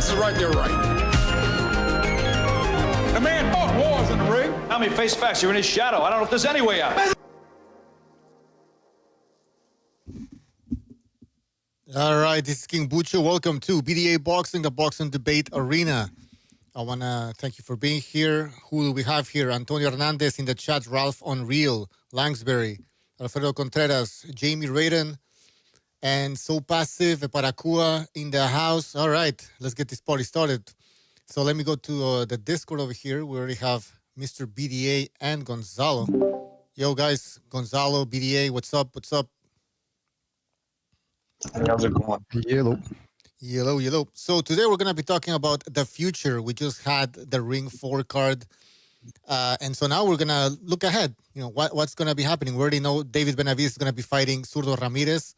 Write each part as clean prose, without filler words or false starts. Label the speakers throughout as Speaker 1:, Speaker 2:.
Speaker 1: this is right there, right. The man fought wars in the ring.
Speaker 2: I mean, face facts, you're in his shadow. I don't know if there's any way out.
Speaker 3: All right, this is King Bucho. Welcome to BDA Boxing, the Boxing Debate Arena. I want to thank you for being here. Who do we have here? Antonio Hernandez in the chat, Ralph Unreal, Langsbury, Alfredo Contreras, Jamie Radon, and So Passive, Paracua in the house. All right, let's get this party started. So let me go to the Discord over here. We already have Mr. BDA and Gonzalo. Yo, guys, Gonzalo, BDA, what's up? What's up?
Speaker 4: How's it going?
Speaker 3: Yellow. So today we're going to be talking about the future. We just had the Ring 4 card. And so now we're going to look ahead. You know, what's going to be happening. We already know David Benavidez is going to be fighting Zurdo Ramirez.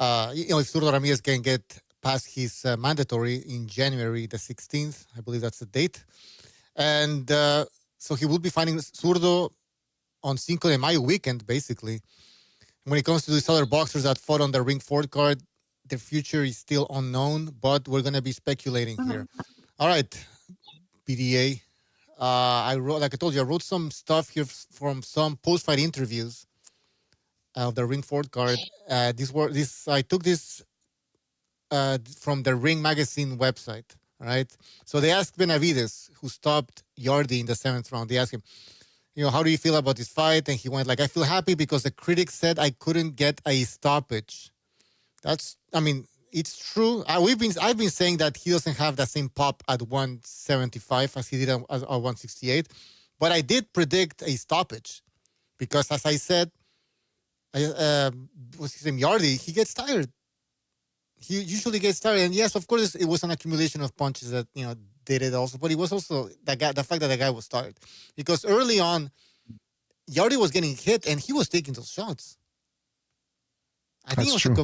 Speaker 3: If Zurdo Ramirez can get past his mandatory in January the 16th, I believe that's the date. And so he will be fighting Zurdo on Cinco de Mayo weekend, basically. When it comes to these other boxers that fought on the Ring 4 card, the future is still unknown, but we're going to be speculating here. All right, BDA. I wrote some stuff here from some post-fight interviews of the Ring 4 card. I took this from the Ring Magazine website, all right? So they asked Benavidez, who stopped Yarde in the 7th round. They asked him, how do you feel about this fight? And he went like, I feel happy because the critics said I couldn't get a stoppage. It's true. I've been saying that he doesn't have the same pop at 175 as he did at 168. But I did predict a stoppage because, as I said, what's his name, Yarde, he gets tired. He usually gets tired. And yes, of course, it was an accumulation of punches that, did it also, but it was also the fact that the guy was tired, because early on, Yarde was getting hit and he was taking those shots. I think
Speaker 5: That's true.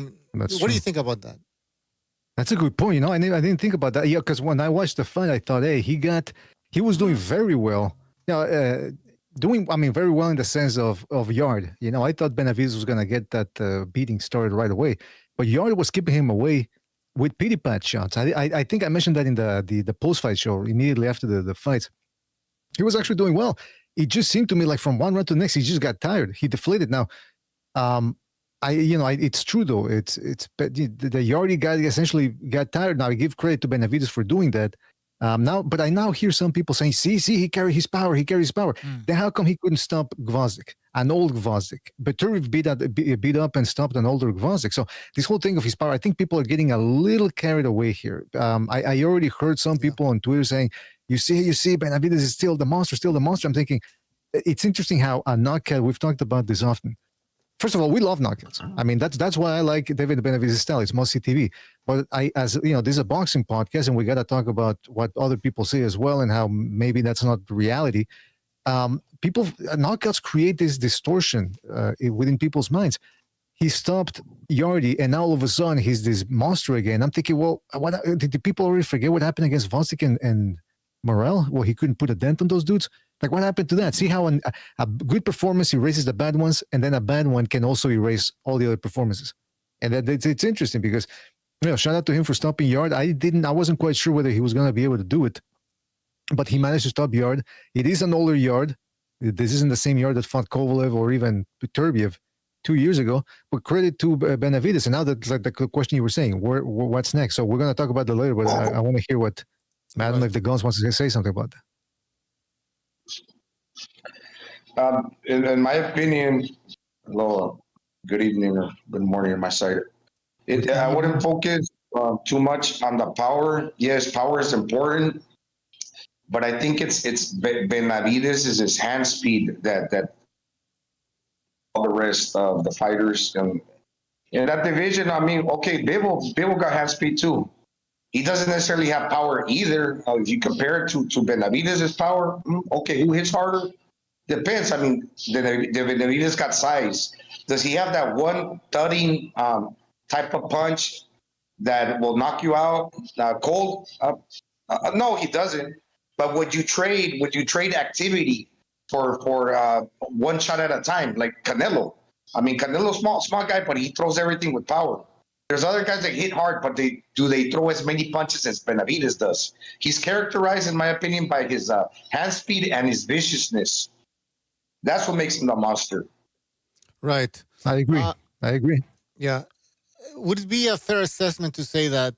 Speaker 3: What do you think about that?
Speaker 5: That's a good point. I didn't think about that. Yeah, because when I watched the fight, I thought, hey, he was doing very well. Very well in the sense of Yarde. I thought Benavidez was gonna get that beating started right away, but Yarde was keeping him away with pity pat shots. I think I mentioned that in the post-fight show immediately after the fight. He was actually doing well. It just seemed to me like from one round to the next, he just got tired. He deflated. Now, it's true though. It's the Yarde guy essentially got tired. Now I give credit to Benavidez for doing that. But I now hear some people saying, see, he carried his power. Then how come he couldn't stop Gvozdyk, an old Gvozdyk? Beterbiev beat up and stopped an older Gvozdyk. So this whole thing of his power, I think people are getting a little carried away here. I already heard some people on Twitter saying, you see, Benavidez is still the monster. I'm thinking, it's interesting how a knockout, we've talked about this often. First of all, we love knockouts. That's why I like David Benavidez's style. It's must-see TV. But this is a boxing podcast, and we got to talk about what other people say as well, and how maybe that's not reality. Knockouts create this distortion within people's minds. He stopped Yarde, and now all of a sudden he's this monster again. I'm thinking, well, did people already forget what happened against Gvozdyk and Morel? Well, he couldn't put a dent on those dudes. Like, what happened to that? See how a good performance erases the bad ones, and then a bad one can also erase all the other performances. And it's interesting because, shout out to him for stopping Yarde. I wasn't quite sure whether he was going to be able to do it, but he managed to stop Yarde. It is an older Yarde. This isn't the same Yarde that fought Kovalev or even Beterbiev 2 years ago. But credit to Benavidez. And now that's like the question you were saying. What's next? So we're going to talk about that later, but I want to hear what, I don't know if the Guns wants to say something about that.
Speaker 4: In my opinion, hello, good evening or good morning on my side. I wouldn't focus too much on the power. Yes, power is important, but I think it's Benavidez is his hand speed that all the rest of the fighters and in that division. Bivol got hand speed too. He doesn't necessarily have power either. If you compare it to Benavidez's power, who hits harder? Depends. Benavidez got size. Does he have that one thudding type of punch that will knock you out cold? No, he doesn't. But would you trade activity for one shot at a time, like Canelo? Canelo's small guy, but he throws everything with power. There's other guys that hit hard, but they throw as many punches as Benavidez does. He's characterized, in my opinion, by his hand speed and his viciousness. That's what makes him the monster.
Speaker 3: Right.
Speaker 5: I agree.
Speaker 3: Yeah. Would it be a fair assessment to say that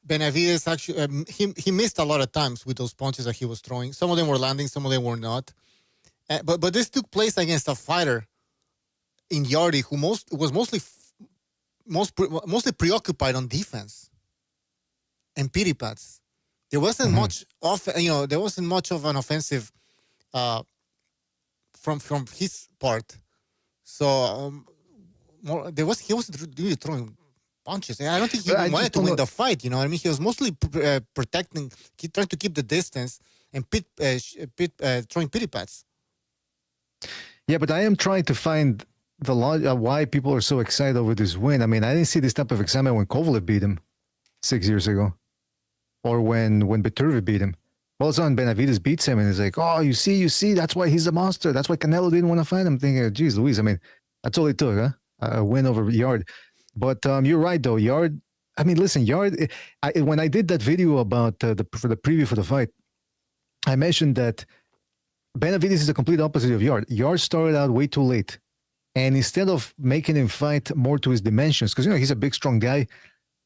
Speaker 3: Benavidez actually he missed a lot of times with those punches that he was throwing? Some of them were landing, some of them were not. But this took place against a fighter in Yarde who was mostly preoccupied on defense and pity pads. There wasn't much there wasn't much of an offensive from his part. So he wasn't really throwing punches. I don't think he wanted to win the fight. You know what I mean? He was mostly protecting, trying to keep the distance and throwing pity pads.
Speaker 5: Yeah, but I am trying to find the why people are so excited over this win. I mean, I didn't see this type of excitement when Kovalev beat him 6 years ago, or when Beterbiev beat him. All of a sudden, Benavidez beats him, and he's like, "Oh, you see, that's why he's a monster. That's why Canelo didn't want to fight him." I'm thinking, "Geez, Louise, I mean, that's all it took, huh? A win over Yarde." But you're right, though. Yarde. I mean, listen, Yarde. When I did that video about for the preview for the fight, I mentioned that Benavidez is the complete opposite of Yarde. Yarde started out way too late. And instead of making him fight more to his dimensions, because, he's a big, strong guy,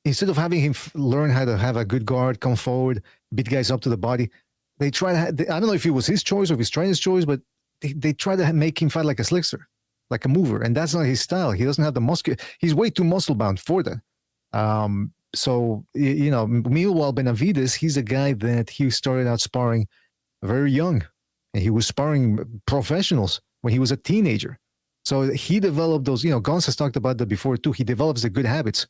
Speaker 5: instead of having him learn how to have a good guard, come forward, beat guys up to the body, they try to, I don't know if it was his choice or if his trainer's choice, but they try to make him fight like a slickster, like a mover. And that's not his style. He doesn't have the muscle. He's way too muscle bound for that. So, meanwhile, Benavidez, he's a guy that he started out sparring very young. And he was sparring professionals when he was a teenager. So he developed those, Gons has talked about that before too. He develops the good habits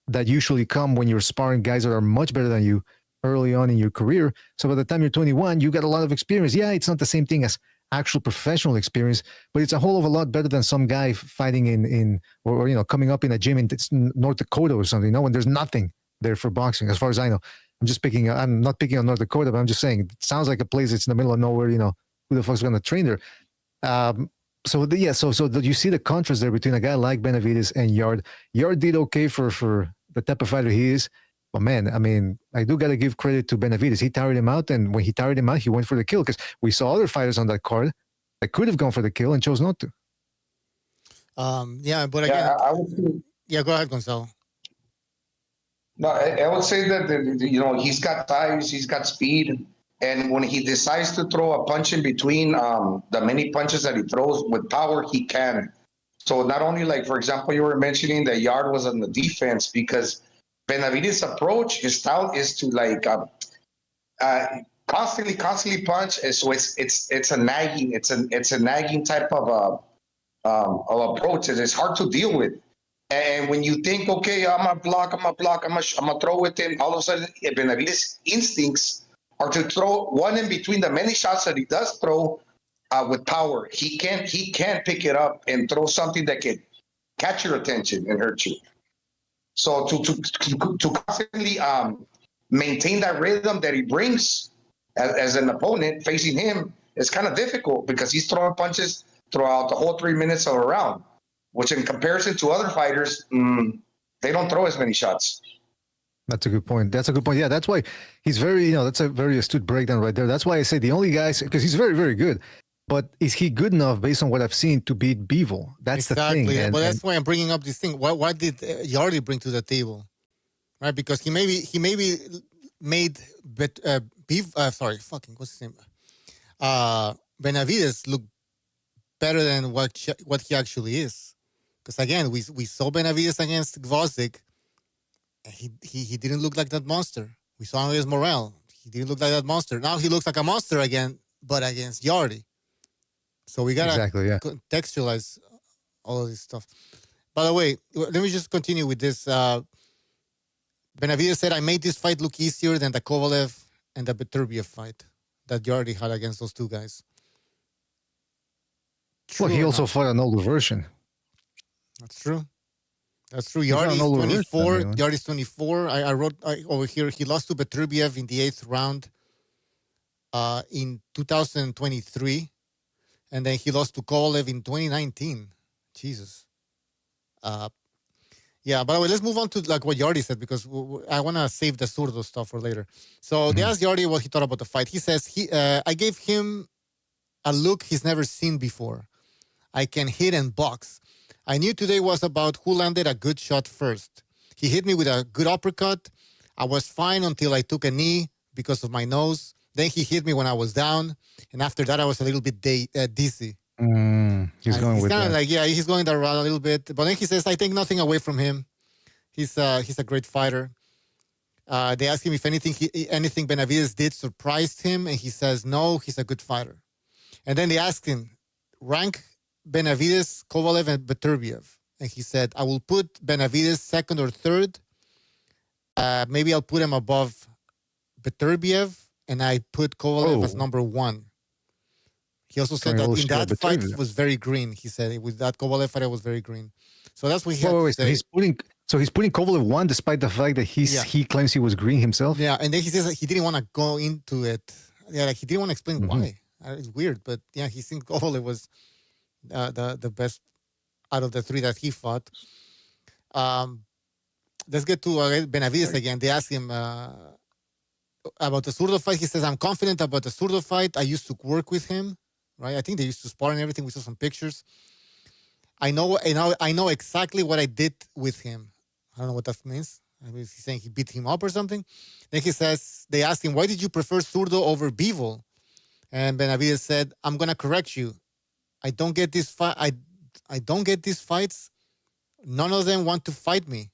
Speaker 5: that usually come when you're sparring guys that are much better than you early on in your career. So by the time you're 21, you got a lot of experience. Yeah, it's not the same thing as actual professional experience, but it's a whole of a lot better than some guy fighting in coming up in a gym in North Dakota or something, when there's nothing there for boxing, as far as I know. I'm not picking on North Dakota, but I'm just saying, it sounds like a place that's in the middle of nowhere, who the fuck's going to train there? So you see the contrast there between a guy like Benavidez and Yarde. Yarde did okay for the type of fighter he is. But man, I mean, I do got to give credit to Benavidez. He tired him out, and when he tired him out, he went for the kill, because we saw other fighters on that card that could have gone for the kill and chose not to.
Speaker 3: But again,
Speaker 4: I would say,
Speaker 3: go ahead, Gonzalo.
Speaker 4: No, I would say that, he's got size, he's got speed. And when he decides to throw a punch in between the many punches that he throws with power, he can. So not only, like, for example, you were mentioning that Yarde was on the defense, because Benavidez's approach, his style is to constantly punch. And so it's a nagging type of approach. It's hard to deal with. And when you think, okay, I'm gonna block, I'm gonna throw with him, all of a sudden Benavidez's instincts are to throw one in between the many shots that he does throw with power. He can't pick it up and throw something that can catch your attention and hurt you. So to constantly maintain that rhythm that he brings as an opponent facing him is kind of difficult, because he's throwing punches throughout the whole 3 minutes of a round, which in comparison to other fighters, they don't throw as many shots.
Speaker 5: That's a good point. Yeah, that's why he's very, that's a very astute breakdown right there. That's why I say the only guys, because he's very, very good, but is he good enough based on what I've seen to beat Bivol? That's
Speaker 3: exactly.
Speaker 5: the thing.
Speaker 3: But that's why I'm bringing up this thing. What did Yarde bring to the table? Right? Because he maybe made what's his name? Benavidez look better than what he actually is. Because again, we saw Benavidez against Gvozdyk. He didn't look like that monster. We saw him against Morel. He didn't look like that monster. Now he looks like a monster again, but against Yarde. So we gotta contextualize all of this stuff. By the way, let me just continue with this. Benavidez said, "I made this fight look easier than the Kovalev and the Beterbiev fight that Yarde had against those two guys."
Speaker 5: Well, he also fought an older version.
Speaker 3: That's true. Yarde is 24. Yarde is 24. I wrote over here, he lost to Beterbiev in the 8th round in 2023. And then he lost to Kovalev in 2019. Jesus. Yeah, by the way, let's move on to like what Yarde said because I want to save the Zurdo stuff for later. So they asked Yarde what he thought about the fight. He says, I gave him a look he's never seen before. I can hit and box. I knew today was about who landed a good shot first. He hit me with a good uppercut. I was fine until I took a knee because of my nose. Then he hit me when I was down. And after that, I was a little bit dizzy.
Speaker 5: He's going with
Speaker 3: kind of
Speaker 5: that.
Speaker 3: like, yeah, he's going that route a little bit. But then he says, I take nothing away from him. He's a great fighter. They asked him if anything Benavidez did surprised him. And he says, no, he's a good fighter. And then they asked him, rank Benavidez, Kovalev, and Beterbiev. And he said, I will put Benavidez second or third. Maybe I'll put him above Beterbiev. And I put Kovalev as number one. He also said that in that fight, it was very green. He said with that Kovalev fight, it was very green. So that's what he had to say.
Speaker 5: So he's putting Kovalev one despite the fact that he claims he was green himself?
Speaker 3: Yeah, and then he says that he didn't want to go into it. Yeah, like he didn't want to explain why. It's weird, but yeah, he thinks Kovalev was the best out of the three that he fought. Let's get to Benavidez again. They asked him about the Zurdo fight. He says, I'm confident about the Zurdo fight. I used to work with him, right? I think they used to spar and everything. We saw some pictures. I know exactly what I did with him. I don't know what that means. I mean, he's saying he beat him up or something. Then he says, they asked him, why did you prefer Zurdo over Bivol? And Benavidez said, I'm going to correct you. I don't get this fight. I don't get these fights. None of them want to fight me.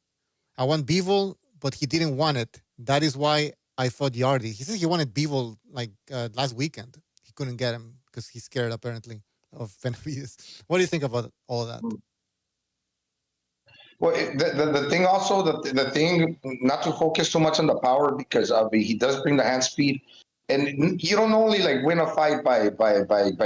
Speaker 3: I want Bivol, but he didn't want it. That is why I fought Yarde. He said he wanted Bivol like last weekend. He couldn't get him because he's scared apparently of Benavidez. What do you think about all of that?
Speaker 4: Well, the thing also, the thing not to focus too much on the power because he does bring the hand speed, and you don't only like win a fight by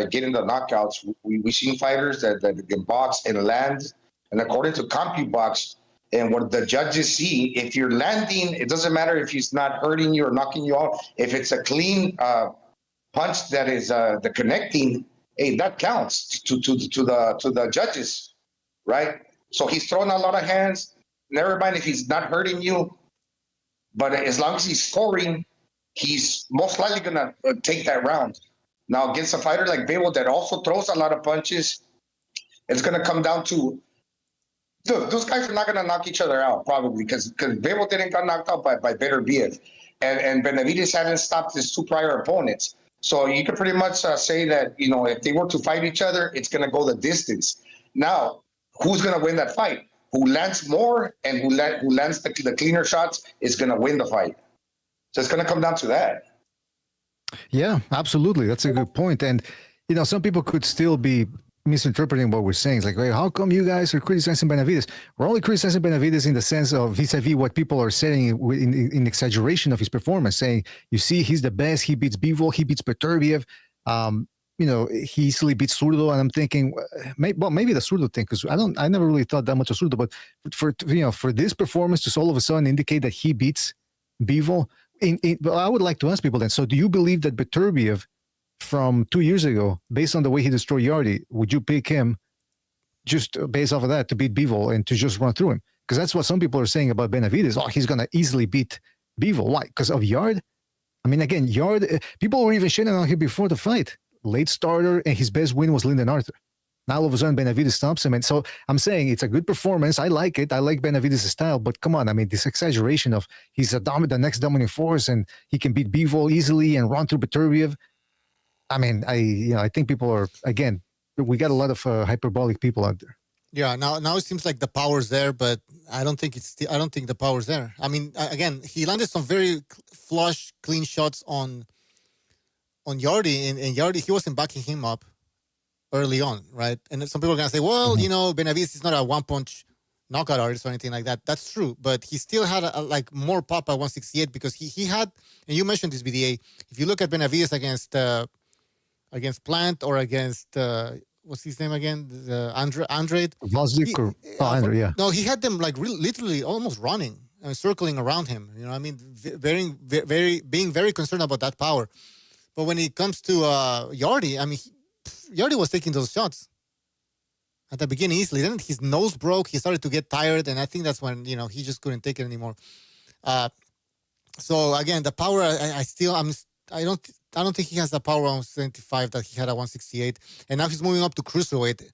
Speaker 4: getting the knockouts. We've seen fighters that can box and land, and according to CompuBox and what the judges see, if you're landing, it doesn't matter if he's not hurting you or knocking you out. If it's a clean punch that is the connecting, hey, that counts to the judges, right? So he's throwing a lot of hands. Never mind if he's not hurting you, but as long as he's scoring, he's most likely gonna take that round. Now against a fighter like Bivol that also throws a lot of punches, it's gonna come down to. Look, those guys are not gonna knock each other out probably because Bivol didn't get knocked out by Beterbiev, and Benavidez hadn't stopped his two prior opponents. So you could pretty much say that if they were to fight each other, it's gonna go the distance. Now. Who's going to win that fight? Who lands more and who lands the cleaner shots is going to win the fight. So it's going to come down to that.
Speaker 5: Yeah, absolutely. That's a good point. And, some people could still be misinterpreting what we're saying. It's like, wait, how come you guys are criticizing Benavidez? We're only criticizing Benavidez in the sense of vis-a-vis what people are saying in exaggeration of his performance, saying, you see, he's the best. He beats Bivol. He beats Beterbiev. He easily beats Zurdo, and I'm thinking, maybe the Zurdo thing, because I never really thought that much of Zurdo, but for this performance to all of a sudden indicate that he beats Bivol, but I would like to ask people then. So, do you believe that Beterbiev from 2 years ago, based on the way he destroyed Yarde, would you pick him just based off of that to beat Bivol and to just run through him? Because that's what some people are saying about Benavidez. Oh, he's gonna easily beat Bivol. Why? Because of Yarde? I mean, again, Yarde. People were even shitting on him before the fight. Late starter, and his best win was Lyndon Arthur. Now all of a sudden Benavidez stops him, and so I'm saying it's a good performance. I like it. I like Benavidez' style, but come on, I mean this exaggeration of he's the next dominant force, and he can beat Bivol easily and run through Beterbiev. I mean, I think people are we got a lot of hyperbolic people out there.
Speaker 3: Yeah, now it seems like the power's there, but I don't think the power's there. I mean, again, he landed some very flush, clean shots on Yarde, and Yarde, he wasn't backing him up early on, right? And some people are going to say, well, Benavidez is not a one-punch knockout artist or anything like that. That's true, but he still had a more pop at 168 because he had, and you mentioned this, BDA, if you look at Benavidez against Plant or against, what's his name again? Andrade?
Speaker 5: Vosdik or Andre, yeah.
Speaker 3: No, he had them like literally almost running and circling around him. I mean, being very concerned about that power. But when it comes to Yarde, I mean, Yarde was taking those shots. at the beginning easily. Then his nose broke. He started to get tired, and I think that's when he just couldn't take it anymore. So again, the power. I don't think he has the power on 75 that he had at 168, and now he's moving up to cruiserweight.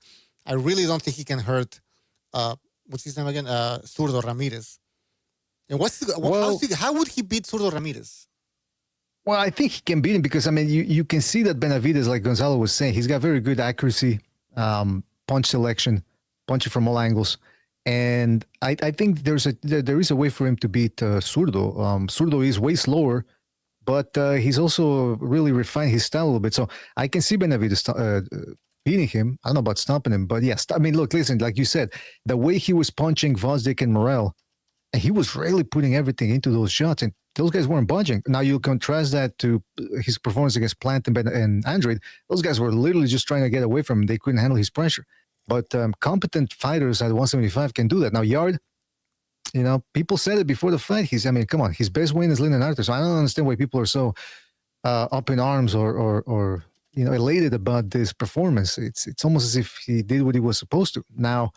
Speaker 3: I really don't think he can hurt. What's his name again? Zurdo Ramirez. And how would he beat Zurdo Ramirez?
Speaker 5: Well, I think he can beat him because, I mean, you can see that Benavidez, like Gonzalo was saying, he's got very good accuracy, punch selection, punching from all angles. And I think there is a way for him to beat Zurdo. Zurdo is way slower, but he's also really refined his style a little bit. So I can see Benavidez beating him. I don't know about stopping him, but yes. I mean, look, listen, like you said, the way he was punching Vosdick and Morel, and he was really putting everything into those shots, and those guys weren't budging. Now you contrast that to his performance against Plant and Andrade. Those guys were literally just trying to get away from him. They couldn't handle his pressure. But competent fighters at 175 can do that. Now Yarde, people said it before the fight. Come on, his best win is Lyndon Arthur. So I don't understand why people are so up in arms or elated about this performance. It's almost as if he did what he was supposed to. Now,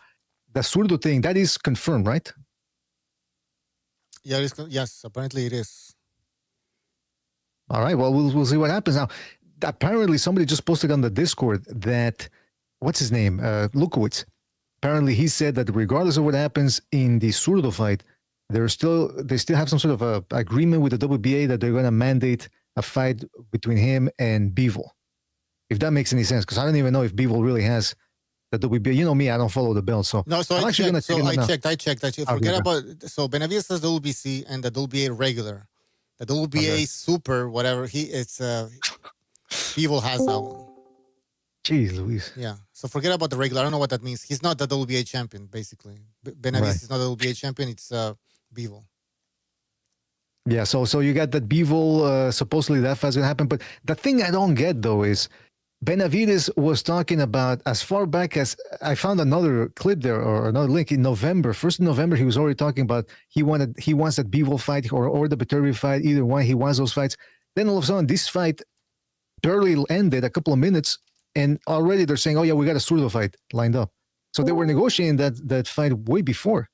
Speaker 5: the Zurdo thing, that is confirmed, right?
Speaker 3: Yeah, yes, apparently it is.
Speaker 5: All right, well, we'll see what happens. Now, apparently somebody just posted on the Discord that, what's his name? Lukowitz. Apparently he said that regardless of what happens in the Zurdo fight, they still have some sort of a agreement with the WBA that they're going to mandate a fight between him and Bivol. If that makes any sense, because I don't even know if Bivol really has the WBA. You know me, I don't follow the belt, so
Speaker 3: no. So
Speaker 5: I'm
Speaker 3: I
Speaker 5: actually
Speaker 3: checked. I checked. Forget about. So Benavidez has the WBC and the WBA regular, the WBA super, whatever. Bivol has that one.
Speaker 5: Jeez, Luis.
Speaker 3: Yeah. So forget about the regular. I don't know what that means. He's not the WBA champion, basically. Benavidez is not the WBA champion. It's Bivol.
Speaker 5: Yeah. So you got that Bivol. Supposedly that fight's gonna happen, but the thing I don't get though is, Benavidez was talking about, as far back as I found another clip there or another link in November. 1st of November, he was already talking about he wants that Bivol fight or the Beterbiev fight, either one. He wants those fights. Then all of a sudden, this fight barely ended, a couple of minutes, and already they're saying, "Oh yeah, we got a Zurdo fight lined up." So they were negotiating that fight way before.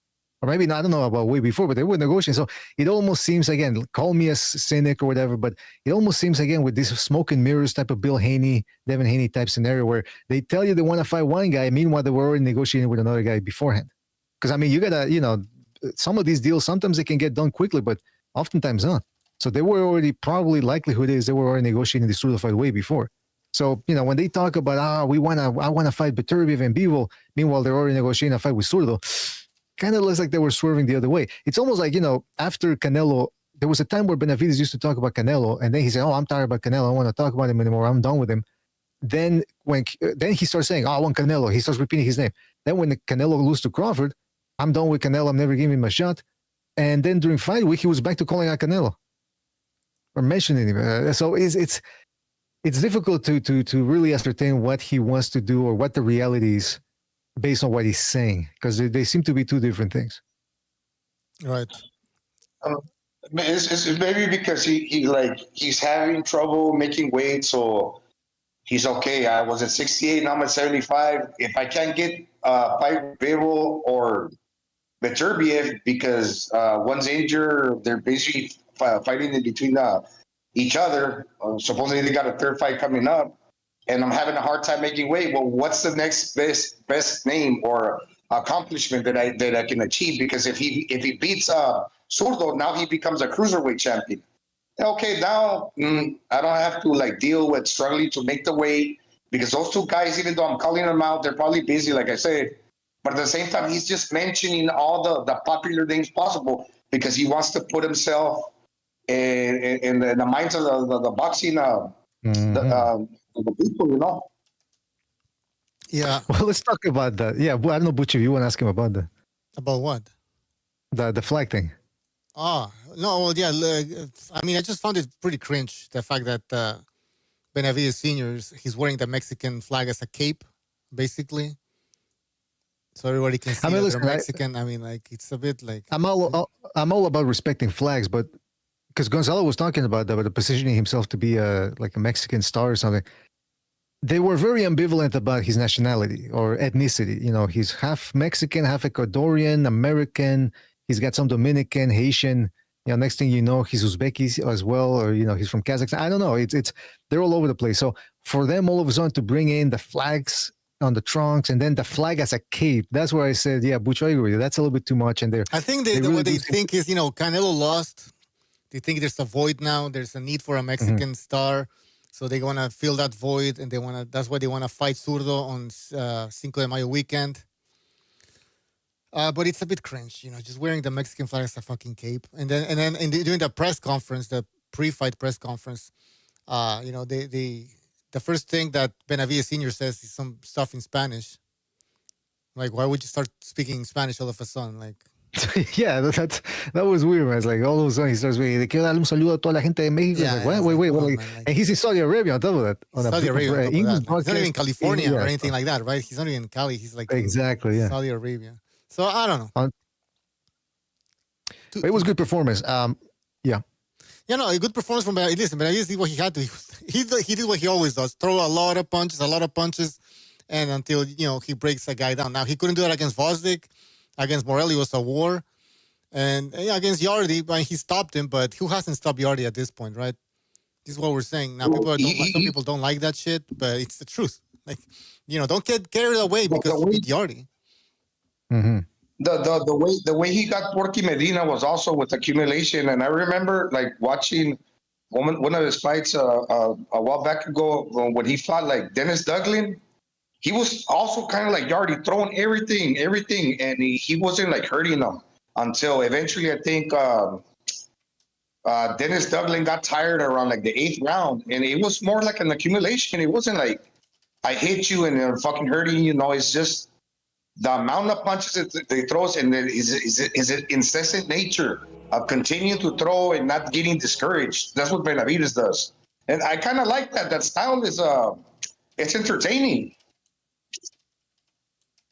Speaker 5: Or maybe not, I don't know about way before, but they were negotiating. So it almost seems, again, call me a cynic or whatever, but it almost seems, again, with this smoke and mirrors type of Devin Haney type scenario where they tell you they want to fight one guy, meanwhile they were already negotiating with another guy beforehand. Because, you got to, some of these deals, sometimes they can get done quickly, but oftentimes not. So they were already, probably likelihood is they were already negotiating the Zurdo fight way before. So, when they talk about, I want to fight Beterbiev and Bivol, meanwhile they're already negotiating a fight with Zurdo, kind of looks like they were swerving the other way. It's almost like, after Canelo, there was a time where Benavidez used to talk about Canelo, and then he said, "Oh, I'm tired about Canelo. I don't want to talk about him anymore. I'm done with him." Then he starts saying, "Oh, I want Canelo." He starts repeating his name. Then when Canelo loses to Crawford, "I'm done with Canelo. I'm never giving him a shot." And then during fight week, he was back to calling out Canelo or mentioning him. So it's difficult to really ascertain what he wants to do or what the reality is based on what he's saying, because they seem to be two different things.
Speaker 3: Right.
Speaker 4: It's maybe because he's having trouble making weight, so he's okay. I was at 68, now I'm at 75. If I can't get fight with Bivol or Beterbiev because one's injured, they're basically fighting in between each other. Supposedly they got a third fight coming up, and I'm having a hard time making weight. Well, what's the next best name or accomplishment that I can achieve? Because if he beats Zurdo, now he becomes a cruiserweight champion. Okay, now I don't have to deal with struggling to make the weight, because those two guys, even though I'm calling them out, they're probably busy, like I said. But at the same time, he's just mentioning all the popular names possible because he wants to put himself in the minds of the boxing the people,
Speaker 3: Yeah.
Speaker 5: Well, let's talk about that. Yeah, well, I don't know, Butch, if you want to ask him about that.
Speaker 3: About what?
Speaker 5: The flag thing.
Speaker 3: No, well, yeah. I just found it pretty cringe, the fact that Benavidez Sr., he's wearing the Mexican flag as a cape, basically. So everybody can see that they're Mexican. It's a bit like...
Speaker 5: I'm all about respecting flags, but because Gonzalo was talking about that, but positioning himself to be like a Mexican star or something. they were very ambivalent about his nationality or ethnicity. You know, he's half Mexican, half Ecuadorian, American. He's got some Dominican, Haitian. You know, next thing you know, he's Uzbeki as well, or you know, he's from Kazakhstan. I don't know. It's they're all over the place. So for them, all of a sudden, to bring in the flags on the trunks and then the flag as a cape, that's where I said, yeah, Butch, I agree with you. That's a little bit too much. And
Speaker 3: I think what they think is, you know, Canelo lost. They think there's a void now. There's a need for a Mexican star. So they want to fill that void, and that's why they want to fight Zurdo on Cinco de Mayo weekend. But it's a bit cringe, you know, just wearing the Mexican flag as a fucking cape. And then during the press conference, the pre-fight press conference, you know, the first thing that Benavidez Sr. says is some stuff in Spanish. Like, why would you start speaking Spanish all of a sudden? Like,
Speaker 5: yeah, that was weird, man. It's like all of a sudden he starts saying, quiero darle un saludo a toda la gente de México.
Speaker 3: Yeah,
Speaker 5: like, wait. Like, and he's in Saudi Arabia on top of that. On
Speaker 3: Saudi Arabia.
Speaker 5: English
Speaker 3: He's not even in California or
Speaker 5: Yeah.
Speaker 3: anything like that, right? He's not even in Cali. He's like
Speaker 5: Exactly, yeah.
Speaker 3: Saudi Arabia. So I don't know.
Speaker 5: It was good performance. Yeah.
Speaker 3: Yeah, no, a good performance from Benavidez. Listen, Benavidez did what he had to. He did what he always does: throw a lot of punches, and until you know he breaks a guy down. Now he couldn't do that against Vosdick, against Morelli was a war, and yeah, against Yarde, I mean, he stopped him. But who hasn't stopped Yarde at this point, right? This is what we're saying. Now, some people don't like that shit, but it's the truth. Like, you know, don't get carried away because you beat Yarde.
Speaker 5: Mm-hmm.
Speaker 4: The way he got Porky Medina was also with accumulation, and I remember like watching one of his fights a while back ago when he fought like Dennis Duglin. He was also kind of like Yarde, throwing everything, and he wasn't like hurting them until eventually I think Dennis Duglin got tired around like the 8th round, and it was more like an accumulation. It wasn't like I hit you and they're fucking hurting you. No, it's just the amount of punches that he throws and his incessant nature of continuing to throw and not getting discouraged. That's what Benavidez does. And I kind of like that. That style is it's entertaining.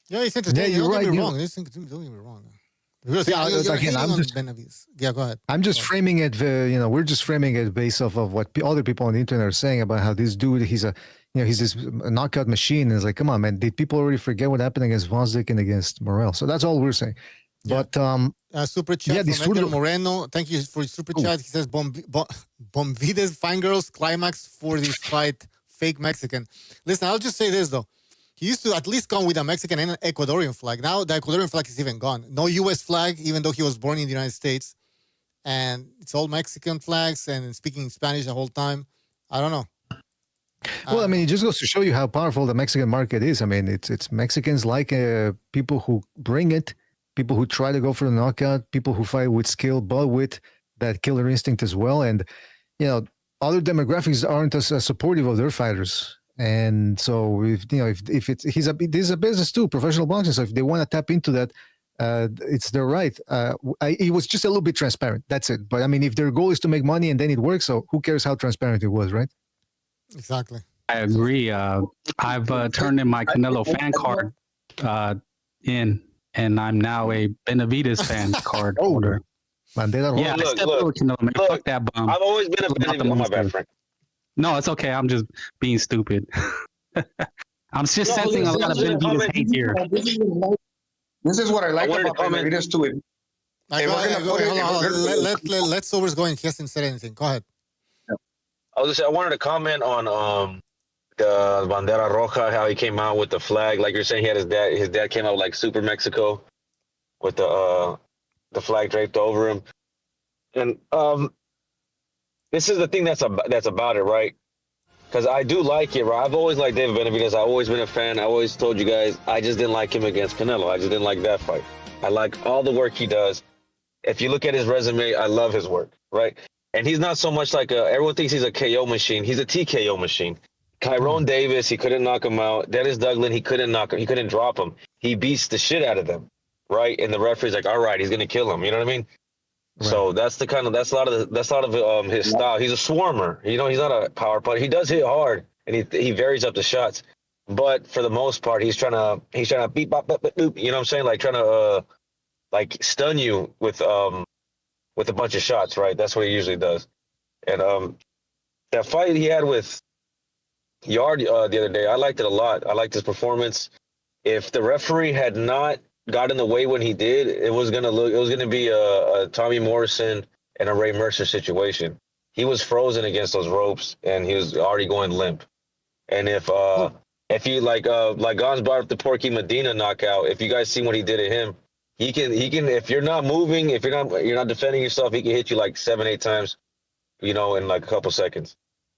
Speaker 3: Yeah, it's entertaining.
Speaker 5: Yeah, you're
Speaker 3: don't
Speaker 5: right.
Speaker 3: Get me wrong. Don't get me wrong. Yeah, go ahead.
Speaker 5: I'm just framing it. We're just framing it based off of what other people on the internet are saying about how this dude, he's this knockout machine. It's like, come on, man. Did people already forget what happened against Vosdick and against Morel? So that's all we're saying.
Speaker 3: Yeah.
Speaker 5: But
Speaker 3: super chat from Edgar Moreno. Thank you for your super chat. He says, Benavidez fangirls climax for this fight, fake Mexican. Listen, I'll just say this, though. He used to at least come with a Mexican and an Ecuadorian flag. Now the Ecuadorian flag is even gone. No U.S. flag, even though he was born in the United States. And it's all Mexican flags and speaking Spanish the whole time. I don't know.
Speaker 5: Well, I mean, it just goes to show you how powerful the Mexican market is. I mean, it's Mexicans like people who bring it, people who try to go for the knockout, people who fight with skill, but with that killer instinct as well. And, you know, other demographics aren't as supportive of their fighters. And so, if this is a business too, professional boxing. So if they want to tap into that, it's their right. It was just a little bit transparent. That's it. But I mean, if their goal is to make money and then it works, so who cares how transparent it was, right?
Speaker 3: Exactly.
Speaker 6: I agree. I've turned in my Canelo fan card and I'm now a Benavidez fan card holder.
Speaker 5: Bandera
Speaker 6: Yeah,
Speaker 7: Look,
Speaker 6: I stepped over Canelo, man. Fuck that bum.
Speaker 7: I've always been a Benavidez, my bad friend.
Speaker 6: No, it's okay. I'm just being stupid. I'm just sensing a lot of Benavidez hate here.
Speaker 4: This is what I like
Speaker 7: wanted to
Speaker 4: about
Speaker 7: comment-
Speaker 4: Benavidez too.
Speaker 3: Let Sobers go in. He hasn't said anything. Go ahead.
Speaker 7: I wanted to comment on the Bandera Roja, how he came out with the flag. Like you're saying, he had his dad came out with like Super Mexico with the flag draped over him. And this is the thing that's about it, right? Because I do like it, right? I've always liked David Benavidez. I've always been a fan. I always told you guys, I just didn't like him against Canelo. I just didn't like that fight. I like all the work he does. If you look at his resume, I love his work, right? And he's not so much like everyone thinks he's a KO machine. He's a TKO machine. Tyrone Davis, he couldn't knock him out. Dennis Duglin, he couldn't knock him. He couldn't drop him. He beats the shit out of them, right? And the referee's like, all right, he's gonna kill him. You know what I mean? Right. So that's a lot of his style. He's a swarmer. You know, he's not a power puncher. He does hit hard, and he varies up the shots. But for the most part, he's trying to beat bop, bop, boop. You know what I'm saying? Like trying to like stun you with a bunch of shots, right? That's what he usually does. And that fight he had with Yarde the other day. I liked it a lot. I liked his performance. If the referee had not got in the way when he did, it was gonna be a Tommy Morrison and a Ray Mercer situation. He was frozen against those ropes, and he was already going limp. And if you like Gons brought up the Porky Medina knockout, if you guys see what he did to him, he can if you're not moving, if you're not defending yourself, he can hit you like 7-8 times, in like a couple seconds.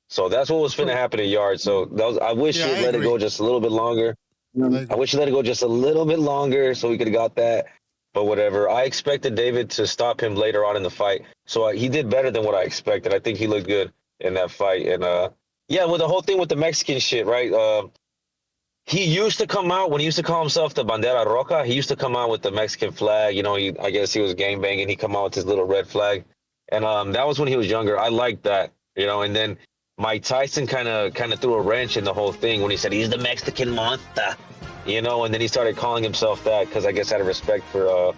Speaker 7: So that's what was finna happen to Yarde. So I wish
Speaker 3: Yeah,
Speaker 7: he
Speaker 3: I
Speaker 7: let it
Speaker 3: agree.
Speaker 7: go just a little bit longer. I wish he let it go just a little bit longer so we could have got that. But whatever. I expected David to stop him later on in the fight. So he did better than what I expected. I think he looked good in that fight. And yeah, with the whole thing with the Mexican shit, right? He used to come out when he used to call himself the Bandera Roja. He used to come out with the Mexican flag. I guess he was gangbanging. He come out with his little red flag. And that was when he was younger. I liked that, and then Mike Tyson kind of threw a wrench in the whole thing when he said he's the Mexican monster, and then he started calling himself that because I guess out of respect for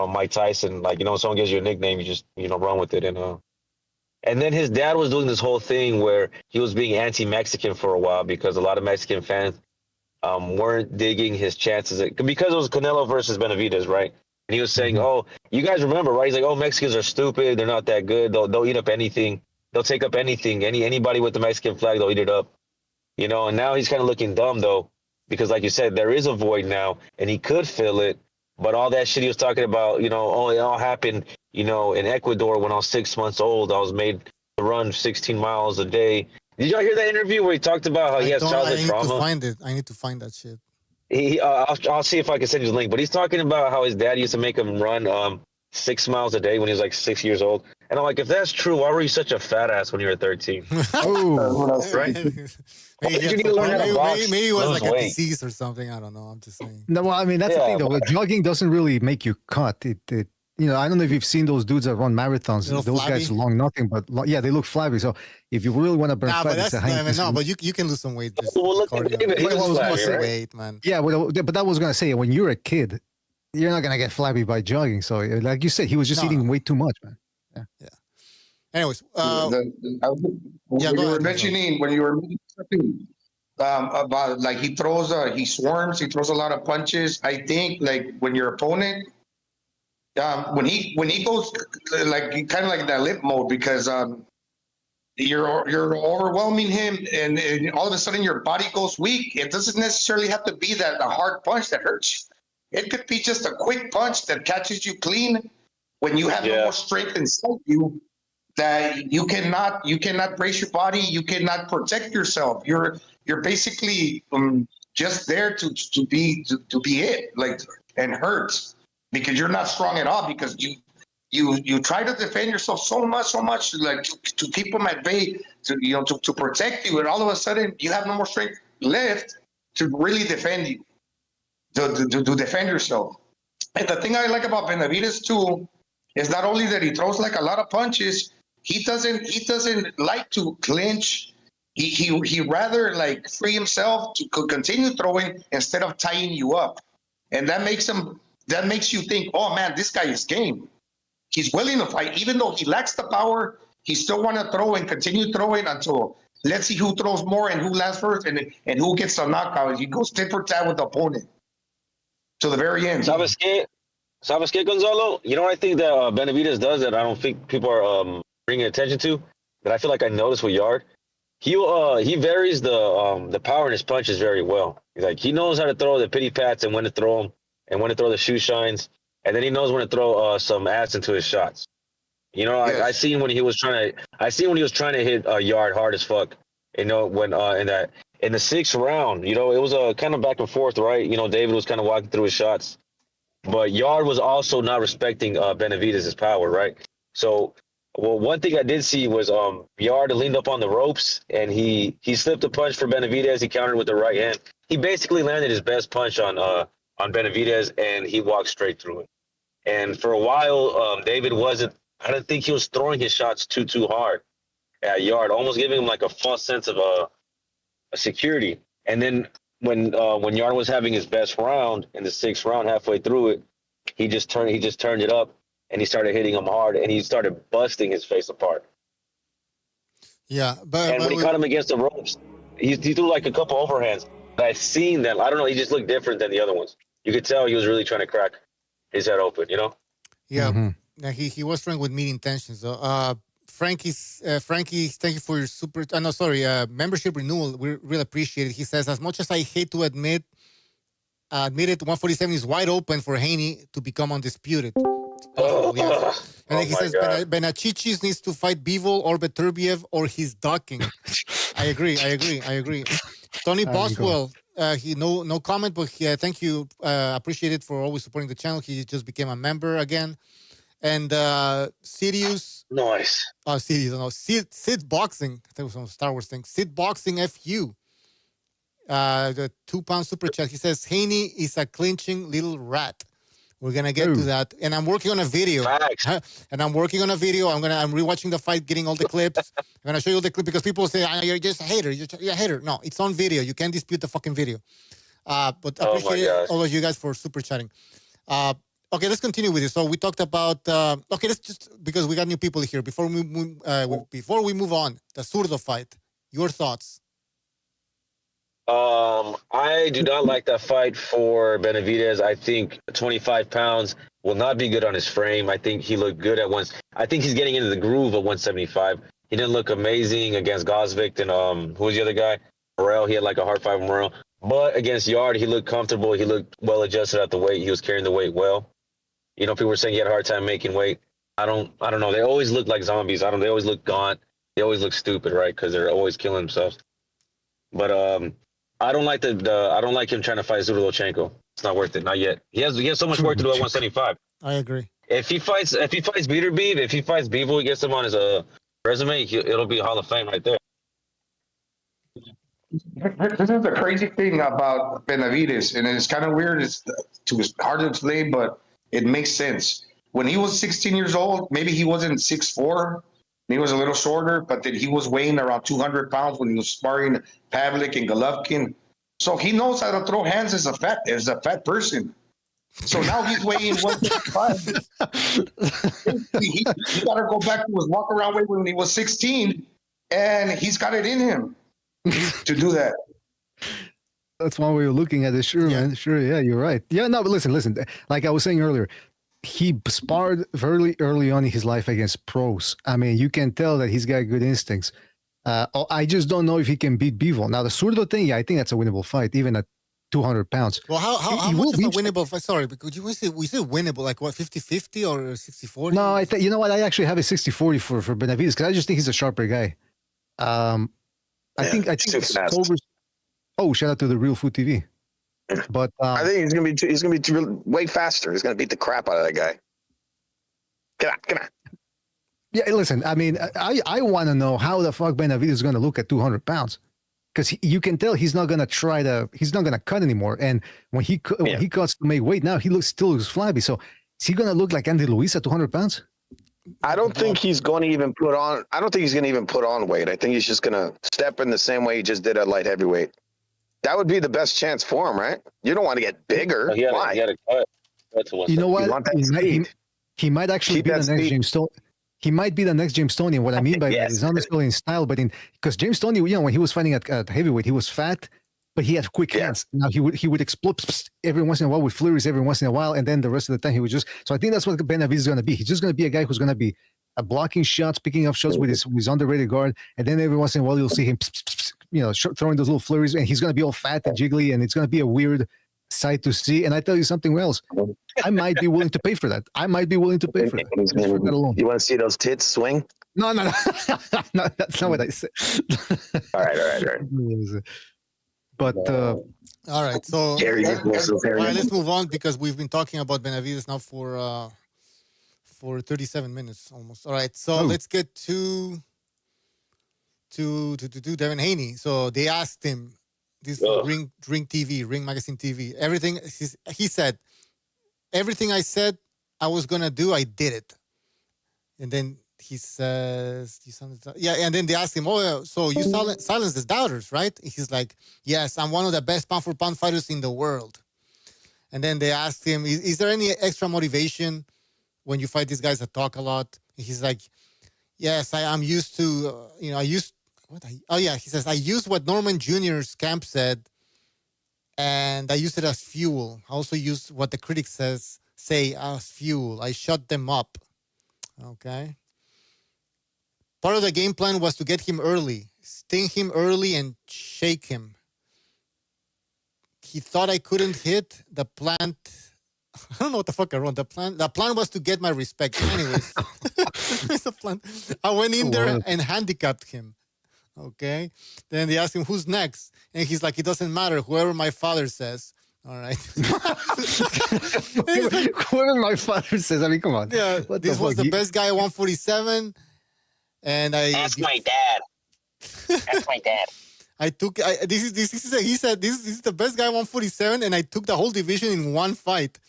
Speaker 7: Mike Tyson, like someone gives you a nickname, you just run with it, and then his dad was doing this whole thing where he was being anti-Mexican for a while because a lot of Mexican fans weren't digging his chances because it was Canelo versus Benavidez, right? And he was saying, "Oh, you guys remember, right?" He's like, "Oh, Mexicans are stupid. They're not that good. They'll eat up anything." They'll take up anything. Anybody with the Mexican flag, they'll eat it up. And now he's kind of looking dumb though, because like you said, there is a void now, and he could fill it. But all that shit he was talking about, it all happened, in Ecuador when I was 6 months old. I was made to run 16 miles a day. Did y'all hear that interview where he talked about how he has childhood trauma?
Speaker 3: I need to find it. I need to find that shit.
Speaker 7: I'll see if I can send you the link. But he's talking about how his dad used to make him run 6 miles a day when he was like 6 years old. And I'm like, if that's true, why were you such a fat ass when you were 13?
Speaker 5: Oh,
Speaker 7: Right?
Speaker 3: Maybe
Speaker 7: you need to learn how to box,
Speaker 3: maybe it was
Speaker 7: lose
Speaker 3: like a
Speaker 7: weight.
Speaker 3: disease or something. I don't know. I'm just saying.
Speaker 5: no, well, I mean, that's the thing, though. Jogging doesn't really make you cut. I don't know if you've seen those dudes that run marathons.
Speaker 3: Little
Speaker 5: Those guys
Speaker 3: flabby?
Speaker 5: long nothing, but yeah, they look flabby. So if you really want to burn
Speaker 3: Nah,
Speaker 5: fat,
Speaker 3: but
Speaker 5: it's
Speaker 3: that's
Speaker 5: a high
Speaker 3: no. But you can lose some weight. Just
Speaker 7: Well, look at
Speaker 3: cardio.
Speaker 7: David. He
Speaker 5: Wait,
Speaker 7: was
Speaker 5: what was
Speaker 7: flabby,
Speaker 5: gonna say?
Speaker 7: right?
Speaker 3: Weight, man.
Speaker 5: Yeah, but that was gonna say when you're a kid, you're not gonna get flabby by jogging. So like you said, he was just
Speaker 3: No,
Speaker 5: eating
Speaker 3: no.
Speaker 5: way too much, man.
Speaker 3: Anyways,
Speaker 4: When
Speaker 3: yeah,
Speaker 4: you
Speaker 3: go
Speaker 4: were
Speaker 3: ahead,
Speaker 4: mentioning something about like he swarms, he throws a lot of punches. I think like when your opponent, when he goes like kind of like that lip mode because you're overwhelming him and all of a sudden your body goes weak. It doesn't necessarily have to be that a hard punch that hurts you. It could be just a quick punch that catches you clean when you have no more strength inside you. That you cannot brace your body, you cannot protect yourself. You're basically just there to be it, like, and hurt because you're not strong at all because you try to defend yourself so much like to keep them at bay, to protect you, and all of a sudden you have no more strength left to really defend you, to defend yourself. And the thing I like about Benavidez too is not only that he throws like a lot of punches, he doesn't like to clinch. He rather like free himself to continue throwing instead of tying you up, and that makes you think, oh man, this guy is game. He's willing to fight, even though he lacks the power. He still want to throw and continue throwing until let's see who throws more and who lands first and who gets the knockout. He goes tit for tat with the opponent to the very end.
Speaker 7: ¿Sabes qué, Gonzalo? You know what I think that Benavidez does that I don't think people are bringing attention to, that I feel like I noticed with Yarde? He varies the power in his punches very well. He knows how to throw the pity pats and when to throw them and when to throw the shoe shines, and then he knows when to throw some ass into his shots.
Speaker 4: Yes.
Speaker 7: I seen when he was trying to hit Yarde hard as fuck. When in the 6th round, it was a kind of back and forth, right? David was kind of walking through his shots, but Yarde was also not respecting Benavidez's power, right? So, well, one thing I did see was Yarde leaned up on the ropes and he slipped a punch for Benavidez. He countered with the right hand. He basically landed his best punch on Benavidez and he walked straight through it. And for a while, David I don't think he was throwing his shots too hard at Yarde, almost giving him like a false sense of a security. And then when Yarde was having his best round in the 6th round, halfway through it, he just turned it up and he started hitting him hard and he started busting his face apart.
Speaker 3: yeah, but
Speaker 7: And when he caught him against the ropes, he threw like a couple overhands. But I've seen them. I don't know. He just looked different than the other ones. You could tell he was really trying to crack his head open. You know?
Speaker 3: Yeah.
Speaker 5: Mm-hmm.
Speaker 3: Yeah, he was trying with meat intentions. So, Frankie, thank you for your membership renewal. We really appreciate it. He says, as much as I hate to admit it, 147 is wide open for Haney to become undisputed. It's possible, yes. And then he says, Benavidez needs to fight Bivol or Beterbiev or he's ducking. I agree. Tony Boswell, no comment, but thank you. Appreciate it for always supporting the channel. He just became a member again. And Sirius.
Speaker 7: Nice.
Speaker 3: Sirius, no. Sid Boxing. I think it was some Star Wars thing. Sid Boxing FU. The £2 super chat. He says, Haney is a clinching little rat. We're gonna get to that. And I'm working on a video. I'm rewatching the fight, getting all the clips. I'm gonna show you all the clips because people say, you're just a hater. You're a hater. No, it's on video. You can't dispute the fucking video. But appreciate all of you guys for super chatting. Okay, let's continue with it. So we talked about. Let's just because we got new people here. Before we move on, the Zurdo fight. Your thoughts?
Speaker 7: I do not like that fight for Benavidez. I think 25 pounds will not be good on his frame. I think he looked good at once. I think he's getting into the groove of 175. He didn't look amazing against Gosvick and who was the other guy? Morrell. He had like a hard fight with Morrell. But against Yarde, he looked comfortable. He looked well adjusted at the weight. He was carrying the weight well. You know, people were saying he had a hard time making weight. I don't know. They always look like zombies. They always look gaunt. They always look stupid, right? Because they're always killing themselves. But I don't like I don't like him trying to fight Zurlochenko. It's not worth it. Not yet. He has so much work to do at 175.
Speaker 3: I agree.
Speaker 7: If he fights Beterbiev, if he fights Bivol, he gets him on his resume, it'll be Hall of Fame right there.
Speaker 4: This is the crazy thing about Benavidez, and it's kind of weird. It's hard to explain, but it makes sense. When he was 16 years old, maybe he wasn't 6'4". He was a little shorter, but then he was weighing around 200 pounds when he was sparring Pavlik and Golovkin. So he knows how to throw hands as a fat person. So now he's weighing 155. he got to go back to his walk around weight when he was 16, and he's got it in him to do that.
Speaker 5: That's one way of looking at it. Sure, man. Sure, yeah, you're right. Yeah, no, but listen. Like I was saying earlier, he sparred very early on in his life against pros. I mean, you can tell that he's got good instincts. I just don't know if he can beat Bivol. Now, the Zurdo thing, I think that's a winnable fight, even at 200 pounds.
Speaker 3: Well, how much is a winnable fight? Sorry, because we say winnable, like what, 50-50 or 60-40?
Speaker 5: No, you know what? I actually have a 60-40 for Benavidez because I just think he's a sharper guy. I think October's. Oh, shout out to the Real Food TV. But
Speaker 8: I think he's gonna be way faster. He's gonna beat the crap out of that guy. Come on.
Speaker 5: Yeah, listen. I mean, I want to know how the fuck Benavidez is gonna look at 200 pounds, because you can tell he's not gonna he's not gonna cut anymore. And when he cuts to make weight now, he still looks flabby. So is he gonna look like Andy Luis at 200 pounds?
Speaker 8: I don't think he's going to even put on. I don't think he's going to even put on weight. I think he's just going to step in the same way he just did at light heavyweight. That would be the best chance for him, right? You don't want to get bigger. Why?
Speaker 7: He had a cut.
Speaker 5: You know what? He might actually be the next James Stone. He might be the next James Stoney. And what I mean by that is not necessarily in style, but because James Stoney, when he was fighting at heavyweight, he was fat, but he had quick hands. Now he would explode every once in a while with flurries every once in a while, and then the rest of the time he would just. So I think that's what Benavidez is going to be. He's just going to be a guy who's going to be blocking shots, picking up shots with his underrated guard, and then every once in a while you'll see him, throwing those little flurries, and he's going to be all fat and jiggly, and it's going to be a weird sight to see. And I tell you something else, I might be willing to pay for that. You want
Speaker 8: to see those tits swing?
Speaker 5: No, no, that's not what I said.
Speaker 8: All right.
Speaker 5: But
Speaker 3: all right, so let's move on because we've been talking about Benavidez now for 37 minutes almost. All right, so let's get to Devin Haney. So they asked him this Ring Magazine TV. Everything he said, everything I said I was gonna do, I did it. And then he says, and then they asked him, so you silence the doubters, right? He's like, yes, I'm one of the best pound for pound fighters in the world. And then they asked him, is there any extra motivation when you fight these guys that talk a lot? He's like, yes, I'm used to, He says, I used what Norman Jr.'s camp said, and I used it as fuel. I also used what the critics say as fuel. I shut them up. Okay. Part of the game plan was to get him early, sting him early, and shake him. He thought I couldn't hit the plant. I don't know what the fuck I wrote. The plan was to get my respect. Anyways, the plan. I went in there and handicapped him. Okay. Then they asked him, who's next? And he's like, it doesn't matter. Whoever my father says. All right.
Speaker 5: Whoever my father says. I mean, come on.
Speaker 3: Yeah. This was the best guy at 147. And
Speaker 8: That's my dad. That's my dad.
Speaker 3: He said this is the best guy at 147, and I took the whole division in one fight.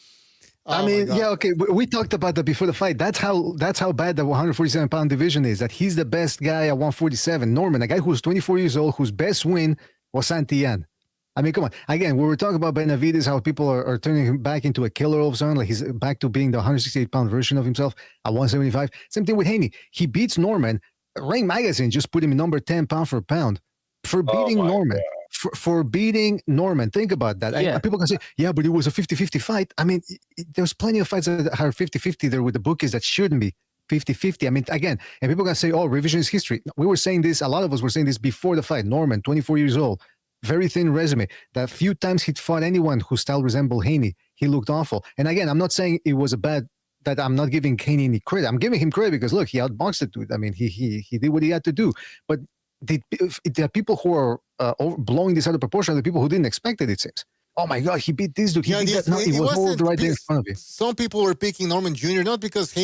Speaker 5: I mean, yeah, okay. We talked about that before the fight. That's how bad the 147-pound division is. That he's the best guy at 147. Norman, a guy who's 24 years old, whose best win was Santillan. I mean, come on. Again, we were talking about Benavidez, how people are turning him back into a killer all of a sudden. Like he's back to being the 168-pound version of himself at 175. Same thing with Haney. He beats Norman. Ring Magazine just put him in number 10 pound for pound for beating Norman. For beating Norman. Think about that. Yeah. People can say, yeah, but it was a 50-50 fight. I mean, there's plenty of fights that are 50-50 there with the bookies that shouldn't be 50-50. I mean, again, and people can say, oh, revisionist history. We were saying this, a lot of us were saying this before the fight. Norman, 24 years old, very thin resume. The few times he'd fought anyone whose style resembled Haney, he looked awful. And again, I'm not saying it was a bad, that I'm not giving Haney any credit. I'm giving him credit because, look, he outboxed the dude. I mean, he did what he had to do. But the people who are blowing this out of proportion are the people who didn't expect it, it seems. Oh my God, he beat this dude. He beat that. No, he was all right there in front of you.
Speaker 3: Some people were picking Norman Jr. not because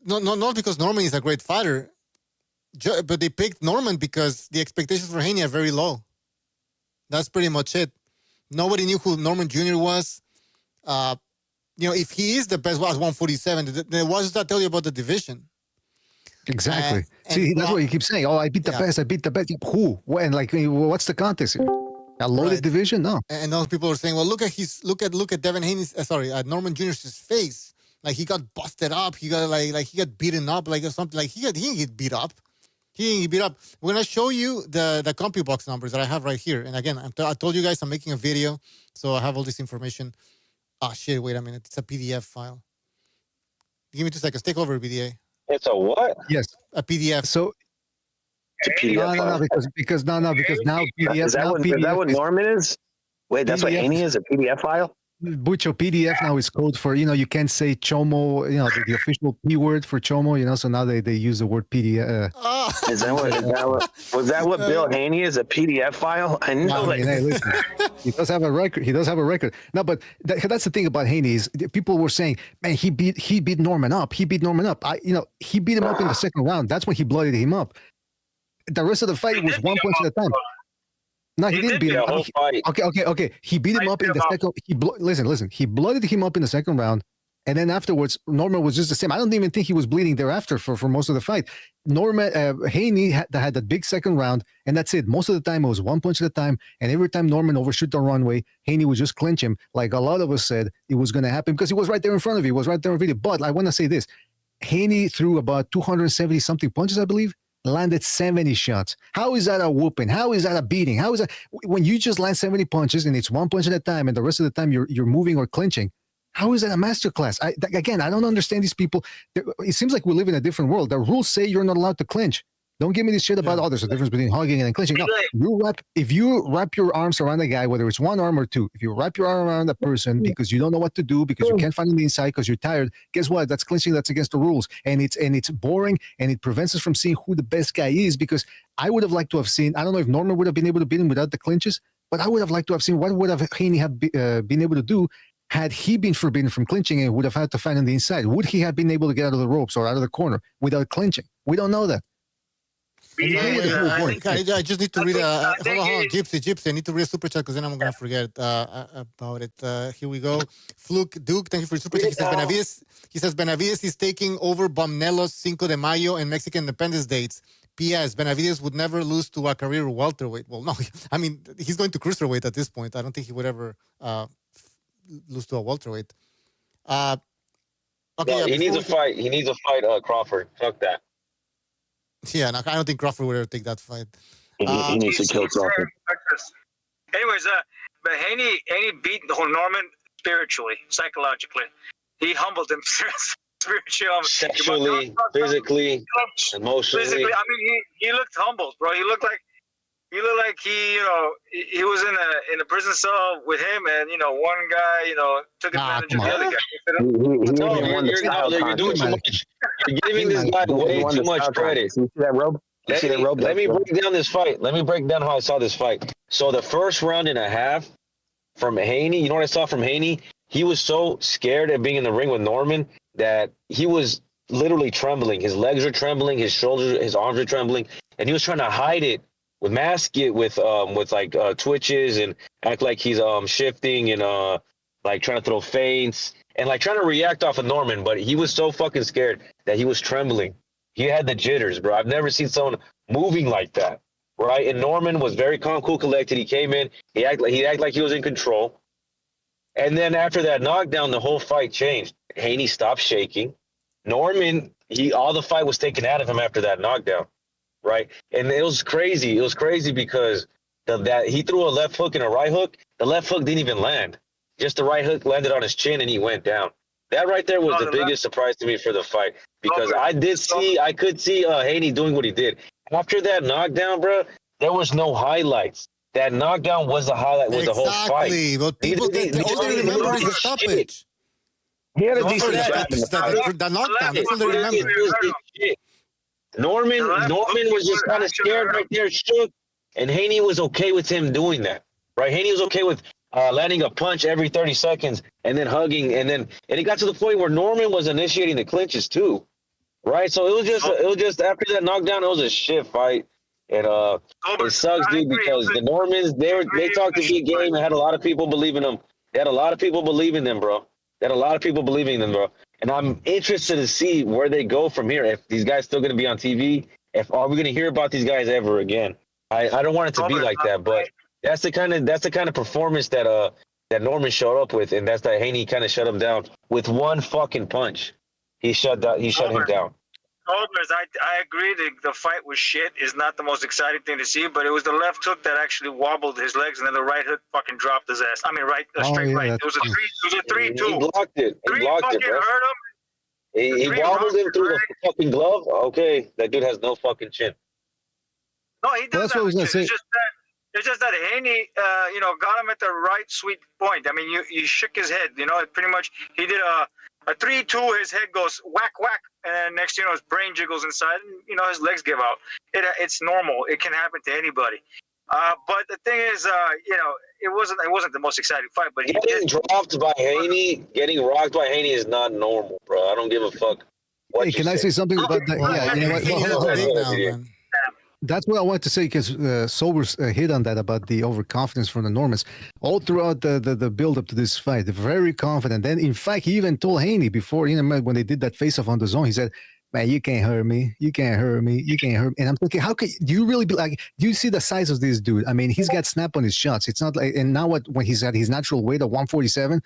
Speaker 3: not because Norman is a great fighter, but they picked Norman because the expectations for Haney are very low. That's pretty much it. Nobody knew who Norman Jr. was. If he is the best at 147, then what does that tell you about the division?
Speaker 5: Exactly. See, that's what you keep saying. Oh, I beat the best. I beat the best. Who? When? Like, what's the contest here? A loaded division? No.
Speaker 3: And those people are saying, well, look at Devin Haney's. At Norman Jr.'s face. Like he got busted up. He got he got beaten up, like or something. Like he didn't get beat up. He didn't get beat up. We're gonna show you the CompuBox numbers that I have right here. And again, I told you guys I'm making a video, so I have all this information. Ah, shit! Wait a minute. It's a PDF file. Give me 2 seconds. Take over, BDA.
Speaker 7: It's a what?
Speaker 5: Yes,
Speaker 3: a PDF.
Speaker 5: So
Speaker 8: it's a PDF.
Speaker 5: No, because now PDF.
Speaker 8: Is that what Norman is? Wait, that's what Haney is? A PDF file?
Speaker 5: Bucho, PDF now is code for, you can't say Chomo, the official P word for Chomo, so now they use the word PDF.
Speaker 8: Was that what Bill Haney is, a PDF file? I know that.
Speaker 5: Hey, listen, he does have a record. No, but that's the thing about Haney is people were saying, man, he beat Norman up. He beat Norman up. He beat him up in the second round. That's when he blooded him up. The rest of the fight was one punch at a time. No, he didn't beat him up. Okay. He beat him up in the second. Listen. He blooded him up in the second round, and then afterwards, Norman was just the same. I don't even think he was bleeding thereafter for most of the fight. Haney had that big second round, and that's it. Most of the time, it was one punch at a time, and every time Norman overshoot the runway, Haney would just clinch him, like a lot of us said it was going to happen because he was right there in front of you. He was right there in video. But I want to say this: Haney threw about 270 something punches, I believe. Landed 70 shots. How is that a whooping? How is that a beating? How is that when you just land 70 punches and it's one punch at a time and the rest of the time you're moving or clinching? How is that a masterclass? I don't understand these people. It seems like we live in a different world. The rules say you're not allowed to clinch. Don't give me this shit about, there's a difference between hugging and clinching. No, if you wrap your arms around a guy, whether it's one arm or two, if you wrap your arm around a person because you don't know what to do, because you can't find the inside, because you're tired, guess what? That's clinching. That's against the rules. And it's boring, and it prevents us from seeing who the best guy is, because I would have liked to have seen, I don't know if Norman would have been able to beat him without the clinches, but I would have liked to have seen what would have Haney have been able to do had he been forbidden from clinching and would have had to fight on the inside. Would he have been able to get out of the ropes or out of the corner without clinching? We don't know that.
Speaker 3: I just need to read hold on, Gypsy. I need to read a super chat because then I'm going to forget about it. Here we go. Fluke Duke, thank you for your super chat. He says Benavidez is taking over Bomnelo's Cinco de Mayo and Mexican Independence dates. P.S. Benavidez would never lose to a career welterweight. Well, no, I mean, he's going to cruiserweight at this point. I don't think he would ever lose to a welterweight.
Speaker 7: He needs a fight. He needs a fight Crawford. Fuck that.
Speaker 3: Yeah, no, I don't think Crawford would ever take that fight.
Speaker 8: He needs to kill Crawford.
Speaker 9: Anyways, but Haney beat the whole Norman spiritually, psychologically. He humbled him spiritually,
Speaker 7: Sexually, physically, emotionally.
Speaker 9: Physically, I mean, he looked humbled, bro. He looked like he was in a prison cell with him, and one guy, took advantage of the other guy.
Speaker 7: No, you're doing too much. You're giving this guy way too much credit.
Speaker 8: You see that robe?
Speaker 7: Let me break down this fight. Let me break down how I saw this fight. So the first round and a half from Haney, you know what I saw from Haney? He was so scared of being in the ring with Norman that he was literally trembling. His legs were trembling, his shoulders, his arms were trembling, and he was trying to hide it mask it with twitches and act like he's shifting and like trying to throw feints and like trying to react off of Norman, but he was so fucking scared that he was trembling. He had the jitters, bro. I've never seen someone moving like that, right? And Norman was very calm, cool, collected. He came in, he acted like he was in control. And then after that knockdown, the whole fight changed. Haney stopped shaking. Norman, all the fight was taken out of him after that knockdown, right? And it was crazy. It was crazy because that he threw a left hook and a right hook. The left hook didn't even land. Just the right hook landed on his chin and he went down. That right there was the biggest surprise to me for the fight because I could see Haney doing what he did. After that knockdown, bro, there was no highlights. That knockdown was the highlight, was the whole fight.
Speaker 3: Exactly, but people all they remember is the stoppage.
Speaker 8: He had a
Speaker 3: No,
Speaker 8: decent
Speaker 3: the knockdown, that's all they remember.
Speaker 7: Norman was just kind of scared right there, shook, and Haney was okay with him doing that, right? Haney was okay with landing a punch every 30 seconds and then hugging, and it got to the point where Norman was initiating the clinches too, right? So it was just after that knockdown, it was a shit fight, and it sucks, dude, because the Normans they talked a big game and had a lot of people believing them. They had a lot of people believing them, bro. And I'm interested to see where they go from here. If these guys still going to be on TV, are we going to hear about these guys ever again? I don't want it to be like that, but that's the kind of performance that Norman showed up with, and that's that Haney kind of shut him down with one fucking punch. He shut him down.
Speaker 9: I agree that the fight was shit. Is not the most exciting thing to see, but it was the left hook that actually wobbled his legs, and then the right hook fucking dropped his ass. I mean, straight right. It was a 3-2.
Speaker 7: He blocked it. He blocked it, bro.
Speaker 9: Hurt him.
Speaker 7: He wobbled him through the fucking glove. Okay, that dude has no fucking chin.
Speaker 9: No, he does.
Speaker 5: Well, that's what I was gonna say.
Speaker 9: It's just that Haney, got him at the right sweet point. I mean, you shook his head. Pretty much he did a 3-2. His head goes whack whack, and then next his brain jiggles inside, and his legs give out. It's normal. It can happen to anybody. But the thing is, it wasn't the most exciting fight. But
Speaker 7: getting rocked by Haney is not normal, bro. I don't give a fuck.
Speaker 5: Hey, can I say something about that? Yeah, you know what? That's what I wanted to say because Sobers hit on that about the overconfidence from the Normans. All throughout the build-up to this fight, they're very confident. Then, in fact, he even told Haney before, when they did that face-off on the zone, he said, man, you can't hurt me. You can't hurt me. You can't hurt me. And I'm thinking, do you really do you see the size of this dude? I mean, he's got snap on his shots. It's not like, and now when he's at his natural weight of 147,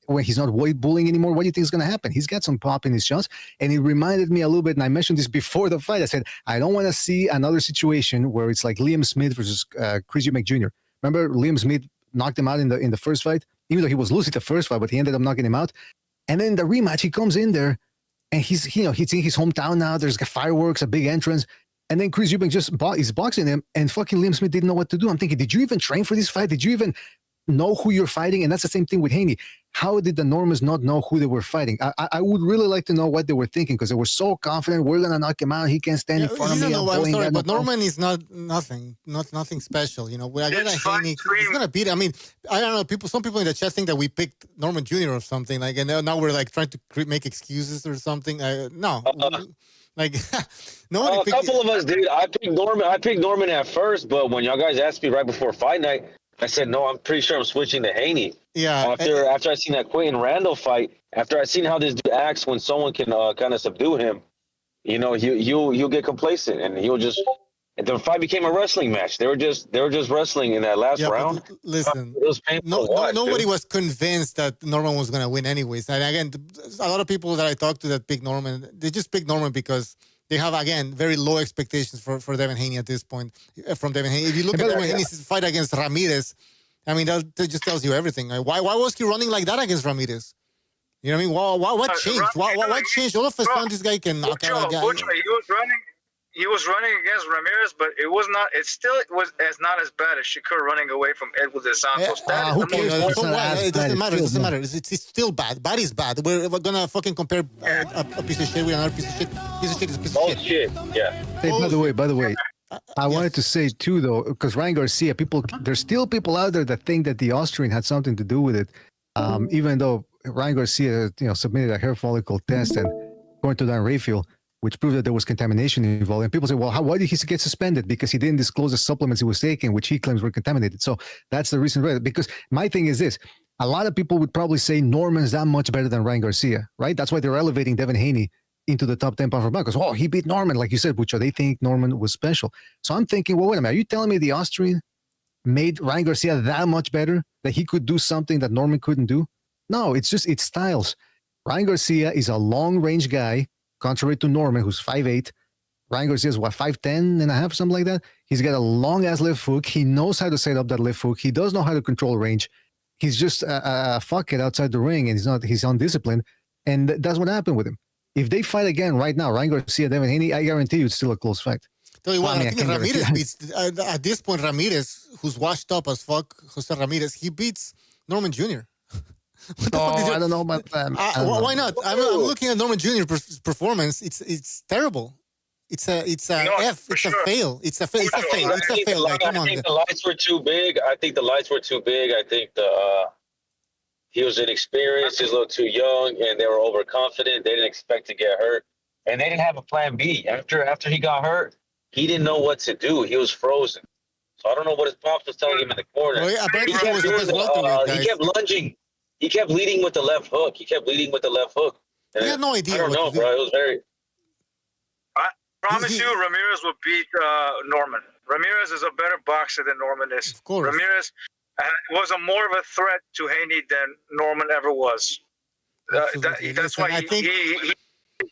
Speaker 5: when he's not weight bullying anymore, what do you think is going to happen? He's got some pop in his shots. And it reminded me a little bit, and I mentioned this before the fight. I said, I don't want to see another situation where it's like Liam Smith versus Chris Eubank Jr. Remember, Liam Smith knocked him out in the first fight, even though he was losing the first fight, but he ended up knocking him out. And then in the rematch, he comes in there, and he's in his hometown now. There's fireworks, a big entrance. And then Chris Eubank is boxing him, and fucking Liam Smith didn't know what to do. I'm thinking, did you even train for this fight? Did you even know who you're fighting? And that's the same thing with Haney. How did the Normans not know who they were fighting? I would really like to know what they were thinking because they were so confident. We're gonna knock him out. He can't stand in front of me.
Speaker 3: I'm sorry, but Norman is nothing special. When I get Haney, he's gonna beat. I mean, I don't know. Some people in the chat think that we picked Norman Jr. or something and now we're like trying to make excuses or something. No. Like nobody.
Speaker 7: A couple of us did. I picked Norman at first, but when y'all guys asked me right before fight night, I said no. I'm pretty sure I'm switching to Haney.
Speaker 3: Yeah.
Speaker 7: After I seen that Quentin Randall fight, after I seen how this dude acts when someone can kind of subdue him, he'll get complacent and he'll just. And the fight became a wrestling match. They were just wrestling in that last round.
Speaker 3: Listen,
Speaker 7: it was painful to watch,
Speaker 3: nobody was convinced that Norman was going to win anyways. And again, a lot of people that I talked to that picked Norman, they just picked Norman because they have, again, very low expectations for Devin Haney at this point. From Devin Haney, if you look at Devin Haney's fight against Ramirez, I mean, that just tells you everything. Like, why was he running like that against Ramirez? You know what I mean? What changed? What changed? All of a sudden, this guy can knock out a guy.
Speaker 9: He was running against Ramirez, but it was not. It was not as bad as Shakur running away from Edward dos Santos.
Speaker 3: Who cares? It doesn't matter. It doesn't matter. It's still bad. Bad is bad. We're gonna fucking compare a piece of shit with another piece of shit. Piece of shit is a piece of shit.
Speaker 7: Yeah.
Speaker 5: Hey, by the way, I wanted to say too, though, because Ryan Garcia, there's still people out there that think that the Austrian had something to do with it, even though Ryan Garcia, submitted a hair follicle test, and according to Dan Raphael, which proved that there was contamination involved. And people say, well, why did he get suspended? Because he didn't disclose the supplements he was taking, which he claims were contaminated. So that's the reason. Because my thing is this: a lot of people would probably say Norman's that much better than Ryan Garcia, right? That's why they're elevating Devin Haney into the top 10 pound for pound, because he beat Norman, like you said, Bucho. They think Norman was special. So I'm thinking, well, wait a minute, are you telling me the Austrian made Ryan Garcia that much better, that he could do something that Norman couldn't do? No, it's styles. Ryan Garcia is a long range guy, contrary to Norman, who's 5'8". Ryan Garcia is 5'10 and a half, something like that. He's got a long ass left hook. He knows how to set up that left hook. He does know how to control range. He's just a fuckhead outside the ring, and he's undisciplined. And that's what happened with him. If they fight again right now, Ryan Garcia, Devin Haney, I guarantee you it's still a close fight.
Speaker 3: Tell you what, I think Ramirez beats, at this point, Ramirez, who's washed up as fuck, Jose Ramirez, he beats Norman Jr.
Speaker 5: I don't know about that.
Speaker 3: Why not? I'm looking at Norman Jr. performance. It's terrible. It's a F. It's a fail. It's a fail. Like, come on.
Speaker 7: I think the lights were too big. I think he was inexperienced. He was a little too young, and they were overconfident. They didn't expect to get hurt, and they didn't have a plan B. After he got hurt, he didn't know what to do. He was frozen. So I don't know what his pops was telling him in the corner.
Speaker 3: Well, yeah,
Speaker 7: he kept lunging. He kept leading with the left hook.
Speaker 3: And he had no idea.
Speaker 7: I don't know, bro. It was very.
Speaker 9: I promise you, Ramirez will beat Norman. Ramirez is a better boxer than Norman is.
Speaker 3: Of course.
Speaker 9: Ramirez was more of a threat to Haney than Norman ever was. That's why he hit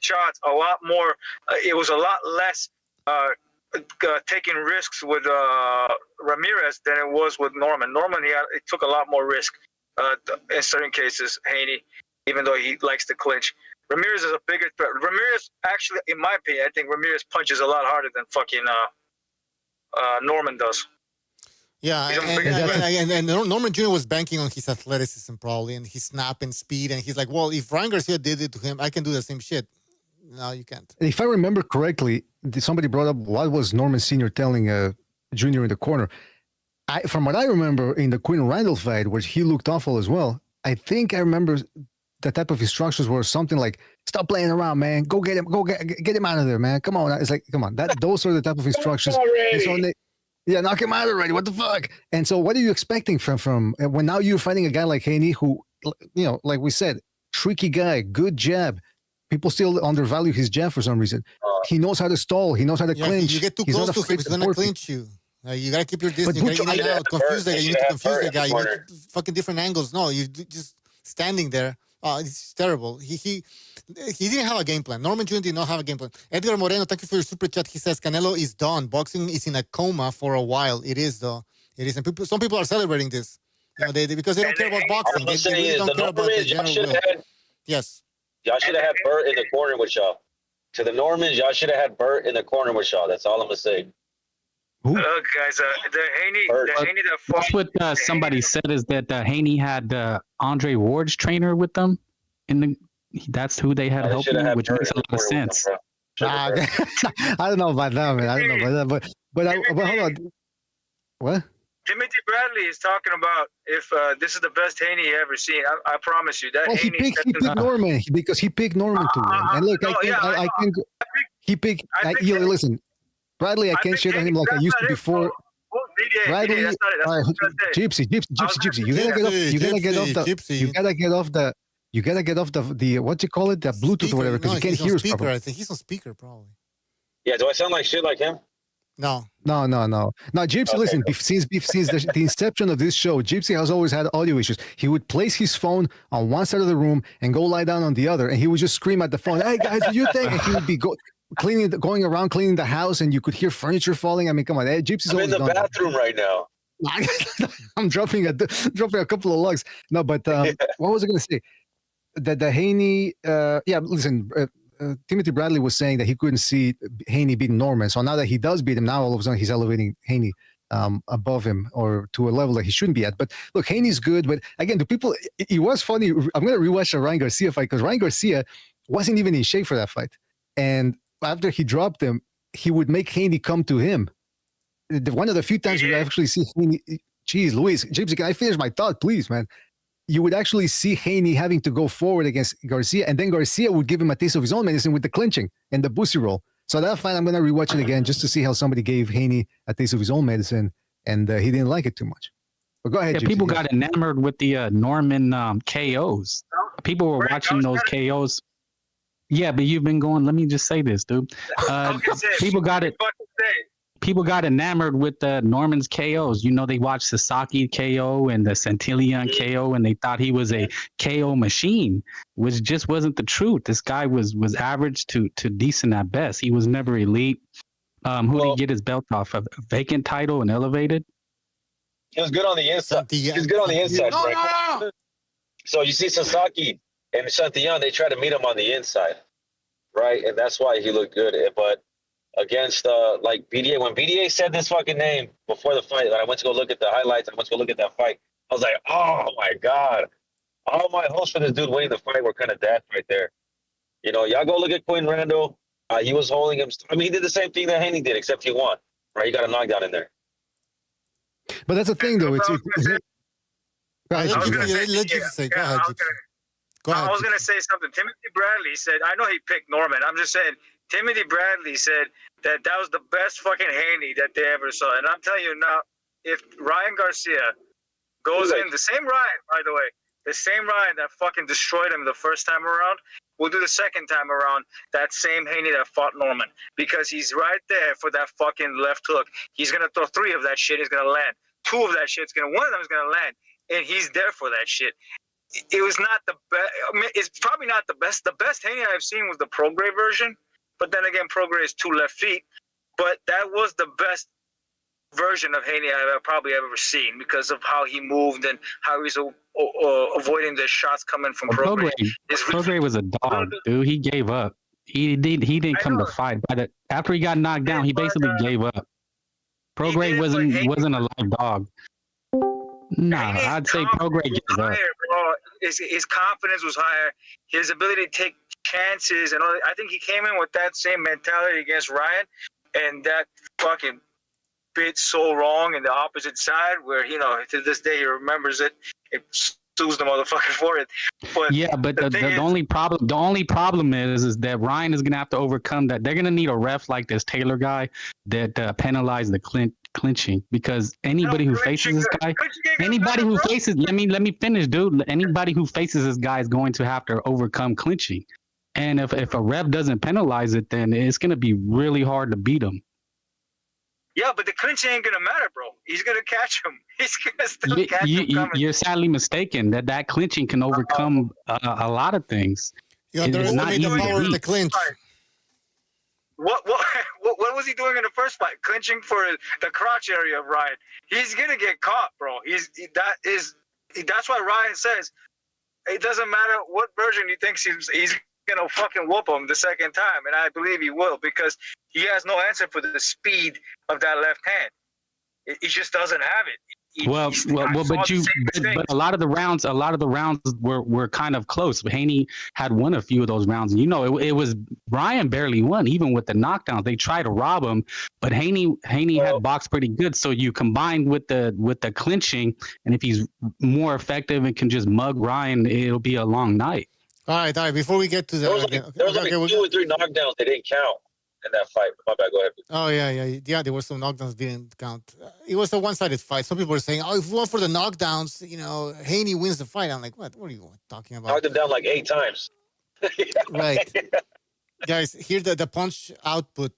Speaker 9: shots a lot more. It was a lot less taking risks with Ramirez than it was with Norman. Norman, he took a lot more risk in certain cases. Haney, even though he likes to clinch. Ramirez is a bigger threat. Ramirez, actually, in my opinion, I think Ramirez punches a lot harder than fucking Norman does.
Speaker 3: Yeah, and Norman Jr. was banking on his athleticism probably, and his snap and speed, and he's like, well, if Ryan Garcia did it to him, I can do the same shit. No, you can't.
Speaker 5: If I remember correctly, somebody brought up what was Norman Sr. telling Jr. in the corner. From what I remember in the Quinn Randall fight, where he looked awful as well, I think I remember the type of instructions were something like, stop playing around, man. Go get him. Go get him out of there, man. Come on. It's like, come on. Those are the type of instructions. And so knock him out already. What the fuck? And so what are you expecting from when now you're fighting a guy like Haney who, like we said, tricky guy, good jab. People still undervalue his jab for some reason. He knows how to stall. He knows how to clinch.
Speaker 3: You get too close to him, he's going to clinch you. You got to keep your distance. You got to get out. Confuse the guy. You need to confuse the guy. You need fucking different angles. No, you just standing there. It's terrible. He didn't have a game plan. Norman Jr. did not have a game plan. Edgar Moreno, thank you for your super chat. He says Canelo is done. Boxing is in a coma for a while. It is though. It is, and some people are celebrating this. Because they don't care about boxing. They really don't care about the general will. Yes.
Speaker 7: Y'all should have had Burt in the corner with y'all. To the Normans, y'all should have had Burt in the corner with y'all. That's all I'm gonna say.
Speaker 9: Look, guys, the Haney that fought.
Speaker 6: That's what somebody said is that Haney had Andre Ward's trainer with them. That's who they had helping him, which makes a lot of sense.
Speaker 5: I don't know about that, man. I don't know about that, but hold on. What?
Speaker 9: Timothy Bradley is talking about if this is the best Haney you ever seen. I promise you that.
Speaker 5: Well, he picked Norman because he picked Norman to win. And look, listen, Bradley, I can't shit on him like I used to before. Bradley, Gypsy. You gotta get off the what you call it, the Bluetooth
Speaker 3: speaker,
Speaker 5: or whatever, because you can't hear us properly.
Speaker 3: I think he's on speaker probably.
Speaker 7: Yeah, do I sound like shit like him?
Speaker 3: No.
Speaker 5: Now, Gypsy, listen, since the inception of this show, Gypsy has always had audio issues. He would place his phone on one side of the room and go lie down on the other, and he would just scream at the phone, "Hey guys, do you think?" And he would be going around cleaning the house, and you could hear furniture falling. I mean, come on, Gypsy's
Speaker 7: I'm in
Speaker 5: always
Speaker 7: the
Speaker 5: done that.
Speaker 7: bathroom right now.
Speaker 5: I'm dropping a couple of logs. No, but what was I going to say? The Haney, listen, Timothy Bradley was saying that he couldn't see Haney beat Norman. So now that he does beat him, now all of a sudden he's elevating Haney above him or to a level that he shouldn't be at. But look, Haney's good. But again, the people, it was funny. I'm going to rewatch the Ryan Garcia fight because Ryan Garcia wasn't even in shape for that fight. And after he dropped him, he would make Haney come to him. One of the few times we actually see Haney. Geez, Luis, James, can I finish my thought, please, man? You would actually see Haney having to go forward against Garcia, and then Garcia would give him a taste of his own medicine with the clinching and the bussy roll. So that fight, I'm going to rewatch it again just to see how somebody gave Haney a taste of his own medicine, and he didn't like it too much. But go ahead,
Speaker 6: Yeah,
Speaker 5: Gypsy.
Speaker 6: people got enamored with the Norman KOs. People were watching those KOs. Yeah, but you've been going. Let me just say this, dude. People got it. People got enamored with the Norman's KOs. You know, they watched Sasaki KO and the Centillion KO, and they thought he was a KO machine, which just wasn't the truth. This guy was average to decent at best. He was never elite. Who did he get his belt off of? A vacant title and elevated?
Speaker 7: He was good on the inside. He's good on the inside, right? So you see Sasaki and Santillon, they try to meet him on the inside, right? And that's why he looked good. But against like BDA, when BDA said this fucking name before the fight, I went to go look at the highlights. I went to go look at that fight. I was like, oh my God. All my hopes for this dude winning the fight were kind of dashed right there. You know, y'all go look at Quinn Randall. He was holding him. I mean, he did the same thing that Haney did, except he won, right? He got a knockdown in there.
Speaker 5: But that's the thing, though. Go ahead,
Speaker 9: I was going to say,
Speaker 3: let you say. Go ahead.
Speaker 9: I was going to say something. Timothy Bradley said, I know he picked Norman. I'm just saying, Timothy Bradley said that was the best fucking Haney that they ever saw. And I'm telling you now, if Ryan Garcia goes in, the same Ryan, by the way, the same Ryan that fucking destroyed him the first time around, we'll do the second time around that same Haney that fought Norman, because he's right there for that fucking left hook. He's going to throw 3 of that shit. He's going to land. 2 of that shit's going to, one of them is going to land. And he's there for that shit. It was not the best. I mean, it's probably not the best. The best Haney I've seen was the Prograis version. But then again, Prograis is 2 left feet. But that was the best version of Haney I've probably ever seen because of how he moved and how he's avoiding the shots coming from Prograis.
Speaker 6: Prograis was a dog, dude. He gave up. He didn't come to fight. After he got knocked down, he basically gave up. Prograis wasn't a live dog. Nah, I'd say Prograis gave up.
Speaker 9: Bro. His confidence was higher. His ability to take chances and all. I think he came in with that same mentality against Ryan, and that fucking bit so wrong in the opposite side where, you know, to this day he remembers it. It sues the motherfucker for it. But
Speaker 6: yeah, but the only problem is that Ryan is gonna have to overcome that. They're gonna need a ref like this Taylor guy that penalize the clinching, because anybody who faces this guy, let me finish, dude. Anybody who faces this guy is going to have to overcome clinching. And if a ref doesn't penalize it, then it's going to be really hard to beat him.
Speaker 9: Yeah, but the clinching ain't going to matter, bro. He's going to catch him. He's going to still catch him.
Speaker 6: You're sadly mistaken that clinching can overcome a lot of things.
Speaker 3: You underestimate the power of the clinch.
Speaker 9: What was he doing in the first fight? Clinching for the crotch area of Ryan. He's going to get caught, bro. That's why Ryan says it doesn't matter what version he thinks he's gonna fucking whoop him the second time, and I believe he will, because he has no answer for the speed of that left hand. He just doesn't have it. But a lot of the rounds were kind of close. Haney had won a few of those rounds, and you know it was Ryan barely won, even with the knockdowns. They tried to rob him, but Haney had boxed pretty good. So you combine with the clinching, and if he's more effective and can just mug Ryan, it'll be a long night.
Speaker 3: All right. Before we get to that,
Speaker 7: there was like 2 or 3 knockdowns that didn't count in that fight. My bad. Go ahead.
Speaker 3: Oh yeah. There were some knockdowns didn't count. It was a one-sided fight. Some people were saying, "Oh, if we went for the knockdowns, you know, Haney wins the fight." I'm like, what? What are you talking about?
Speaker 7: Knocked him down like 8 times.
Speaker 3: Right, guys. Here the punch output: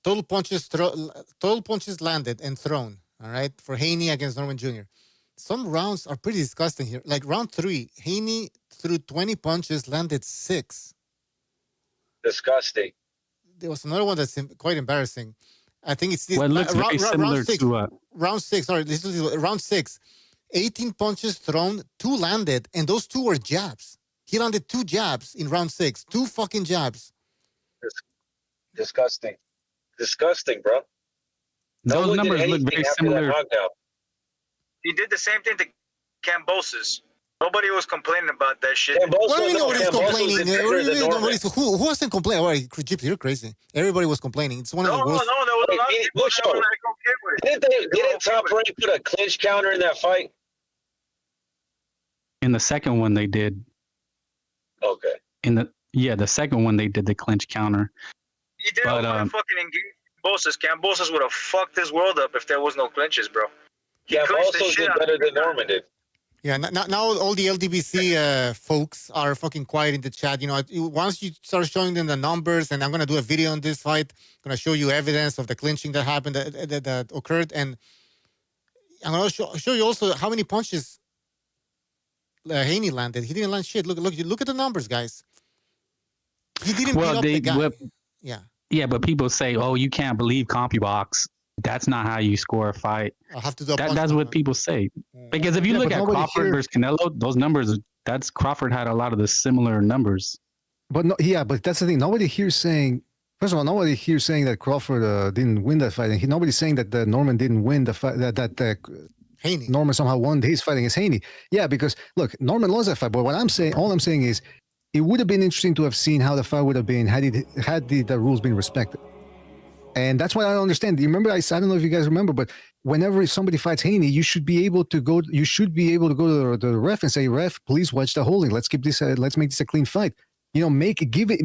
Speaker 3: total punches landed and thrown. All right, for Haney against Norman Jr. Some rounds are pretty disgusting here. Like round 3, Haney threw 20 punches, landed 6.
Speaker 7: Disgusting.
Speaker 3: there was another one that's quite embarrassing. I think it's this
Speaker 6: Well, it looks very similar
Speaker 3: round six.
Speaker 6: to
Speaker 3: Round six. Sorry, this is round six. 18 punches thrown, 2 landed, and those 2 were jabs. He landed 2 jabs in round 6. 2 fucking jabs.
Speaker 7: Disgusting. Disgusting, bro.
Speaker 6: those
Speaker 7: one did
Speaker 6: numbers look
Speaker 7: anything
Speaker 6: very
Speaker 7: after that
Speaker 6: similar.
Speaker 7: knockout.
Speaker 9: He did the same thing to Cambosis. Nobody was complaining about that shit.
Speaker 7: Camboso,
Speaker 3: What do you mean nobody's
Speaker 7: Camboso's
Speaker 3: complaining?
Speaker 7: is better than Norman.
Speaker 3: Who wasn't complaining? All right, Gypsy, you're crazy. Everybody was complaining. It's one of
Speaker 9: No,
Speaker 3: the
Speaker 9: there
Speaker 3: worst.
Speaker 9: was a lot of
Speaker 7: Wait,
Speaker 9: people that were like okay with it.
Speaker 7: Didn't Top Rank put a clinch counter in that fight?
Speaker 6: In the second one, they did.
Speaker 7: Okay.
Speaker 6: The second one they did the clinch counter.
Speaker 9: He didn't want to fucking engage Cambosis. Cambosis would have fucked his world up if there was no clinches, bro.
Speaker 7: Camboso did better than Norman did.
Speaker 3: Yeah, now all the LDBC folks are fucking quiet in the chat. You know, once you start showing them the numbers, and I'm going to do a video on this fight, I'm going to show you evidence of the clinching that happened, that occurred. And I'm going to show you also how many punches Haney landed. He didn't land shit. Look at the numbers, guys. He didn't beat up the guy. Yeah.
Speaker 6: Yeah, but people say, oh, you can't believe CompuBox. That's not how you score a fight.
Speaker 3: I'll have to do
Speaker 6: That's what people say. Because if you look at Crawford versus Canelo, those numbers, Crawford had a lot of the similar numbers.
Speaker 5: But but that's the thing. Nobody here saying, first of all, nobody here saying that Crawford didn't win that fight. And nobody's saying that Norman didn't win the fight, that
Speaker 3: Haney.
Speaker 5: Norman somehow won his fight against Haney. Yeah, because look, Norman lost that fight. But all I'm saying is, it would have been interesting to have seen how the fight would have been had the rules been respected. And that's what I don't understand. You remember, I don't know if you guys remember, but whenever somebody fights Haney, you should be able to go to the ref and say, ref, please watch the holding. Let's keep this, let's make this a clean fight. You know,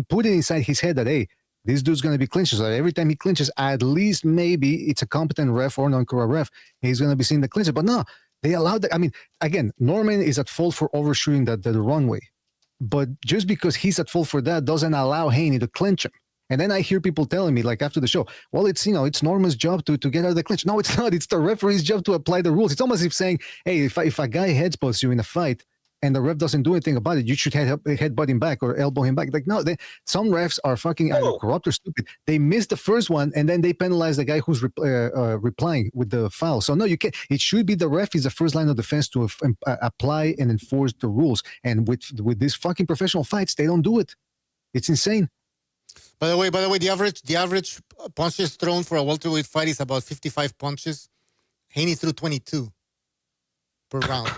Speaker 5: put it inside his head that, hey, this dude's going to be clinching. So every time he clinches, at least maybe it's a competent ref or non-corrupt ref. He's going to be seeing the clinches. But no, they allowed that. I mean, again, Norman is at fault for overshooting the runway. But just because he's at fault for that doesn't allow Haney to clinch him. And then I hear people telling me, like after the show, well, it's Norman's job to get out of the clinch. No, it's not. It's the referee's job to apply the rules. It's almost as if saying, hey, if a guy headbutts you in a fight and the ref doesn't do anything about it, you should headbutt him back or elbow him back. Like, no, some refs are fucking either corrupt or stupid. They missed the first one and then they penalize the guy who's replying with the foul. So no, you can't. It should be the ref is the first line of defense to apply and enforce the rules. And with these fucking professional fights, they don't do it. It's insane.
Speaker 3: By the way, the average punches thrown for a welterweight fight is about 55 punches. Haney threw 22 per round.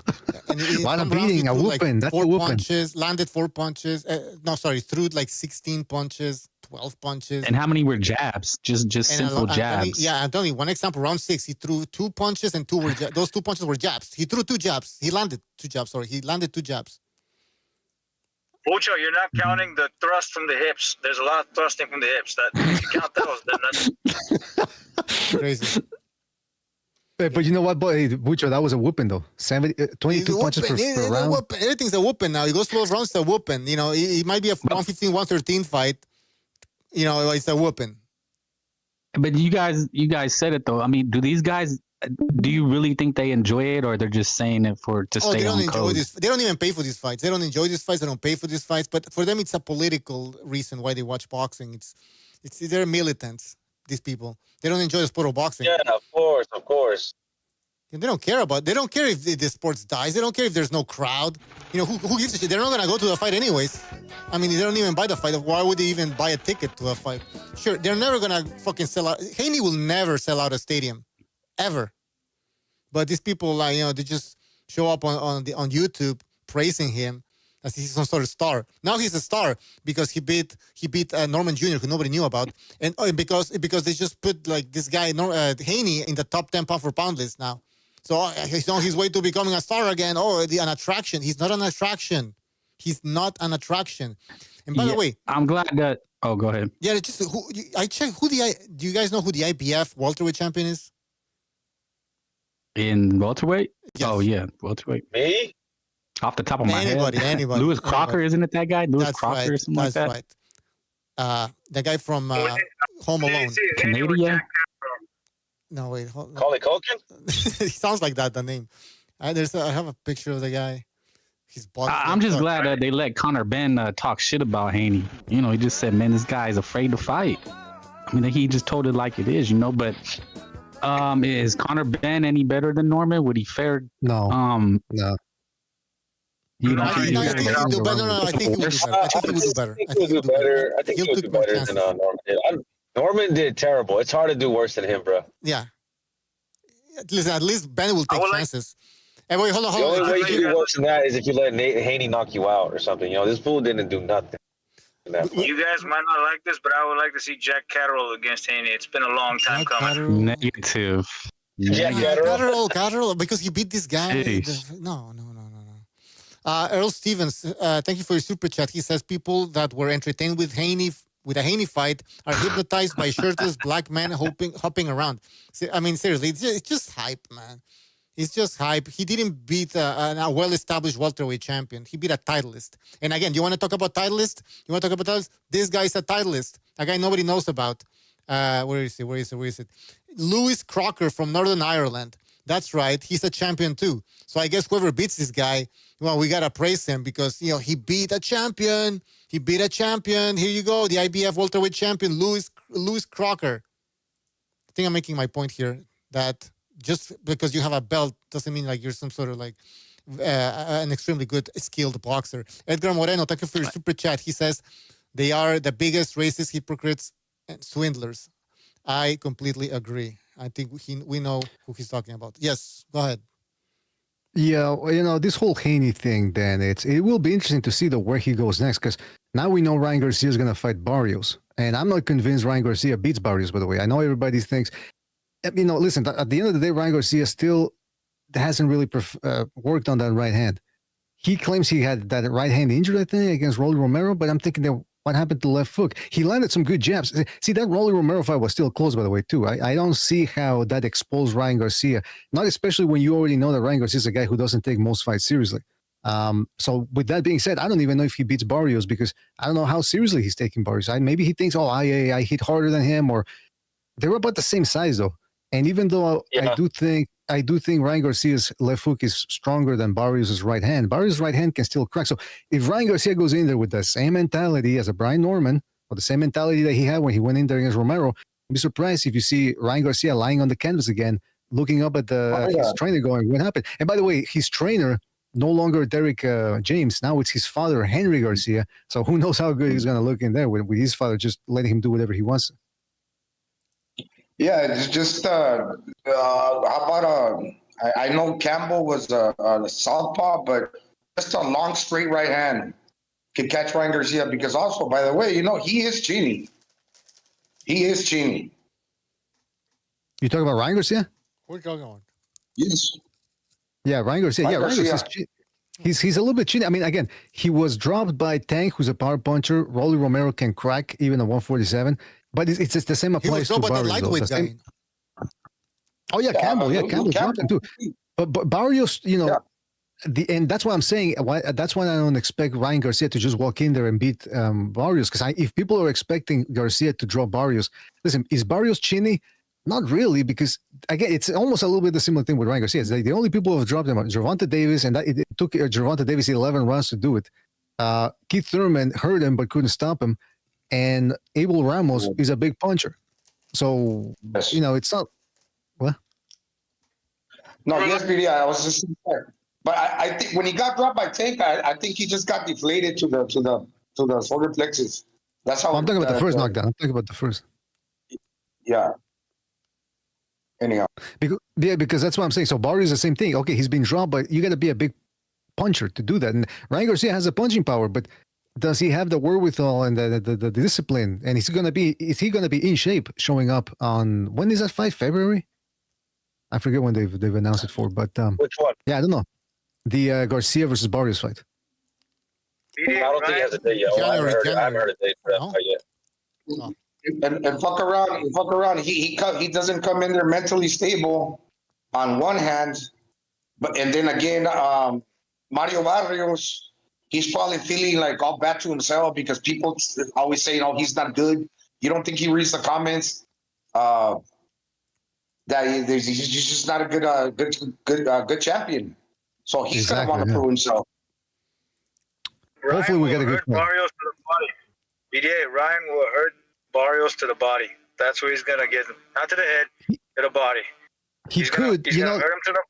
Speaker 5: What a beating, a whooping. That's a whooping.
Speaker 3: Punches, landed 4 punches. Threw like 16 punches, 12 punches.
Speaker 6: And how many were jabs? Just simple jabs.
Speaker 3: Anthony, one example, round 6, he threw 2 punches and 2 were those 2 punches were jabs. He threw 2 jabs. He landed 2 jabs. He landed 2 jabs.
Speaker 9: Ocho, you're not counting the thrust from the hips. There's a lot of thrusting from the hips. That if you count those, then that's
Speaker 3: crazy.
Speaker 5: But you know what, boy, Bucho, that was a whooping though. 22 punches per round.
Speaker 3: Everything's a whooping now. He goes 12 rounds, it's a whooping. You know, it might be a 115, 113 fight. You know, it's a whooping.
Speaker 6: But you guys said it though. I mean, do you really think they enjoy it, or they're just saying it to stay on code?
Speaker 3: They don't even pay for these fights. They don't enjoy these fights. They don't pay for these fights. But for them, it's a political reason why they watch boxing. They're militants. These people, they don't enjoy the sport of boxing.
Speaker 7: Yeah, of course.
Speaker 3: And they don't care if the sport dies. They don't care if there's no crowd. You know, who gives a shit? They're not gonna go to the fight anyways. I mean, they don't even buy the fight. Why would they even buy a ticket to a fight? Sure, they're never gonna fucking sell out. Haney will never sell out a stadium. Ever. But these people, they just show up on YouTube praising him as he's some sort of star. Now he's a star because he beat Norman Jr., who nobody knew about, and because they just put like this guy Haney in the top 10 pound for pound list now. So he's on his way to becoming a star again. An attraction. He's not an attraction. He's not an attraction. And by the way,
Speaker 6: I'm glad that. Oh, go ahead.
Speaker 3: Yeah, I checked do you guys know who the IBF welterweight champion is?
Speaker 6: In welterweight?
Speaker 3: Yes.
Speaker 6: Oh, yeah. Welterweight.
Speaker 7: Me?
Speaker 6: Off the top of my head.
Speaker 3: Anybody.
Speaker 6: Lewis Crocker, isn't it that guy? Lewis Crocker or something like that?
Speaker 3: That's right. The guy from Home Alone.
Speaker 6: Canadian?
Speaker 3: No, wait. Hold on.
Speaker 7: Macaulay Culkin?
Speaker 3: He sounds like that, the name. I have a picture of the guy. He's
Speaker 6: I'm just glad that they let Conor Ben talk shit about Haney. You know, he just said, man, this guy is afraid to fight. I mean, he just told it like it is, But is Conor Ben any better than Norman? Would he fare?
Speaker 5: No, no.
Speaker 6: You don't
Speaker 3: I
Speaker 6: think
Speaker 3: think,
Speaker 6: he
Speaker 3: I think he'll do better. No, I think he will do better. I think he will do better.
Speaker 7: I think he'll do better. I think he'll do better than Norman did. Norman did terrible. It's hard to do worse than him, bro.
Speaker 3: Yeah. At least Ben will take chances. Hey, wait, hold on.
Speaker 7: The only way you can do worse than that is if you let Haney knock you out or something. This fool didn't do nothing.
Speaker 9: You guys might not like this, but I would like to see Jack Catterall against Haney. It's been a long time coming.
Speaker 6: Negative.
Speaker 7: Jack
Speaker 3: Catterall, because he beat this guy. No. Earl Stevens, thank you for your super chat. He says people that were entertained with a Haney fight are hypnotized by shirtless black men hopping around. I mean, seriously, it's just hype, man. It's just hype. He didn't beat a well-established welterweight champion. He beat a titleist. And again, you want to talk about titleist? This guy's a titleist. A guy nobody knows about. Where is it? Lewis Crocker from Northern Ireland. That's right. He's a champion too. So I guess whoever beats this guy, well, we got to praise him because, he beat a champion. Here you go. The IBF welterweight champion, Lewis Crocker. I think I'm making my point here that just because you have a belt doesn't mean like you're some sort of like an extremely good skilled boxer. Edgar Moreno, thank you for your super chat. He says they are the biggest racist hypocrites and swindlers. I completely agree. I think we know who he's talking about. Yes, go ahead.
Speaker 5: Yeah, this whole Haney thing, Dan, it will be interesting to see where he goes next, because now we know Ryan Garcia is going to fight Barrios. And I'm not convinced Ryan Garcia beats Barrios, by the way. I know everybody thinks, listen, at the end of the day, Ryan Garcia still hasn't really worked on that right hand. He claims he had that right hand injured, I think, against Rolly Romero, but I'm thinking that what happened to the left hook? He landed some good jabs. See, that Rolly Romero fight was still close, by the way, too. I don't see how that exposed Ryan Garcia, not especially when you already know that Ryan Garcia is a guy who doesn't take most fights seriously. So with that being said, I don't even know if he beats Barrios because I don't know how seriously he's taking Barrios. Maybe he thinks, I hit harder than him, or they're about the same size, though. And even though I do think Ryan Garcia's left hook is stronger than Barrios' right hand, Barrios' right hand can still crack. So if Ryan Garcia goes in there with the same mentality as a Brian Norman, or the same mentality that he had when he went in there against Romero, I'd be surprised if you see Ryan Garcia lying on the canvas again, looking up at his trainer going, what happened? And by the way, his trainer, no longer Derek James, now it's his father, Henry Garcia. So who knows how good he's going to look in there with his father just letting him do whatever he wants.
Speaker 4: Yeah, it's just how about I know Campbell was a southpaw, but just a long straight right hand could catch Ryan Garcia because also, by the way, he is Cheney. He is Cheney.
Speaker 5: You talking about Ryan Garcia?
Speaker 3: Where you going?
Speaker 4: Yes.
Speaker 5: Yeah, Ryan Garcia. Ryan Garcia's he's a little bit Cheney. I mean, again, he was dropped by Tank, who's a power puncher. Rolly Romero can crack even at 147. But it's just the same applies to Barrios.
Speaker 3: Lightweight guy.
Speaker 5: Oh yeah, Campbell. Yeah, Campbell dropped him too. But Barrios, and that's what I'm saying. That's why I don't expect Ryan Garcia to just walk in there and beat Barrios. Because if people are expecting Garcia to drop Barrios, listen, is Barrios Cheney? Not really, because again, it's almost a little bit the similar thing with Ryan Garcia. It's like the only people who have dropped him are Gervonta Davis, and it took Gervonta Davis 11 rounds to do it. Keith Thurman hurt him but couldn't stop him. And Abel Ramos is a big puncher. So, it's not... What?
Speaker 4: No, yes, BD, I was just... But I think when he got dropped by Tank, I think he just got deflated to the solar plexus. That's how...
Speaker 5: I'm talking about the first knockdown. I'm talking about the first.
Speaker 4: Yeah. Anyhow.
Speaker 5: Because that's what I'm saying. So, Barry is the same thing. Okay, he's been dropped, but you got to be a big puncher to do that. And Ryan Garcia has a punching power, but... does he have the wherewithal and the discipline? And is he going to be in shape showing up on, when is that fight? February? I forget when they've announced it for, but
Speaker 7: which one?
Speaker 5: Yeah, I don't know. The Garcia versus Barrios fight.
Speaker 7: I don't think he has a date yet. I haven't heard a date for that fight yet.
Speaker 3: No.
Speaker 4: And fuck around. He doesn't come in there mentally stable on one hand, and then again, Mario Barrios, he's probably feeling like all bad to himself because people always say, he's not good. You don't think he reads the comments? That he's just not a good champion. So he's gonna want to prove himself.
Speaker 5: Hopefully, we get a good
Speaker 9: Barrios to the body. BDA, Ryan will hurt Barrios to the body. That's where he's gonna get him. Not to the head, to the body.
Speaker 5: He's
Speaker 9: gonna
Speaker 5: you know,
Speaker 9: hurt him to the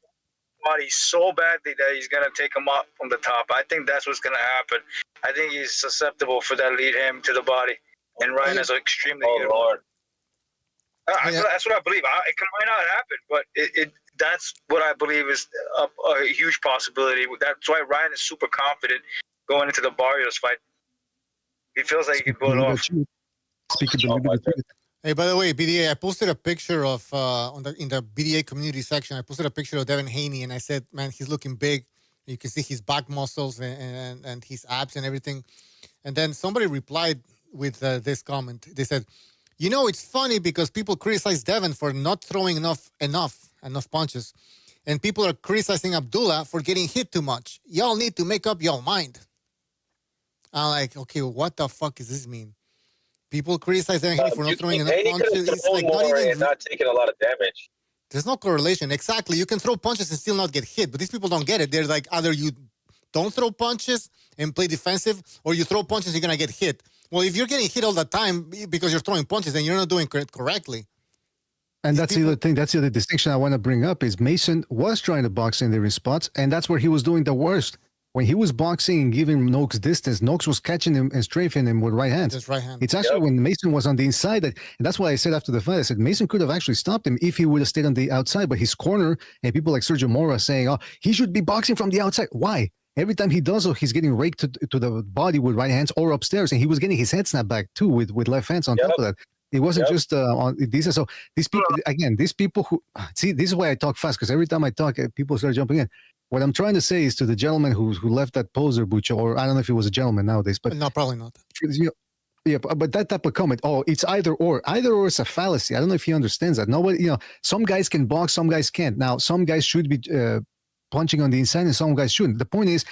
Speaker 9: body so badly that he's gonna take him up from the top. I think that's what's gonna happen. I think he's susceptible for that lead him to the body. And Ryan is extremely good.
Speaker 7: Lord.
Speaker 9: That's what I believe. It might not happen, but that's what I believe is a huge possibility. That's why Ryan is super confident going into the Barrios fight. He feels like he can pull it off.
Speaker 3: Hey, by the way, BDA, I posted a picture of in the BDA community section. I posted a picture of Devin Haney, and I said, "Man, he's looking big. You can see his back muscles and his abs and everything." And then somebody replied with this comment. They said, "You know, it's funny because people criticize Devin for not throwing enough punches, and people are criticizing Abdullah for getting hit too much. Y'all need to make up your mind." I'm like, okay, what the fuck does this mean? People criticize Devin Haney for not throwing enough punches. It's like
Speaker 7: not taking a lot of damage.
Speaker 3: There's no correlation. Exactly. You can throw punches and still not get hit, but these people don't get it. They're like, either you don't throw punches and play defensive, or you throw punches, you're going to get hit. Well, if you're getting hit all the time because you're throwing punches, then you're not doing it correctly.
Speaker 5: And that's the other thing. That's the other distinction I want to bring up is Mason was trying to box in the spots, and that's where he was doing the worst. When he was boxing and giving Noakes distance, Noakes was catching him and strafing him with right hands.
Speaker 3: Just right hand.
Speaker 5: It's actually when Mason was on the inside and that's why I said after the fight, I said Mason could have actually stopped him if he would have stayed on the outside. But his corner and people like Sergio Mora saying, "Oh, he should be boxing from the outside." Why? Every time he does so, he's getting raked to the body with right hands or upstairs, and he was getting his head snapped back too with left hands on top of that. It wasn't just on these. So these people, again, these people who see, this is why I talk fast, because every time I talk, people start jumping in. What I'm trying to say is to the gentleman who left that poser, Bucho, or I don't know if he was a gentleman nowadays, but
Speaker 3: no, probably not.
Speaker 5: You know, yeah, but that type of comment, oh, it's either or. Either or is a fallacy. I don't know if he understands that. Nobody, some guys can box, some guys can't. Now, some guys should be punching on the inside, and some guys shouldn't. The point is,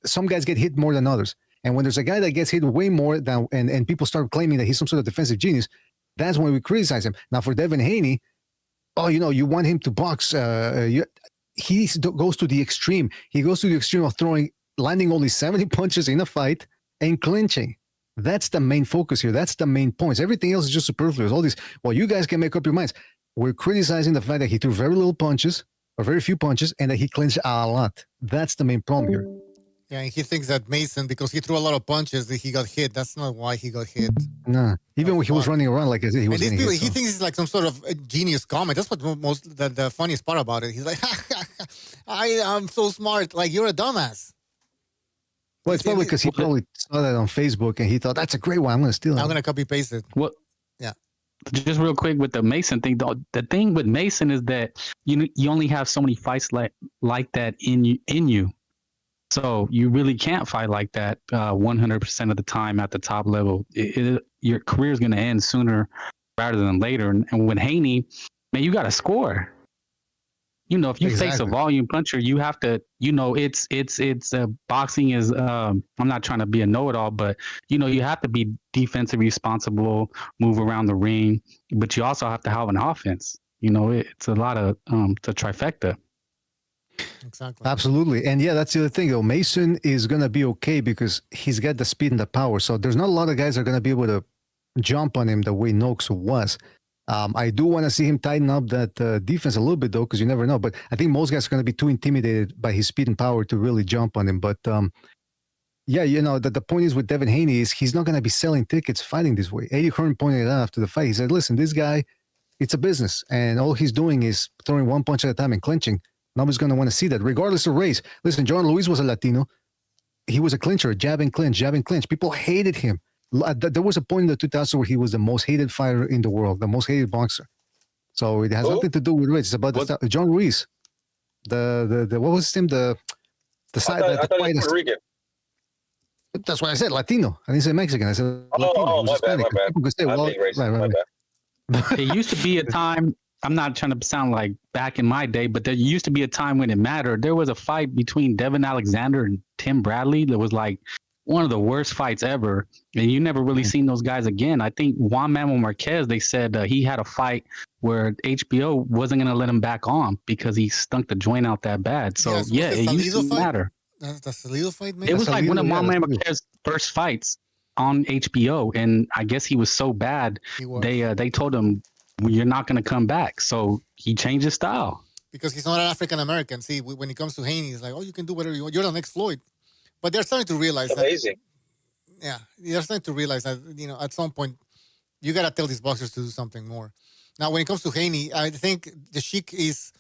Speaker 5: some guys get hit more than others. And when there's a guy that gets hit way more than, and people start claiming that he's some sort of defensive genius, that's when we criticize him. Now, for Devin Haney, you want him to box. He goes to the extreme. He goes to the extreme of landing only 70 punches in a fight and clinching. That's the main focus here. That's the main points. Everything else is just superfluous. All this, well, you guys can make up your minds. We're criticizing the fact that he threw very little punches or very few punches and that he clinched a lot. That's the main problem here.
Speaker 3: Yeah, and he thinks that Mason, because he threw a lot of punches, that he got hit. That's not why he got hit.
Speaker 5: No, even when he was running around like I said, he was getting hit.
Speaker 3: He thinks it's like some sort of a genius comment. That's what the funniest part about it. He's like, I'm so smart. Like, you're a dumbass.
Speaker 5: Well, it's probably because he probably saw that on Facebook and he thought, that's a great one. I'm going to steal it.
Speaker 3: I'm going to copy paste it.
Speaker 6: Well,
Speaker 3: yeah.
Speaker 6: Just real quick with the Mason thing. The thing with Mason is that you only have so many fights like that in you. So you really can't fight like that 100% of the time at the top level. Your career is going to end sooner rather than later. And with Haney, man, you got to score. If you face a volume puncher, you have to. It's boxing is. I'm not trying to be a know-it-all, but you have to be defensively responsible, move around the ring, but you also have to have an offense. It's a lot of the trifecta.
Speaker 3: Exactly.
Speaker 5: Absolutely. And yeah, that's the other thing though. Mason is going to be okay because he's got the speed and the power. So there's not a lot of guys that are going to be able to jump on him the way Noakes was. I do want to see him tighten up that defense a little bit though, because you never know. But I think most guys are going to be too intimidated by his speed and power to really jump on him. But yeah, the point is with Devin Haney is he's not going to be selling tickets fighting this way. Eddie Hearn pointed it out after the fight. He said, listen, this guy, it's a business. And all he's doing is throwing one punch at a time and clinching. Nobody's going to want to see that, regardless of race. Listen, John Luis was a Latino. He was a clincher, jab and clinch. People hated him. There was a point in the 2000s where he was the most hated fighter in the world, the most hated boxer. So it has nothing to do with race. It's about John Luis. The what was his name? The side that the
Speaker 7: Puerto Rican.
Speaker 5: That's what I said, Latino. I didn't say Mexican. I said Latino.
Speaker 7: My bad.
Speaker 5: People could say,
Speaker 6: There used to be a time. I'm not trying to sound like back in my day, but there used to be a time when it mattered. There was a fight between Devin Alexander and Tim Bradley that was like one of the worst fights ever. And you never really seen those guys again. I think Juan Manuel Marquez, they said he had a fight where HBO wasn't going to let him back on because he stunk the joint out that bad. So yeah, it used to matter.
Speaker 3: The Salido fight, maybe?
Speaker 6: It was like one of Juan Manuel Marquez's first fights. on HBO, and I guess he was so bad they told him you're not going to come back, so he changed his style
Speaker 3: because he's not an African American. See, when it comes to Haney, it's like, oh, you can do whatever you want. You're the next Floyd. But they're starting to realize
Speaker 7: amazing.
Speaker 3: Yeah, they're starting to realize that at some point you got to tell these boxers to do something more. Now, when it comes to Haney, I think the Sheik is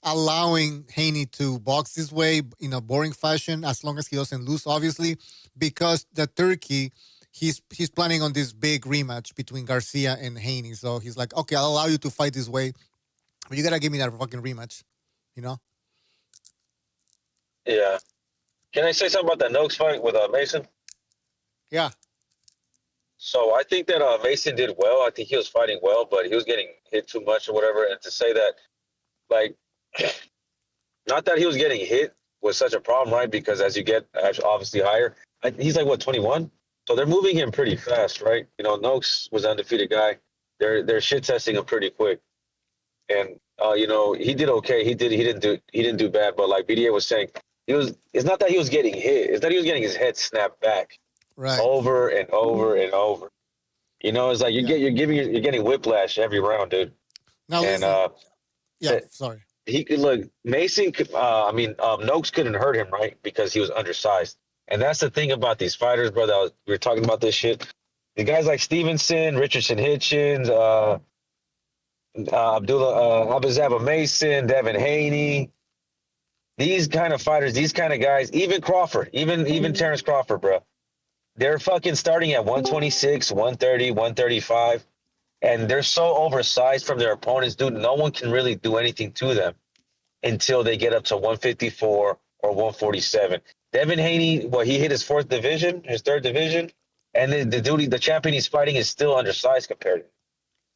Speaker 3: allowing Haney to box this way in a boring fashion as long as he doesn't lose, obviously, because the Turkey, he's planning on this big rematch between Garcia and Haney. So he's like, okay, I'll allow you to fight this way, but you got to give me that fucking rematch,
Speaker 7: Yeah. Can I say something about that Noakes fight with Mason?
Speaker 3: Yeah.
Speaker 7: So I think that Mason did well. I think he was fighting well, but he was getting hit too much or whatever. And to say that, like, not that he was getting hit was such a problem, right? Because as you get obviously higher, he's like, what, 21? So they're moving him pretty fast, right? Noakes was an undefeated guy. They're shit testing him pretty quick. And, he did okay. He didn't do bad. But like BDA was saying, it's not that he was getting hit. It's that he was getting his head snapped back.
Speaker 3: Right.
Speaker 7: Over and over and over. It's like you're getting whiplash every round, dude.
Speaker 3: Now,
Speaker 7: and
Speaker 3: sorry.
Speaker 7: He could look Mason. Noakes couldn't hurt him, right? Because he was undersized. And that's the thing about these fighters, brother. We were talking about this shit. The guys like Stevenson, Richardson Hitchens, Abuzaba Mason, Devin Haney. These kind of fighters, these kind of guys, even Crawford, even Terrence Crawford, bro. They're fucking starting at 126, 130, 135, and they're so oversized from their opponents, dude. No one can really do anything to them until they get up to 154 or 147. Devin Haney, he hit his third division, and the champion he's fighting is still undersized compared to him.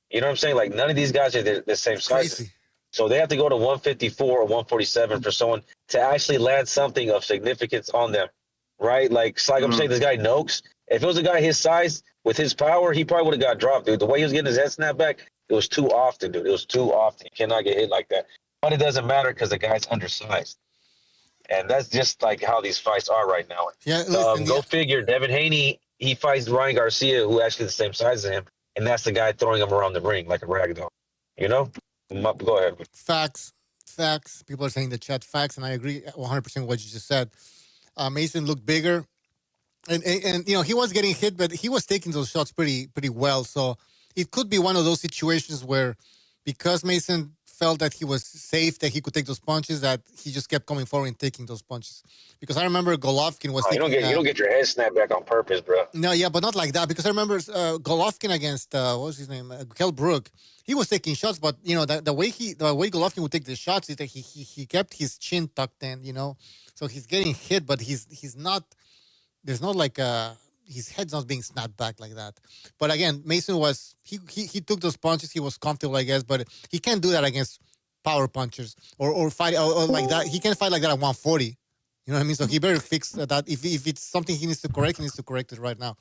Speaker 7: You know what I'm saying? Like, none of these guys are the same size.
Speaker 3: Crazy.
Speaker 7: So they have to go to 154 or 147 for someone to actually land something of significance on them. Right? Like I'm saying, this guy Noakes, if it was a guy his size with his power, he probably would have got dropped, dude. The way he was getting his head snapped back, it was too often, dude. It was too often. You cannot get hit like that. But it doesn't matter because the guy's undersized. And that's just like how these fights are right now.
Speaker 3: Yeah, listen,
Speaker 7: go figure. Devin Haney, he fights Ryan Garcia, who actually the same size as him, and that's the guy throwing him around the ring like a rag doll. Go ahead.
Speaker 3: Facts. People are saying in the chat facts, and I agree 100% with what you just said. Mason looked bigger, and he was getting hit, but he was taking those shots pretty well. So it could be one of those situations where, because Mason felt that he was safe, that he could take those punches, that he just kept coming forward and taking those punches. Because I remember Golovkin was taking...
Speaker 7: You don't get your head snapped back on purpose, bro.
Speaker 3: No, yeah, but not like that. Because I remember Golovkin against, what was his name? Kell Brook. He was taking shots, but, the way Golovkin would take the shots is that he kept his chin tucked in, So he's getting hit, but he's not... There's not like his head's not being snapped back like that. But again, Mason was he took those punches. He was comfortable, I guess, but he can't do that against power punchers or fight or like that. He can't fight like that at 140. You know what I mean? So he better fix that. If it's something he needs to correct, he needs to correct it right now.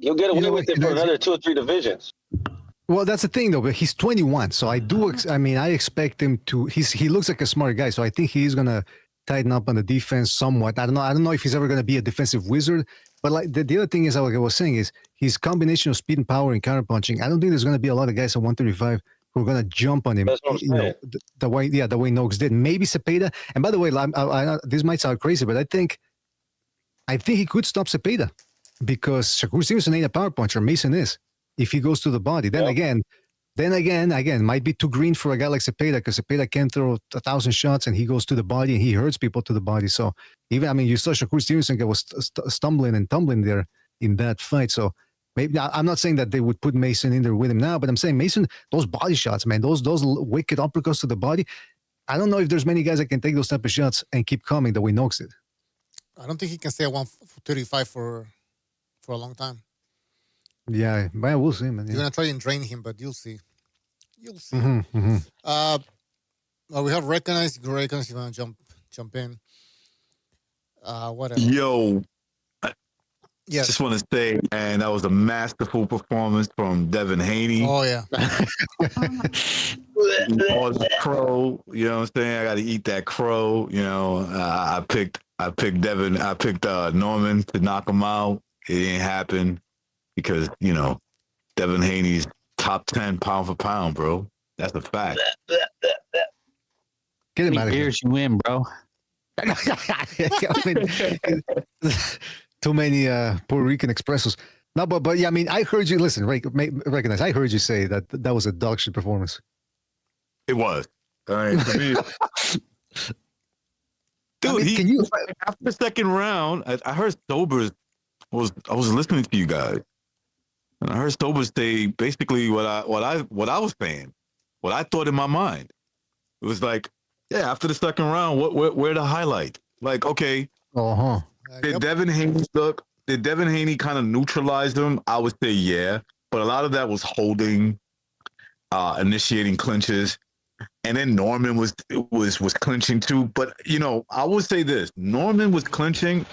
Speaker 7: You'll get away with it for another 2 or 3 divisions.
Speaker 5: Well, that's the thing, though. But he's 21, so I expect him to. He looks like a smart guy, so I think he's gonna tighten up on the defense somewhat. I don't know if he's ever gonna be a defensive wizard. But like the other thing is, like I was saying, is his combination of speed and power and counterpunching. I don't think there's gonna be a lot of guys at 135 who are gonna jump on him.
Speaker 7: That's what I'm saying.
Speaker 5: The way Noakes did. Maybe Cepeda. And by the way, I this might sound crazy, but I think he could stop Cepeda because Shakur Stevenson ain't a power puncher. Mason is. If he goes to the body, then again, might be too green for a guy like Cepeda because Cepeda can throw 1,000 shots and he goes to the body and he hurts people to the body. So you saw Shakur Stevenson was stumbling and tumbling there in that fight. So maybe I'm not saying that they would put Mason in there with him now, but I'm saying Mason, those body shots, man, those wicked uppercuts to the body. I don't know if there's many guys that can take those type of shots and keep coming the way Noakes did.
Speaker 3: I don't think he can stay at 135 for a long time.
Speaker 5: Yeah, well, we'll see, man. Yeah.
Speaker 3: You're gonna try and drain him, but you'll see. You'll see.
Speaker 5: Mm-hmm.
Speaker 3: Well, we have recognized. You want to jump in? Whatever.
Speaker 1: Yo,
Speaker 3: yes.
Speaker 1: Just want to say, man, that was a masterful performance from Devin Haney.
Speaker 3: Oh yeah.
Speaker 1: All the crow, you know what I'm saying? I got to eat that crow. I picked Devin. I picked Norman to knock him out. It didn't happen because, you know, Devin Haney's top 10 pound for pound, bro. That's a fact.
Speaker 5: Get him
Speaker 6: How
Speaker 5: out
Speaker 6: many
Speaker 5: of here.
Speaker 6: beers you in, bro?
Speaker 5: I mean, too many Puerto Rican expressos. No, but yeah, I mean, I heard you. Listen, recognize. I heard you say that that was a dog shit performance.
Speaker 1: It was. All right, for me, dude.
Speaker 5: I mean, can you?
Speaker 1: After the second round, I heard Sobers I was listening to you guys, and I heard Sobers say basically what I was saying, what I thought in my mind. It was like, yeah, after the second round, where the highlight? Like, okay, did Devin Haney look? Did Devin Haney kind of neutralize them? I would say yeah, but a lot of that was holding, initiating clinches, and then Norman was clinching too. But you know, I would say this: Norman was clinching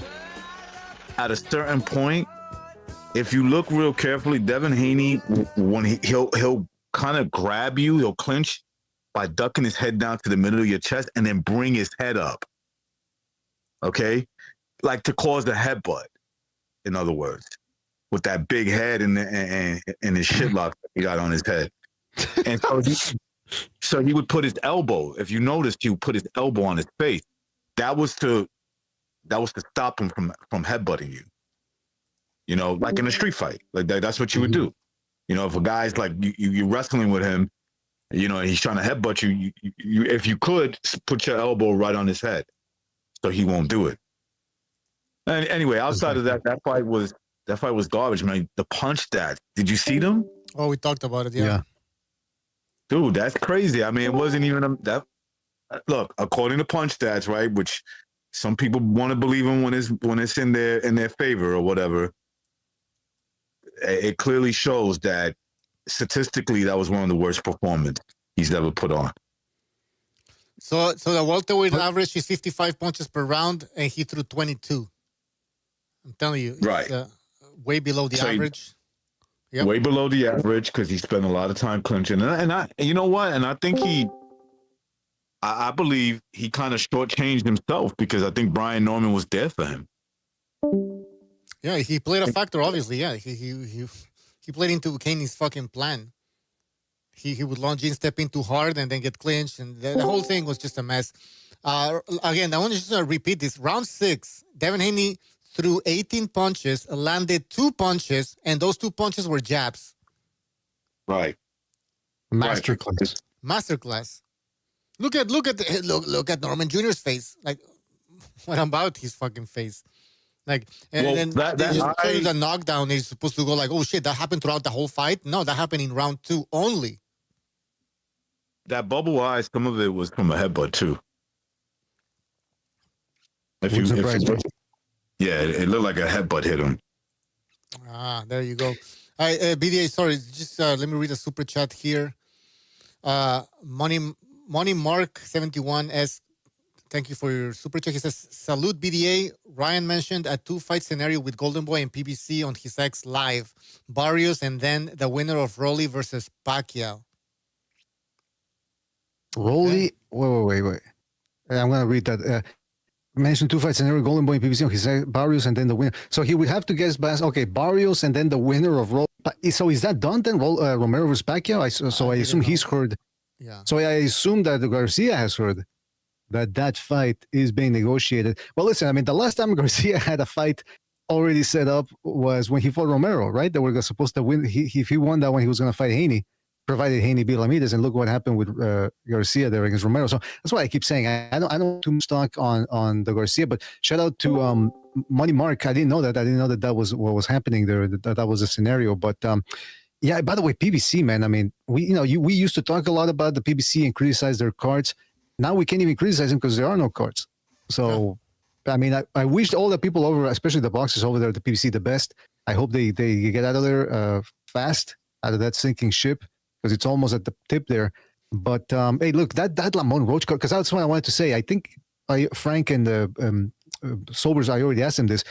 Speaker 1: at a certain point. If you look real carefully, Devin Haney, when he'll kind of grab you, he'll clinch by ducking his head down to the middle of your chest and then bring his head up. Okay, like to cause the headbutt. In other words, with that big head and his shit lock he got on his head. And so he would put his elbow. If you noticed, he would put his elbow on his face. That was to stop him from headbutting you. You know, like in a street fight. Like that's what you would do. You know, if a guy's like you're wrestling with him, you know, he's trying to headbutt you, if you could put your elbow right on his head, so he won't do it. And anyway, outside of that, that fight was garbage, man. The punch stats. Did you see them?
Speaker 3: Oh, we talked about it. Yeah.
Speaker 1: Dude, that's crazy. I mean, it wasn't even that. Look, according to punch stats, right? Which some people want to believe in when it's in their favor or whatever. It clearly shows that statistically, that was one of the worst performances he's ever put on.
Speaker 3: So the welterweight average is 55 punches per round, and he threw 22. I'm telling you,
Speaker 1: right?
Speaker 3: Way below the average.
Speaker 1: Yep. Way below the average because he spent a lot of time clinching, and I, you know what? And I think I believe he kind of shortchanged himself because I think Brian Norman was there for him.
Speaker 3: Yeah, he played a factor, obviously. Yeah, he played into Haney's fucking plan. He would launch in, step in too hard, and then get clinched, and the whole thing was just a mess. Again, I want to just repeat this. Round 6, Devin Haney threw 18 punches, landed 2 punches, and those 2 punches were jabs.
Speaker 1: Right.
Speaker 5: Masterclass.
Speaker 3: Masterclass. Look at Norman Jr.'s face. Like, what about his fucking face? Like, and then they just show you the knockdown. He's supposed to go like, oh shit, that happened throughout the whole fight. No, that happened in round 2 only.
Speaker 1: That bubble eye, some of it was from a headbutt too. Yeah, it looked like a headbutt hit him.
Speaker 3: Ah, there you go. All right, BDA, sorry, just let me read a super chat here. Money Mark 71S, thank you for your super chat. He says, salute BDA. Ryan mentioned a 2-fight scenario with Golden Boy and PBC on his X Live. Barrios and then the winner of Rolly versus Pacquiao.
Speaker 5: Rolly? Okay. Wait. I'm going to read that. Mentioned 2-fight scenario, Golden Boy and PBC on his Barrios and then the winner. So he would have to guess, okay, Barrios and then the winner of Rolly. So is that done then? Romero versus Pacquiao? So I assume he's heard.
Speaker 3: Yeah.
Speaker 5: So I assume that Garcia has heard that fight is being negotiated. Well, listen, I mean, the last time Garcia had a fight already set up was when he fought Romero, right? They were supposed to win. If he won that one, he was going to fight Haney, provided Haney beat Benavidez. And look what happened with Garcia there against Romero. So that's why I keep saying I don't too much stock on the Garcia, but shout out to Money Mark. I didn't know that. I didn't know that was what was happening there. That was a scenario. But yeah, by the way, PBC, man. I mean, we used to talk a lot about the PBC and criticize their cards. Now we can't even criticize them because there are no cards. So, I mean, I wish all the people over, especially the boxers over there, the PBC, the best. I hope they get out of there fast, out of that sinking ship, because it's almost at the tip there. But hey, look, that Lamont Roach card, because that's what I wanted to say. I think Frank and Sobers, I already asked him this.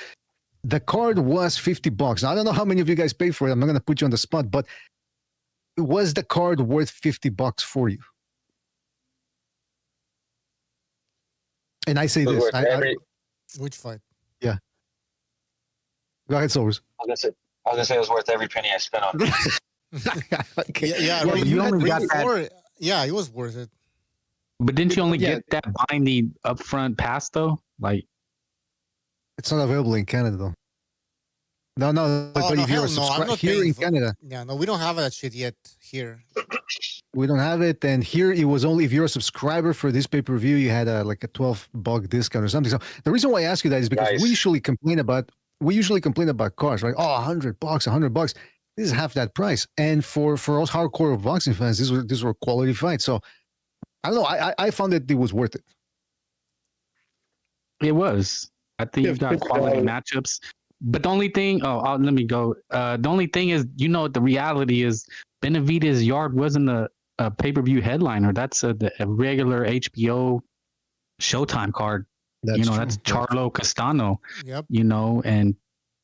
Speaker 5: The card was $50. Now, I don't know how many of you guys paid for it. I'm not going to put you on the spot, but was the card worth $50 for you? And I say this.
Speaker 3: Which fight?
Speaker 5: Yeah. Go ahead, Sobers.
Speaker 7: I was gonna say it was worth every penny I spent on it.
Speaker 5: Okay.
Speaker 3: Yeah,
Speaker 5: but you only got
Speaker 3: ring
Speaker 5: that.
Speaker 3: four. Yeah, it was worth it.
Speaker 6: But didn't you only
Speaker 5: Yeah.
Speaker 6: get that binding upfront pass though? Like,
Speaker 5: It's not available in Canada though. No, but
Speaker 3: Oh, no,
Speaker 5: if you're a
Speaker 3: hell no, I'm
Speaker 5: subscriber
Speaker 3: not
Speaker 5: here
Speaker 3: paying
Speaker 5: in
Speaker 3: for-
Speaker 5: Canada,
Speaker 3: Yeah, no, we don't have that shit yet here.
Speaker 5: we don't have it. And here it was only if you're a subscriber for this pay-per-view, you had like a $12 discount or something. So the reason why I ask you that is because
Speaker 7: Nice.
Speaker 5: we usually complain about cars, right? Oh, $100. This is half that price. And for us hardcore boxing fans, these were quality fights. So I don't know. I found that it was worth it.
Speaker 6: it was. I think you got quality matchups. But the only thing, let me go. The only thing is, the reality is Benavidez Yarde wasn't a pay-per-view headliner. That's a regular HBO Showtime card.
Speaker 5: That's
Speaker 6: That's
Speaker 5: true.
Speaker 6: Charlo Castano,
Speaker 3: Yep.
Speaker 6: and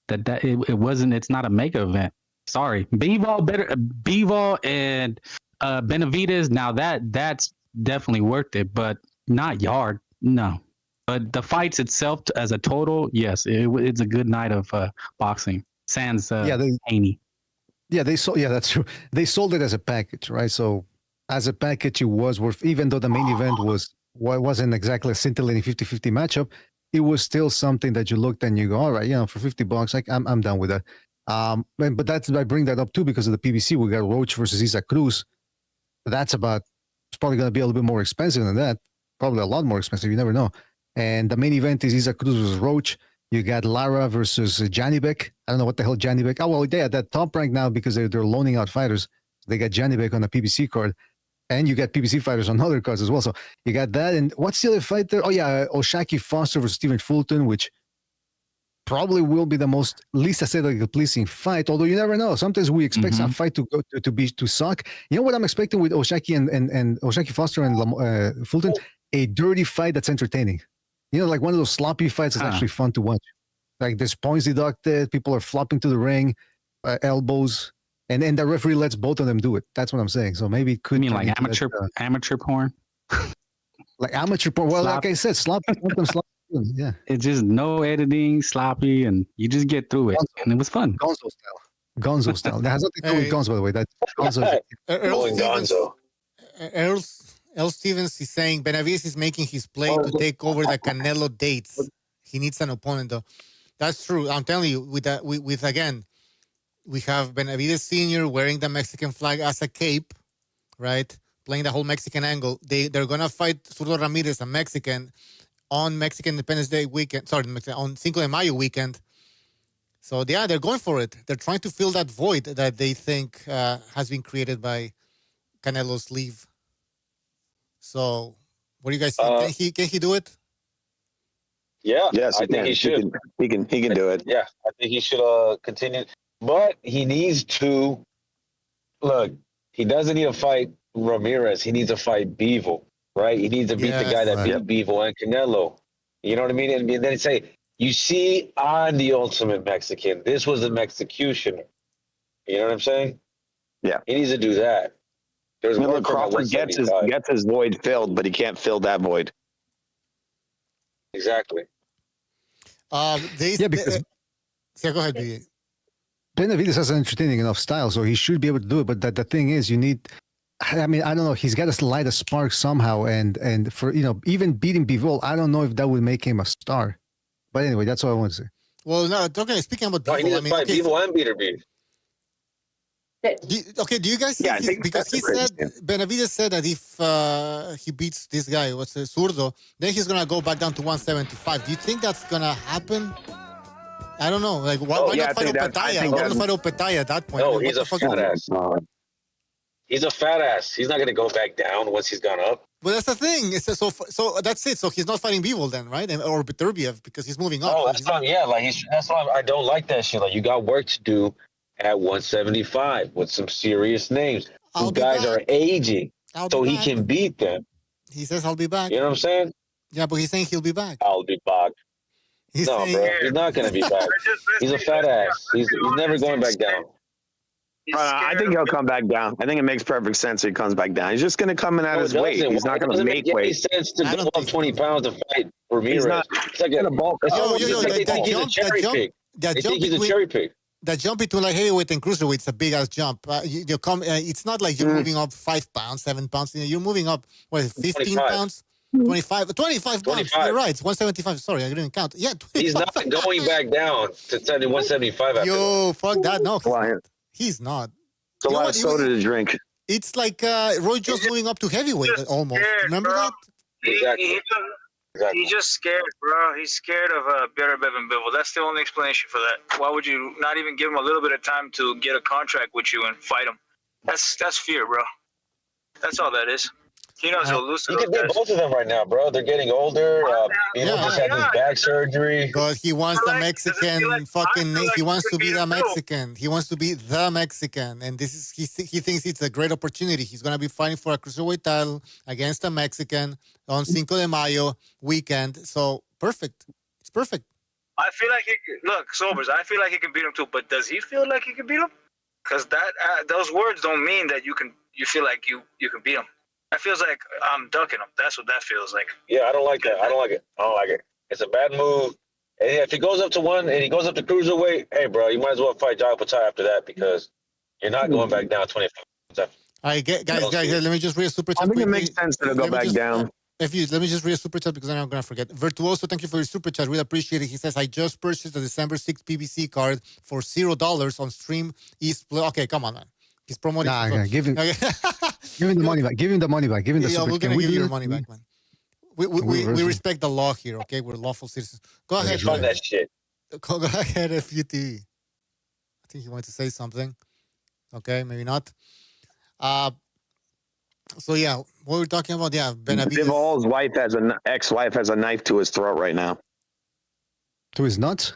Speaker 6: that it wasn't, it's not a mega event. Sorry. Bivol and Benavidez, now that's definitely worth it, but not Yarde. No. But the fights itself as a total, yes, it's a good night of boxing. Sans Haney.
Speaker 5: Yeah, that's true. They sold it as a package, right? So as a package, it was worth, even though the main event wasn't exactly a scintillating 50-50 matchup, it was still something that you looked and you go, all right, for $50, I'm down with that. But I bring that up too because of the PBC. We got Roach versus Isaac Cruz. It's probably going to be a little bit more expensive than that. Probably a lot more expensive. You never know. And the main event is Isaac Cruz versus Roach. You got Lara versus Janibek. I don't know what the hell Janibek. Oh, well, they're at that top rank now because they're loaning out fighters. They got Janibek on the PBC card. And you got PBC fighters on other cards as well. So you got that. And what's the other fight there? Oh, yeah, Oshaki Foster versus Stephen Fulton, which probably will be the least aesthetically pleasing fight, although you never know. Sometimes we expect a fight to go to suck. You know what I'm expecting with Oshaki and Oshaki Foster and Fulton? A dirty fight that's entertaining. Like one of those sloppy fights that's actually fun to watch. Like there's points deducted, people are flopping to the ring, elbows, and then the referee lets both of them do it. That's what I'm saying. So maybe it could.
Speaker 6: You mean like amateur porn?
Speaker 5: Like amateur porn. Well, like I said, sloppy. Yeah.
Speaker 6: It's just no editing, sloppy, and you just get through it. And it was fun.
Speaker 5: Gonzo style. That has nothing to do with Gonzo, by the way. That's Gonzo.
Speaker 3: Earl Stevens is saying Benavidez is making his play to take over the Canelo dates. He needs an opponent, though. That's true. I'm telling you, with again, we have Benavidez Sr. wearing the Mexican flag as a cape, right? Playing the whole Mexican angle. They're gonna fight Zurdo Ramirez, a Mexican, on Mexican Independence Day weekend. Sorry, on Cinco de Mayo weekend. So yeah, they're going for it. They're trying to fill that void that they think has been created by Canelo's leave. So, what do you guys think? Can he do it?
Speaker 7: Yeah.
Speaker 8: Yes,
Speaker 7: I think he should.
Speaker 8: He can do it.
Speaker 7: Yeah, I think he should continue. But he needs to look. He doesn't need to fight Ramirez. He needs to fight Bivol, right? He needs to beat the guy that beat Bivol and Canelo. You know what I mean? And then say, you see, I'm the ultimate Mexican. This was an executioner. You know what I'm saying?
Speaker 8: Yeah.
Speaker 7: He needs to do that. There's more
Speaker 8: Crawford gets his void filled, but he can't fill that void.
Speaker 7: Exactly.
Speaker 5: Because
Speaker 3: go ahead, BA.
Speaker 5: Benavidez has an entertaining enough style, so he should be able to do it. But the thing is, you need. I mean, I don't know. He's got to light a spark somehow, and for even beating Bivol, I don't know if that would make him a star. But anyway, that's all I want to say.
Speaker 3: Well, no, speaking about Bivol,
Speaker 7: he needs to fight Bivol and Beater Beef.
Speaker 3: Do you guys think because he said Benavidez said that if he beats this guy, Zurdo, then he's gonna go back down to 175. Do you think that's gonna happen? I don't know. Like, why not fight Opetaya? Why not fight Opetaya at that point?
Speaker 7: No, he's a fat ass. He's a fat ass. He's not gonna go back down once he's gone up.
Speaker 3: Well, that's the thing. So that's it. So he's not fighting Bivol then, right? Or Beterbiev because he's moving up.
Speaker 7: Oh, that's why. Yeah, that's why I don't like that shit. Like, you got work to do at 175 with some serious names. These guys are aging, so he can beat them.
Speaker 3: He says, "I'll be back."
Speaker 7: You know what I'm saying?
Speaker 3: Yeah, but he's saying he'll be back.
Speaker 7: I'll be back. No, bro, he's not gonna be back. He's a fat ass. He's never going back down.
Speaker 8: I think he'll come back down. I think it makes perfect sense if he comes back down. He's just going to come in at his weight. He's not going to make weight.
Speaker 7: It doesn't make any sense to go up 20 pounds to fight Ramirez.
Speaker 8: It's like
Speaker 7: a bulk.
Speaker 3: The
Speaker 7: They think he's a cherry pick.
Speaker 3: That jump between like heavyweight and cruiserweight is a big ass jump. It's not like you're moving up 5 pounds, 7 pounds. You're moving up 15
Speaker 7: 25.
Speaker 3: pounds, 25 pounds.
Speaker 7: 25.
Speaker 3: You're right. It's 175. Sorry, I didn't count. Yeah, 25.
Speaker 7: He's not going back down to 175 after
Speaker 3: Yo, fuck that. No,
Speaker 8: Why?
Speaker 3: he's not.
Speaker 8: It's a lot of soda to drink.
Speaker 3: It's like Roy Jones moving up to heavyweight almost.
Speaker 9: Scared,
Speaker 3: Remember
Speaker 9: bro.
Speaker 3: that?
Speaker 7: Exactly.
Speaker 9: He's just scared, bro. He's scared of Better Bevan Bivol. That's the only explanation for that. Why would you not even give him a little bit of time to get a contract with you and fight him? That's fear, bro. That's all that is. He knows he'll lose to
Speaker 7: He
Speaker 9: those
Speaker 7: can beat
Speaker 9: guys.
Speaker 7: both of them right now, bro. They're getting older. Just had this back surgery.
Speaker 3: But he wants the Mexican he wants to be the
Speaker 9: too.
Speaker 3: Mexican. He wants to be the Mexican. And this is he thinks it's a great opportunity. He's gonna be fighting for a cruiserweight title against a Mexican on Cinco de Mayo weekend. So perfect. It's perfect.
Speaker 9: I feel like Sobers. I feel like he can beat him too. But does he feel like he can beat him? Because those words don't mean that you feel like you can beat him. That feels like I'm ducking him. That's what that feels like.
Speaker 7: Yeah, I don't like that. I don't like it. It's a bad move. And if he goes up to one and he goes up to cruiserweight, hey, bro, you might as well fight Jai Patai after that because you're not going back down 25.
Speaker 3: All right, guys, let me just read a super chat.
Speaker 8: I think it makes sense to go back down.
Speaker 3: Let me just read a super chat because I'm going to forget. Virtuoso, thank you for your super chat. Really appreciate it. He says, I just purchased the December 6th PBC card for $0 on Stream East. Okay, come on, man. He's promoting.
Speaker 5: Give him the money back. Give him the money back. Give him the super.
Speaker 3: We're going to give you your money back, man. We respect the law here, okay? We're lawful citizens. Go ahead.
Speaker 7: Fuck that shit.
Speaker 3: Go ahead, FUT. I think he wanted to say something. Okay, maybe not. So yeah, what we're talking about, Benavidez.
Speaker 8: Bivol's ex-wife has a knife to his throat right now.
Speaker 5: To his nuts?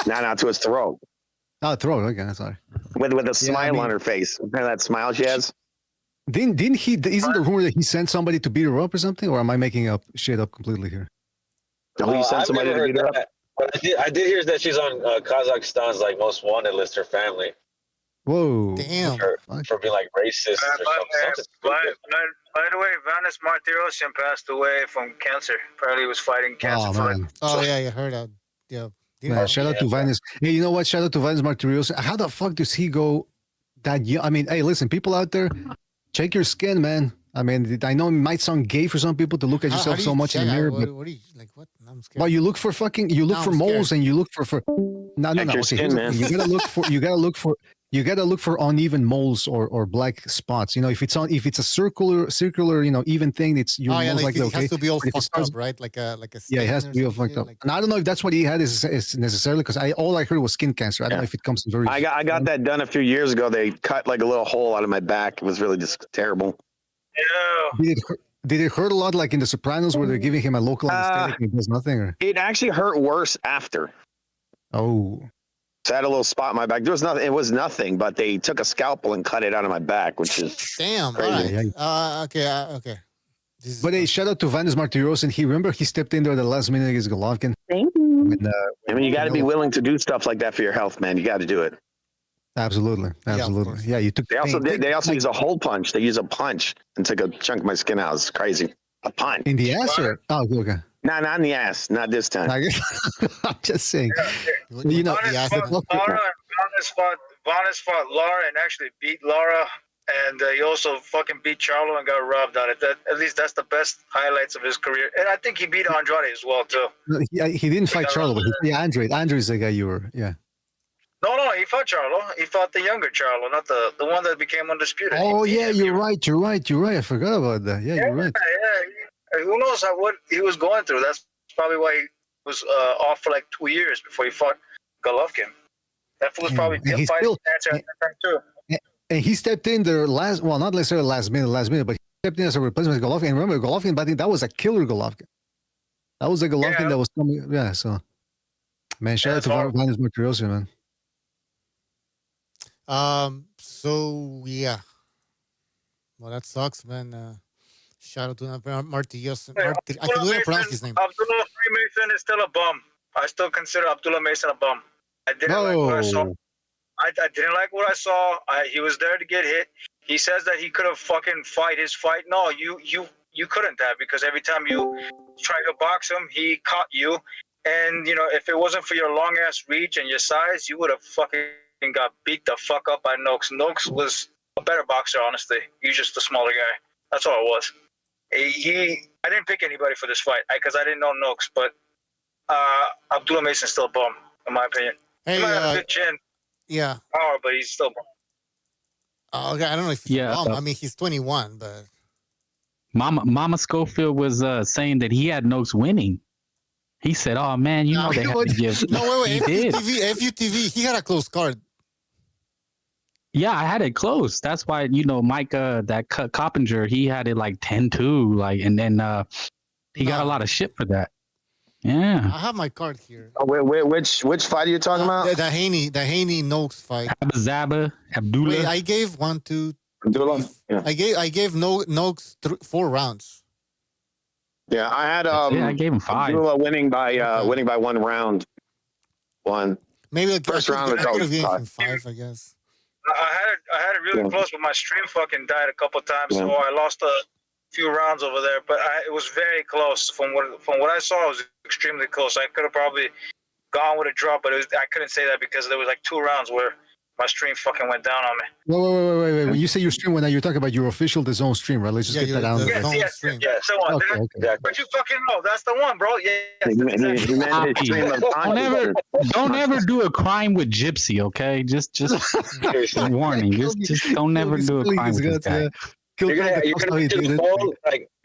Speaker 8: No, to his throat.
Speaker 5: Oh, throat. Okay, sorry.
Speaker 8: With a smile on her face. Remember that smile she has?
Speaker 5: Didn't he? Isn't the rumor that he sent somebody to beat her up or something? Or am I making shit up completely here?
Speaker 8: He sent somebody to beat her up.
Speaker 7: But I did hear that she's on Kazakhstan's most wanted list. Her family.
Speaker 5: Whoa!
Speaker 3: Damn.
Speaker 7: For being racist or something.
Speaker 9: By the way, Vanis Martirosyan passed away from cancer. Apparently, he was fighting cancer.
Speaker 3: Oh yeah, you heard that. Yeah.
Speaker 5: Man, shout out to Vanis. Hey, you know what? Shout out to Vanis Martirosyan. How the fuck does he go that young? I mean, hey, listen, people out there, check your skin, man. I mean, I know it might sound gay for some people to look at yourself so much in the mirror, but
Speaker 3: what do you like? What? I'm scared.
Speaker 5: well, you look for moles and you look for no.
Speaker 8: Your skin, man.
Speaker 5: You gotta look for uneven moles or black spots. You know, if it's a circular, even thing, you're most likely okay.
Speaker 3: It has to be all
Speaker 5: But if it
Speaker 3: fucked
Speaker 5: starts-
Speaker 3: up, right? Like a
Speaker 5: Yeah, it has to be all fucked up. And I don't know if that's what he had is necessarily because all I heard was skin cancer. I don't know if it comes to very.
Speaker 8: I got that done a few years ago. They cut a little hole out of my back. It was really just terrible.
Speaker 9: Yeah.
Speaker 5: Did it hurt a lot, like in The Sopranos, where they're giving him a local anesthetic and he does nothing? Or?
Speaker 8: It actually hurt worse after.
Speaker 5: Oh.
Speaker 8: So I had a little spot in my back. There was nothing. It was nothing, but they took a scalpel and cut it out of my back, which is
Speaker 3: damn.
Speaker 8: crazy.
Speaker 3: All right. Okay.
Speaker 5: But hey, shout out to Vanis Martirosyan. He stepped in there at the last minute against Golovkin.
Speaker 10: Thank you.
Speaker 8: And, you got to be willing to do stuff like that for your health, man. You got to do it.
Speaker 5: Absolutely. Yeah, you took.
Speaker 8: They also use a hole punch. They use a punch and took a chunk of my skin out. It's crazy. A punch
Speaker 5: in the ass, or okay.
Speaker 8: No, not in the ass. Not this time.
Speaker 5: I'm just saying. You know,
Speaker 9: Vanis fought Lara and actually beat Lara, and he also fucking beat Charlo and got robbed on it. At least that's the best highlights of his career. And I think he beat Andrade as well too.
Speaker 5: He didn't fight Charlo, but Andre's the guy you were. Yeah.
Speaker 9: No, he fought Charlo. He fought the younger Charlo, not the one that became undisputed.
Speaker 5: Oh, you're right. I forgot about that. Yeah, you're right.
Speaker 9: Yeah. Who knows what he was going through? That's probably why he was off for 2 years before he fought Golovkin. That was probably fighting cancer at that time too.
Speaker 5: And he stepped in there not necessarily last minute, but he stepped in as a replacement for Golovkin. And remember, Golovkin, but I think that was a killer Golovkin. That was a Golovkin that was coming. Yeah, so. Man, shout out to Vanis Martirosyan, man.
Speaker 3: So yeah. Well, that sucks, man. Shout out to Martirosyan. I can even pronounce his name.
Speaker 9: Abdullah Freemason is still a bum. I still consider Abdullah Mason a bum. I didn't like what I saw. I didn't like what I saw. He was there to get hit. He says that he could have fucking fight his fight. No, you couldn't have, because every time you tried to box him, he caught you. And if it wasn't for your long ass reach and your size, you would have fucking got beat the fuck up by Noakes. Noakes was a better boxer, honestly. He's just a smaller guy. That's all it was. I didn't pick anybody for this fight because I didn't know Noakes, but Abdullah Mason's still a bum, in my opinion.
Speaker 3: Hey,
Speaker 9: he might have a good chin,
Speaker 3: yeah.
Speaker 9: power, but he's still a bum.
Speaker 3: Okay, I don't know if he's
Speaker 6: Yeah,
Speaker 3: a bum. I mean, he's 21, but
Speaker 6: Mama Schofield was saying that he had Noakes winning. He said, "Oh man, you know they have to give."
Speaker 3: no, wait.
Speaker 6: He did.
Speaker 3: FUTV, he had a close card.
Speaker 6: Yeah, I had it close. That's why Mike, that Coppinger, he had it like 10-2, like, and then he got a lot of shit for that. Yeah,
Speaker 3: I have my card here.
Speaker 8: Oh, which fight are you talking about?
Speaker 3: The Haney Noakes fight.
Speaker 6: Abazaba, Abdullah.
Speaker 3: Wait, I gave 1, 2.
Speaker 8: Abdullah? Yeah.
Speaker 3: I gave Noakes 4 rounds.
Speaker 8: Yeah, I had
Speaker 6: I gave him 5.
Speaker 8: Abdullah winning by 1 round.
Speaker 3: Maybe
Speaker 8: First round
Speaker 3: I could have given
Speaker 8: 5.
Speaker 3: him 5, I guess.
Speaker 9: I had it really close, but my stream fucking died a couple times, so I lost a few rounds over there. But it was very close. From what I saw, it was extremely close. I could have probably gone with a draw, but I couldn't say that because there was like 2 rounds where my stream fucking went down on me.
Speaker 5: Wait. When you say your stream, you're talking about your official DAZN stream, right? Let's just get that out.
Speaker 9: Yeah. So
Speaker 5: Okay.
Speaker 9: But you fucking know that's the one, bro. Yeah.
Speaker 6: Don't ever do a crime with Gypsy, okay? Just warning. Just don't ever do a crime with this guy.
Speaker 7: You're gonna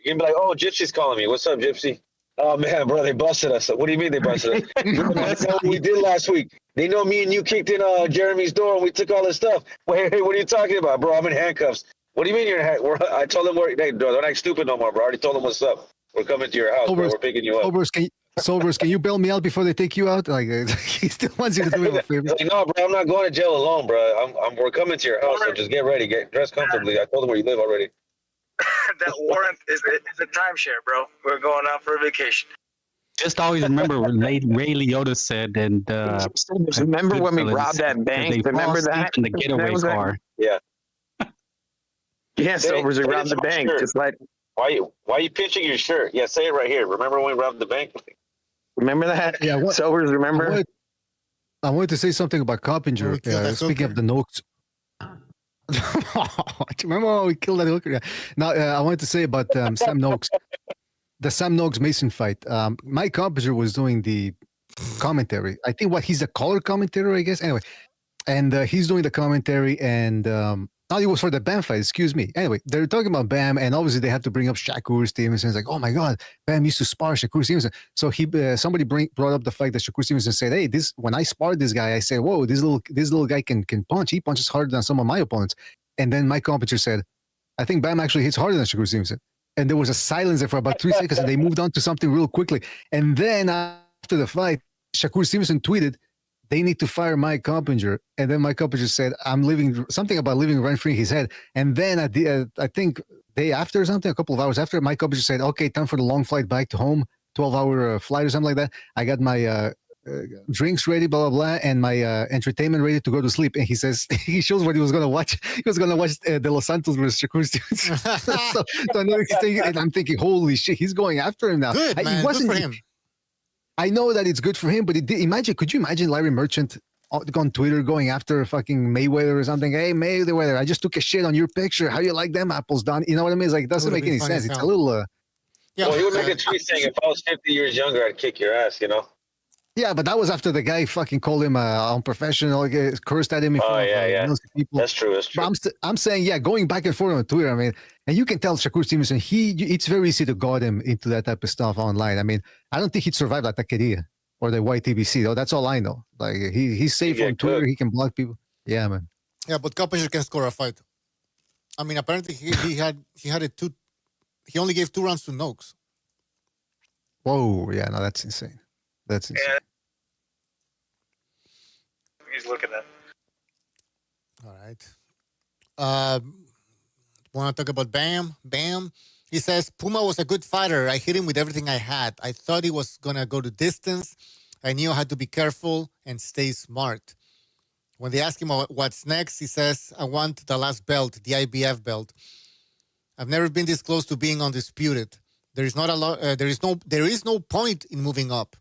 Speaker 7: be like, "Oh, Gypsy's calling me. What's up, Gypsy?" Oh man, bro, they busted us. What do you mean they busted us? That's what we did last week. They know me and you kicked in Jeremy's door and we took all his stuff. Wait, hey, what are you talking about, bro? I'm in handcuffs. What do you mean you're in handcuffs? I told them they're not stupid no more, bro. I already told them what's up. We're coming to your house, bro. We're picking you up.
Speaker 5: Sobers, can you bail me out before they take you out? Like he still wants you to do him a favor.
Speaker 7: Like, no, bro, I'm not going to jail alone, bro. We're coming to your house, so just get ready, get dressed comfortably. I told them where you live already.
Speaker 9: That warrant is a timeshare, bro. We're going out for a vacation.
Speaker 6: Just always remember what Ray Liotta said, and
Speaker 8: remember when we robbed that bank? Remember that?
Speaker 6: In the getaway car.
Speaker 7: Yeah.
Speaker 8: Yeah, Sobers, we robbed the bank. Just like
Speaker 7: why are you pinching your shirt? Yeah, say it right here. Remember when we robbed the bank?
Speaker 8: Remember that?
Speaker 5: Yeah.
Speaker 8: Sobers, remember?
Speaker 5: I wanted to say something about Coppinger. Speaking of the Noakes. Remember how we killed that hooker? Yeah. Now, I wanted to say about Sam Noakes. The Sam Noakes Mason fight. Mike Coppinger was doing the commentary. I think he's a color commentator, I guess. Anyway, and he's doing the commentary, and it was for the Bam fight. Excuse me. Anyway, they're talking about Bam, and obviously they have to bring up Shakur Stevenson. It's like, oh my God, Bam used to spar Shakur Stevenson. So somebody brought up the fact that Shakur Stevenson said, hey, when I sparred this guy, I said, whoa, this little guy can punch. He punches harder than some of my opponents. And then Mike Coppinger said, I think Bam actually hits harder than Shakur Stevenson. And there was a silence there for about 3 seconds, and they moved on to something real quickly. And then after the fight, Shakur Stevenson tweeted, they need to fire Mike Coppinger. And then Mike Coppinger said, something about living rent-free in his head. And then at the, I think day after or something, a couple of hours after, Mike Coppinger said, okay, time for the long flight back to home, 12-hour flight or something like that. I got my drinks ready, blah, blah, blah, and my entertainment ready to go to sleep. And he says, he shows what he was going to watch. He was going to watch De Los Santos versus Shakur Stevenson. so I know he's thinking, and I'm thinking, holy shit, he's going after him now.
Speaker 3: Good, man. Good for him.
Speaker 5: I know that it's good for him, but could you imagine Larry Merchant on Twitter going after fucking Mayweather or something? Hey, Mayweather, I just took a shit on your picture. How you like them apples, Don? You know what I mean? It's like, it doesn't make any sense. It's a little...
Speaker 7: Yeah. Well, he would make a tweet saying, if I was 50 years younger, I'd kick your ass, you know?
Speaker 5: Yeah, but that was after the guy fucking called him unprofessional, cursed at him in front of people.
Speaker 7: That's true.
Speaker 5: But I'm saying, going back and forth on Twitter, I mean, and you can tell Shakur Stevenson, it's very easy to guide him into that type of stuff online. I mean, I don't think he'd survive La Taqueria or the YTBC, though. That's all I know. Like, he's safe on Twitter. He can block people. Yeah, man.
Speaker 3: Yeah, but Coppinger can score a fight. I mean, apparently he only gave 2 rounds to Noakes.
Speaker 5: Whoa, yeah, no, that's insane. That's insane.
Speaker 9: Yeah. He's looking at.
Speaker 3: All right. Want to talk about Bam? Bam. He says, Puma was a good fighter. I hit him with everything I had. I thought he was going to go to distance. I knew I had to be careful and stay smart. When they ask him what's next, he says, I want the last belt, the IBF belt. I've never been this close to being undisputed. There is no point in moving up.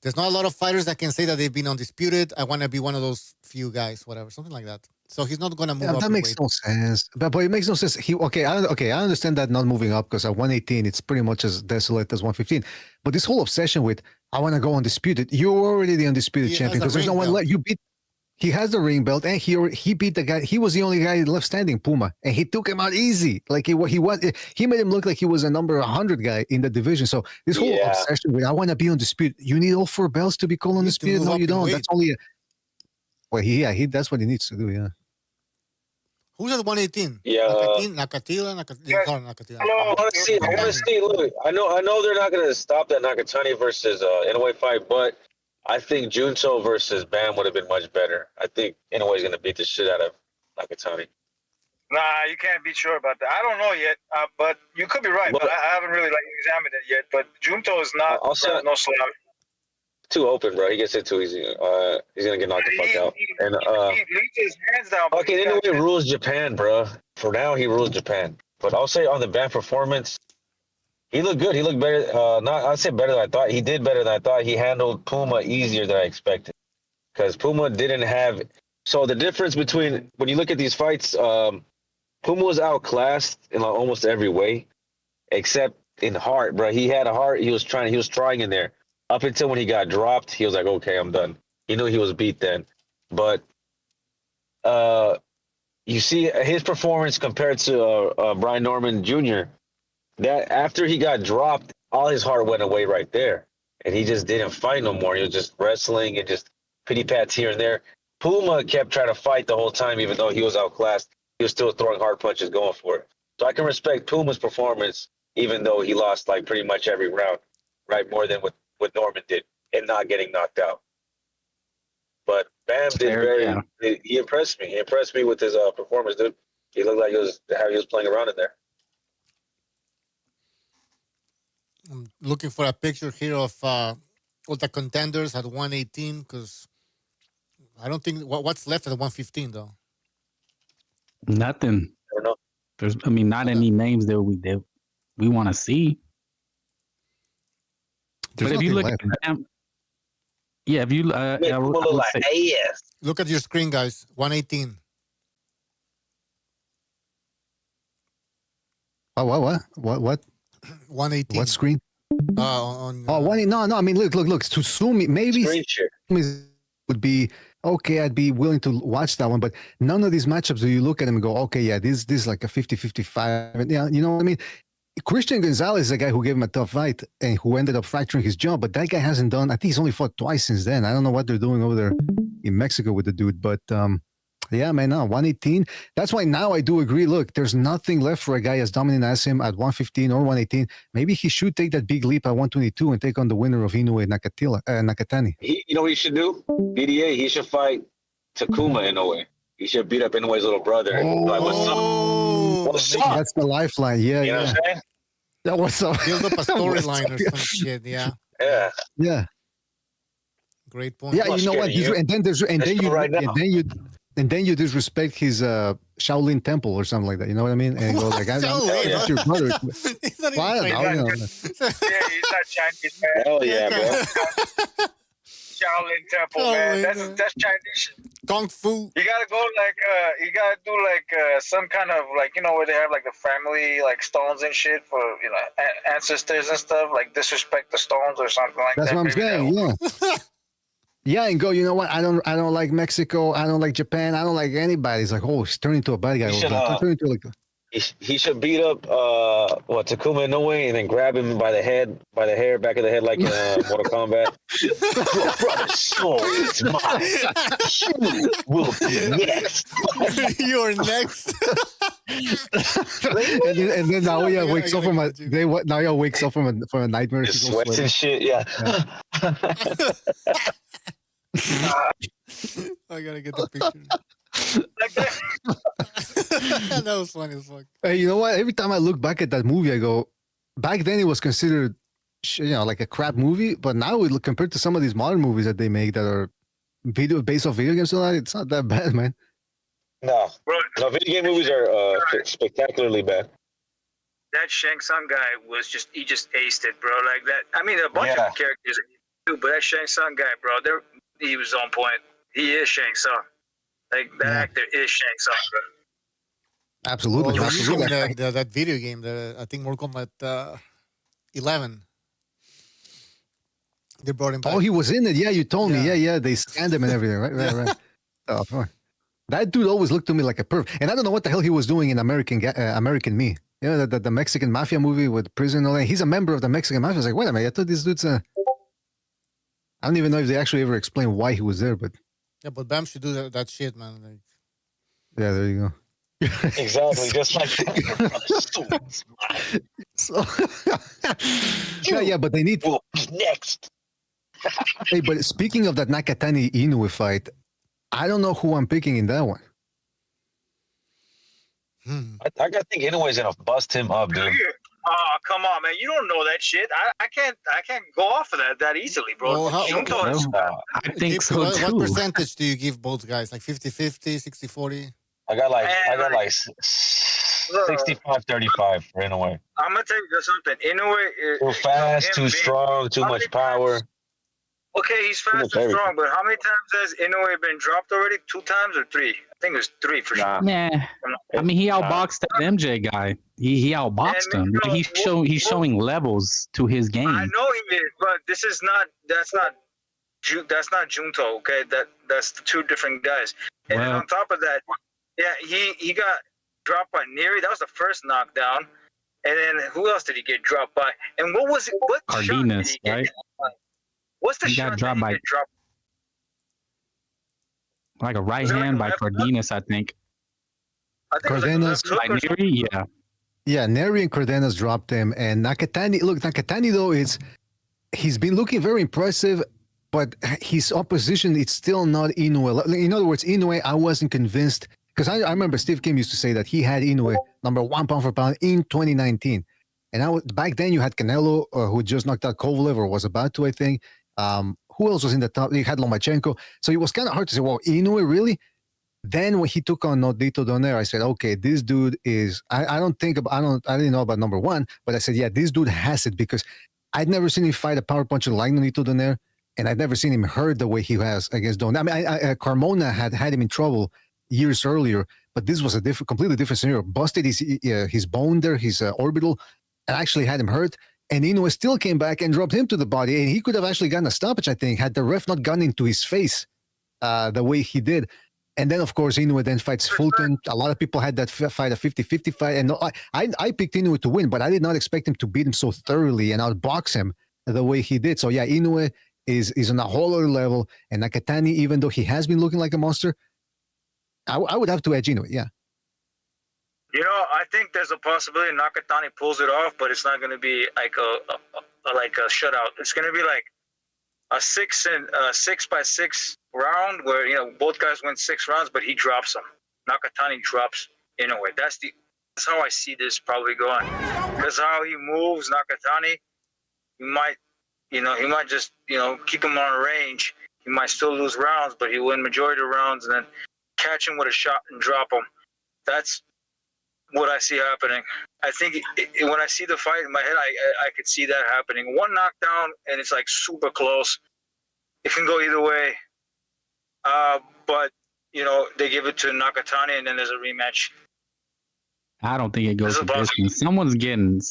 Speaker 3: There's not a lot of fighters that can say that they've been undisputed. I want to be one of those few guys, whatever, something like that. So he's not going to move up.
Speaker 5: That makes no sense. But it makes no sense. I understand that not moving up because at 118 it's pretty much as desolate as 115. But this whole obsession with I want to go undisputed. You're already the undisputed champion because there's no one left. You beat. He has the ring belt, and he beat the guy. He was the only guy left standing, Puma, and he took him out easy. Like he made him look like he was a number 100 guy in the division. So this whole obsession with I want to be undisputed. You need all 4 belts to be called undisputed. No, you don't. That's only. That's what he needs to do. Yeah.
Speaker 3: Who's at 118?
Speaker 7: Yeah.
Speaker 3: Nakatila.
Speaker 7: I want to see. Look, I know they're not going to stop that Nakatani versus Inoue fight, but I think Junto versus Bam would have been much better. I think Inoue's going to beat the shit out of Nakatani.
Speaker 9: Nah, you can't be sure about that. I don't know yet, but you could be right. But I haven't really examined it yet. But Junto is not no slouch.
Speaker 7: Too open, bro. He gets it too easy. He's gonna get knocked the fuck out. And
Speaker 9: he leaves his hands down.
Speaker 7: okay, Inoue rules Japan, bro. For now, he rules Japan. But I'll say on the Bam performance, he looked good. He looked better. I'd say better than I thought. He did better than I thought. He handled Puma easier than I expected. Because Puma didn't have. So the difference between when you look at these fights, Puma was outclassed in like almost every way, except in heart, bro. He had a heart. He was trying in there. Up until when he got dropped, he was like, "Okay, I'm done." He knew he was beat then. But you see his performance compared to Brian Norman Jr. That after he got dropped, all his heart went away right there, and he just didn't fight no more. He was just wrestling and just pity pats here and there. Puma kept trying to fight the whole time, even though he was outclassed. He was still throwing hard punches, going for it. So I can respect Puma's performance, even though he lost like pretty much every round, right? More than what Norman did, and not getting knocked out. But Bam did he impressed me. He impressed me with his performance, dude. He looked like he was playing around in there.
Speaker 3: I'm looking for a picture here of all the contenders at 118 because I don't think what's left at 115 though.
Speaker 6: Nothing.
Speaker 7: I don't know.
Speaker 6: There's, not any names that we want to see.
Speaker 5: There's
Speaker 6: but if you look
Speaker 5: left.
Speaker 6: at Bam, if you
Speaker 3: look at your screen, guys. 118.
Speaker 5: Oh, what?
Speaker 3: 118.
Speaker 5: What screen?
Speaker 3: On
Speaker 5: no. I mean, look. To Sumi, maybe would be okay. I'd be willing to watch that one, but none of these matchups do you look at them and go, okay, yeah, this is like a 50-55. Yeah, you know what I mean? Christian Gonzalez is a guy who gave him a tough fight and who ended up fracturing his jaw, but that guy hasn't done. I think he's only fought twice since then. I don't know what they're doing over there in Mexico with the dude, but yeah, man, no, 118. That's why now I do agree. Look, there's nothing left for a guy as dominant as him at 115 or 118. Maybe he should take that big leap at 122 and take on the winner of Inoue Nakatani.
Speaker 7: You know what he should do? BDA, he should fight Takuma Inoue. He should beat up Inoue's little brother. Like, what's up?
Speaker 5: That's the lifeline. Yeah,
Speaker 7: you know what I'm saying?
Speaker 5: That was up.
Speaker 3: Build up a storyline or some shit. Yeah.
Speaker 7: Yeah.
Speaker 3: Great point.
Speaker 5: Yeah, you know what? And then you disrespect his Shaolin temple or something like that. You know what I mean? And go like, "I'm your brother."
Speaker 9: He's not He's not Chinese, man.
Speaker 7: Hell yeah, bro.
Speaker 9: Shaolin Temple, man. That's Chinese shit.
Speaker 3: Kung Fu.
Speaker 9: You gotta go you gotta do some kind of where they have like the family stones and shit for ancestors and stuff, like disrespect the stones or something like that.
Speaker 5: That's what I'm saying. Yeah. Yeah, and go, you know what? I don't like Mexico. I don't like Japan. I don't like anybody. It's like, oh, he's turning into a bad guy.
Speaker 7: He should beat up Takuma Inoue and then grab him by the hair, back of the head, like in Mortal Kombat. Brother, soul is mine. You will be next.
Speaker 3: You're next.
Speaker 5: and then Naoya wakes up from a nightmare.
Speaker 7: Just sweats and shit. Yeah.
Speaker 3: I gotta get the picture. That was funny as fuck.
Speaker 5: Hey, you know what? Every time I look back at that movie, I go, back then it was considered, like a crap movie. But now we look compared to some of these modern movies that they make that are based off video games, it's not that bad, man.
Speaker 7: No, video game movies are spectacularly bad.
Speaker 9: That Shang Tsung guy he just aced it, bro. Like that. I mean, a bunch of characters. Dude, but that Shang Tsung guy, bro, he was on point. He is Shang Tsung. Like that actor is Shang Tsung, bro.
Speaker 5: Absolutely.
Speaker 3: Well,
Speaker 5: absolutely.
Speaker 3: that video game, I think Mortal Kombat 11. They brought him back.
Speaker 5: Oh, he was in it. Yeah, you told me. Yeah. They scanned him and everything. Right. Oh, boy. That dude always looked to me like a perv. And I don't know what the hell he was doing in American Me. You know, the Mexican mafia movie with prison and all that. He's a member of the Mexican mafia. I was like, wait a minute. I thought this dude's I don't even know if they actually ever explained why he was there, but.
Speaker 3: Yeah, but Bam should do that shit, man. Like,
Speaker 5: yeah, there you go.
Speaker 7: Exactly, just like that.
Speaker 5: yeah, but they need
Speaker 7: next.
Speaker 5: Hey, but speaking of that Nakatani Inoue fight, I don't know who I'm picking in that one.
Speaker 7: I think Inoue's gonna bust him up, dude.
Speaker 9: Oh, come on, man! You don't know that shit. I can't go off of that easily, bro.
Speaker 3: Well,
Speaker 6: I think so too.
Speaker 3: What percentage do you give both guys? Like 50-50, 60-40?
Speaker 7: I got like 65-35 for Inoue.
Speaker 9: I'm gonna tell you something. Inoue is
Speaker 7: too fast, too strong, too much power.
Speaker 9: Okay, he's fast and strong, but how many times has Inoue been dropped already? 2 times or 3? I think it was 3 for sure.
Speaker 6: Nah. I mean, he outboxed that MJ guy. He outboxed him. He's showing levels to his game.
Speaker 9: I know he is, but that's not Junto. Okay, that's the 2 different guys. And then on top of that, he got dropped by Neri. That was the first knockdown. And then who else did he get dropped by? And what was it? What
Speaker 6: Cardenas, right?
Speaker 9: What's the
Speaker 6: he
Speaker 9: shot
Speaker 6: got dropped by like a right hand by Cardenas, I think.
Speaker 5: Cardenas
Speaker 6: by Neri, yeah.
Speaker 5: Yeah, Neri and Cardenas dropped him, and Nakatani. Look, Nakatani though he's been looking very impressive, but his opposition it's still not Inoue. In other words, Inoue, I wasn't convinced because I remember Steve Kim used to say that he had Inoue #1 pound for pound in 2019, and back then you had Canelo who just knocked out Kovalev or was about to, I think. Who else was in the top? You had Lomachenko, so it was kind of hard to say, well, Inoue really? Then when he took on Nodito Donaire, I said, okay, this dude is, I didn't know about #1, but I said, yeah, this dude has it because I'd never seen him fight a power puncher like Nodito Donaire, and I'd never seen him hurt the way he has against Donaire. I mean, Carmona had him in trouble years earlier, but this was a completely different scenario. Busted his bone there, his orbital, and actually had him hurt. And Inoue still came back and dropped him to the body, and he could have actually gotten a stoppage, I think, had the ref not gone into his face the way he did. And then, of course, Inoue then fights Fulton. A lot of people had that fight, a 50-50 fight. And I picked Inoue to win, but I did not expect him to beat him so thoroughly and outbox him the way he did. So, yeah, Inoue is on a whole other level. And Nakatani, even though he has been looking like a monster, I would have to edge Inoue, yeah.
Speaker 9: You know, I think there's a possibility Nakatani pulls it off, but it's not going to be like a shutout. It's going to be like a 6-by-6 round where, you know, both guys win 6 rounds, but he drops him. Nakatani drops Inoue. That's how I see this probably going. Because how he moves, Nakatani, he might just, keep him on range. He might still lose rounds, but he'll win majority of rounds and then catch him with a shot and drop him. That's what I see happening. I think when I see the fight in my head, I could see that happening. 1 knockdown, and it's like super close. It can go either way. But, they give it to Nakatani, and then there's a rematch.
Speaker 6: I don't think it goes to distance. Someone's getting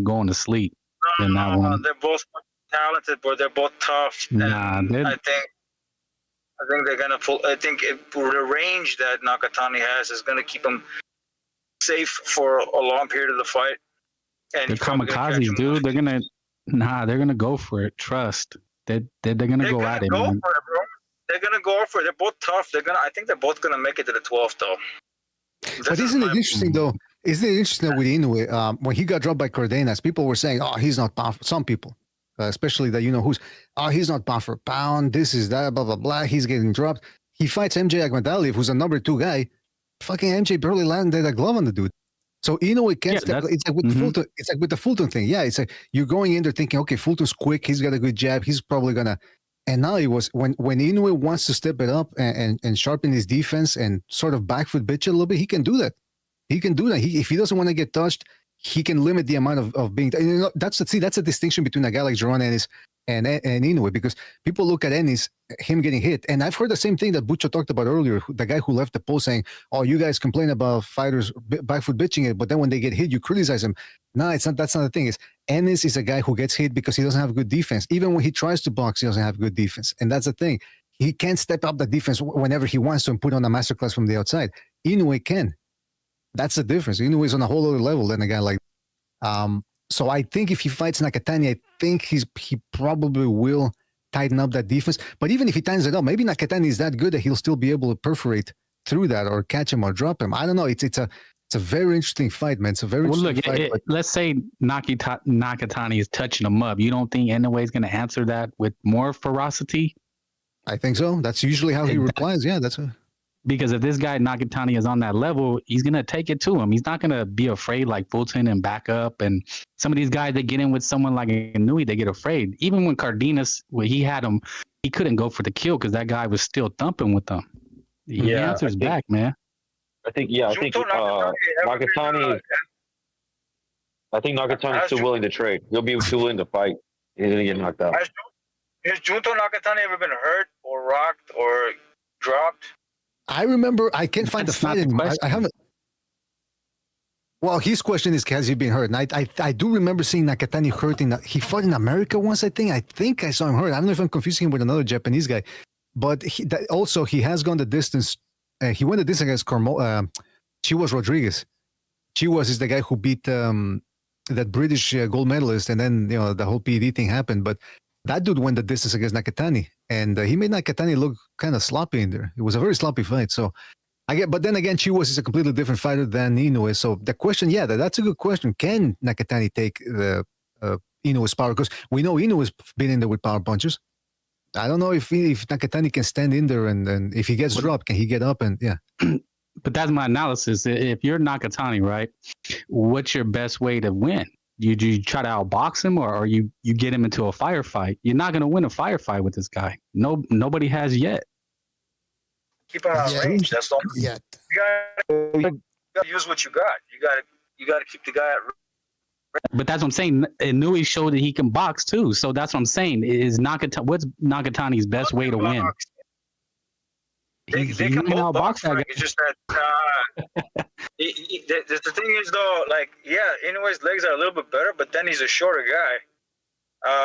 Speaker 6: going to sleep in that one.
Speaker 9: They're both talented, but they're both tough.
Speaker 6: Nah,
Speaker 9: I think they're gonna pull. I think the range that Nakatani has is gonna keep him safe for a long period of the fight. And
Speaker 6: they're kamikazes, dude. They're gonna go for it. Trust. They're gonna go at it.
Speaker 9: Go for it, bro. They're gonna go for it. They're both tough. I think they're both gonna make it to the 12th, though.
Speaker 5: But isn't it interesting, though? Isn't it interesting with Inoue, when he got dropped by Cardenas, people were saying, oh, he's not pound. Some people, especially that he's not pound for pound. This is that, blah, blah, blah. He's getting dropped. He fights MJ Akhmadaliev, who's a #2 guy. Fucking MJ barely landed a glove on the dude. So Inoue can't step. It's like with Fulton. It's like with the Fulton thing. Yeah, it's like you're going in there thinking, okay, Fulton's quick. He's got a good jab. He's probably gonna. And now it was when Inoue wants to step it up and sharpen his defense and sort of back foot bitch a little bit, he can do that. He can do that. If he doesn't want to get touched, he can limit the amount of being. That's a distinction between a guy like Jerron Ennis and Inoue, because people look at Ennis, him getting hit. And I've heard the same thing that Bucho talked about earlier, the guy who left the post saying, oh, you guys complain about fighters back foot bitching it, but then when they get hit, you criticize them. No, it's not. That's not the thing. Ennis is a guy who gets hit because he doesn't have good defense. Even when he tries to box, he doesn't have good defense. And that's the thing. He can't step up the defense whenever he wants to and put on a masterclass from the outside. Inoue can. That's the difference. Inoue is on a whole other level than a guy like so I think if he fights Nakatani, I think he probably will tighten up that defense. But even if he tightens it up, maybe Nakatani is that good that he'll still be able to perforate through that or catch him or drop him. I don't know. It's a very interesting fight, man. It's a very interesting fight.
Speaker 6: Let's say Nakatani is touching him up. You don't think Inoue is going to answer that with more ferocity?
Speaker 5: I think so. That's usually how he replies. Yeah,
Speaker 6: because if this guy Nakatani is on that level, he's gonna take it to him. He's not gonna be afraid like Fulton and back up. And some of these guys that get in with someone like Inoue, they get afraid. Even when Cardenas, when he had him, he couldn't go for the kill because that guy was still thumping with them. He answers back, man.
Speaker 7: I think Nakatani. I think Nakatani is too willing to trade. He'll be too willing to fight. He's gonna get knocked out.
Speaker 9: Has Junto Nakatani ever been hurt or rocked or dropped?
Speaker 5: I remember, I can't find the fight anymore. I haven't. Well, his question is, has he been hurt? And I do remember seeing Nakatani hurt. He fought in America once, I think. I think I saw him hurt. I don't know if I'm confusing him with another Japanese guy. But also, he has gone the distance. He went the distance against Chihuas Rodriguez. Chihuas is the guy who beat that British gold medalist. And then, the whole PED thing happened. But that dude went the distance against Nakatani, and he made Nakatani look kind of sloppy in there. It was a very sloppy fight. So but then again, Chihuas is a completely different fighter than Inoue. So the question, that's a good question. Can Nakatani take the Inoue's power? Because we know Inoue's been in there with power punches. I don't know if Nakatani can stand in there, and if he gets dropped, can he get up? And
Speaker 6: But that's my analysis. If you're Nakatani, right, what's your best way to win? You try to outbox him, or you get him into a firefight? You're not going to win a firefight with this guy. Nobody has yet.
Speaker 9: Keep him out of range. That's all.
Speaker 3: Yet.
Speaker 9: You gotta use what you got. You gotta keep the guy at range.
Speaker 6: But that's what I'm saying. Inoue showed that he can box too. So that's what I'm saying. What's Nakatani's best way to win?
Speaker 9: They can both box that guy. It's just that the thing is though, Inoue's legs are a little bit better, but then he's a shorter guy.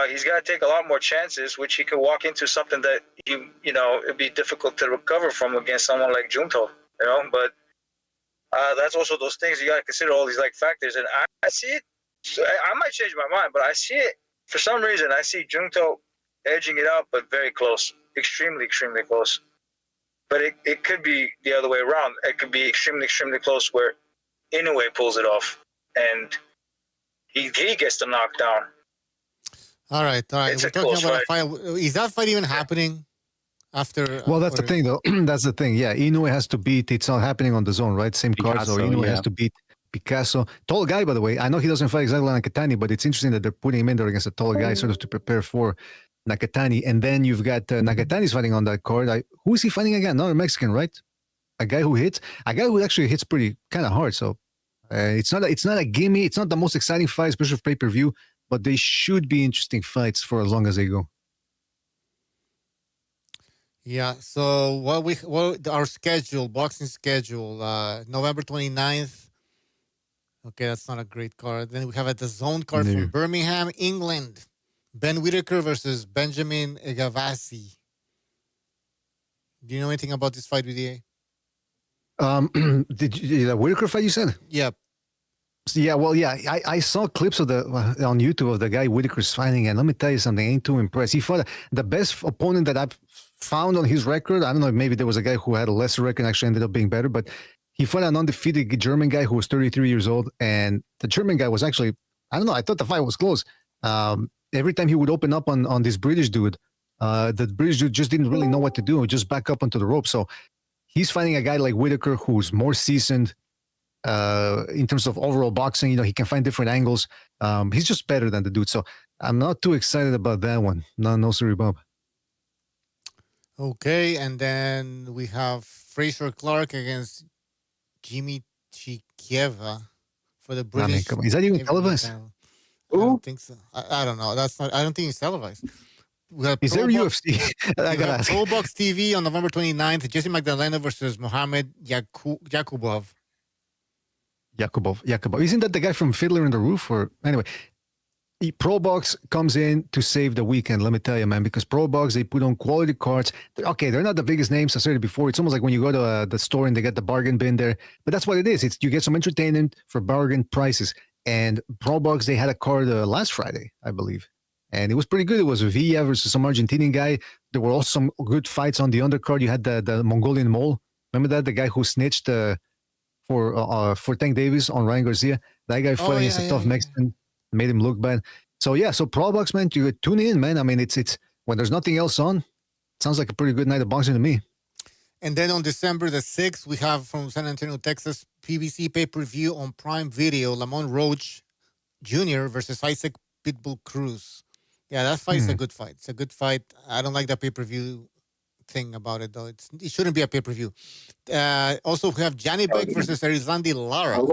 Speaker 9: He's got to take a lot more chances, which he could walk into something that it'd be difficult to recover from against someone like Junto. But that's also those things you got to consider, all these factors. And I see it. So I might change my mind, but I see it for some reason. I see Junto edging it out, but very close, extremely, extremely close. But it could be the other way around. It could be extremely, extremely close where Inoue pulls it off and he gets the knockdown.
Speaker 3: All right.
Speaker 9: It's
Speaker 3: We're talking about a fight. Is that fight even happening after?
Speaker 5: Well, that's the thing, though. That's the thing. Yeah, Inoue has to beat. It's not happening on the zone, right? Same card. So Inoue has to beat Picasso. Tall guy, by the way. I know he doesn't fight exactly like Nakatani, but it's interesting that they're putting him in there against a tall guy, sort of to prepare for Nakatani. And then you've got Nakatani's fighting on that card. Who is he fighting again? Another Mexican, right? A guy who actually hits pretty kind of hard. So it's not a gimme. It's not the most exciting fight, especially for pay-per-view, but they should be interesting fights for as long as they go.
Speaker 3: Yeah. So our schedule, boxing schedule, November 29th. Okay, that's not a great card. Then we have a DAZN card from Birmingham, England. Ben Whitaker versus Benjamin Gavassi. Do you know anything about this fight, VDA?
Speaker 5: Did you the Whitaker fight you said?
Speaker 3: Yep.
Speaker 5: Yeah, well, I saw clips of on YouTube of the guy Whitaker's fighting, and let me tell you something, I ain't too impressed. He fought the best opponent that I've found on his record. I don't know, maybe there was a guy who had a lesser record and actually ended up being better, but he fought an undefeated German guy who was 33 years old, and the German guy was actually, I don't know, I thought the fight was close. Every time he would open up on this British dude, the British dude just didn't really know what to do, just back up onto the rope. So he's fighting a guy like Whitaker who's more seasoned in terms of overall boxing. He can find different angles. He's just better than the dude. So I'm not too excited about that one. No, sorry, Bob.
Speaker 3: Okay, and then we have Fraser Clark against Jimmy Chikieva for the British.
Speaker 5: Is that even televised?
Speaker 3: I don't think so. I don't know. I don't think it's televised. We have
Speaker 5: Is there UFC? I
Speaker 3: we
Speaker 5: gotta
Speaker 3: have
Speaker 5: ask.
Speaker 3: Pro Box TV on November 29th. Jesse Magdalena versus Mohamed Yakubov.
Speaker 5: Yakubov. Isn't that the guy from Fiddler in the Roof? Or anyway, Pro Box comes in to save the weekend. Let me tell you, man, because Pro Box, they put on quality cards. They're not the biggest names. I said it before. It's almost like when you go to the store and they get the bargain bin there. But that's what it is. It's you get some entertainment for bargain prices. And Pro Box, they had a card last Friday, I believe. And it was pretty good. It was Villa versus some Argentinian guy. There were also some good fights on the undercard. You had the Mongolian Mole. Remember that? The guy who snitched for Tank Davis on Ryan Garcia. That guy fighting against a tough Mexican. Made him look bad. So Pro Box, man, you tune in, man. I mean, it's when there's nothing else on, sounds like a pretty good night of boxing to me.
Speaker 3: And then on December the 6th, we have from San Antonio, Texas, PBC pay-per-view on Prime Video, Lamont Roach Jr. versus Isaac Pitbull Cruz. Yeah, that fight's a good fight. It's a good fight. I don't like the pay-per-view thing about it, though. It shouldn't be a pay-per-view. Also, we have Johnny Beck versus Erizlandi Lara.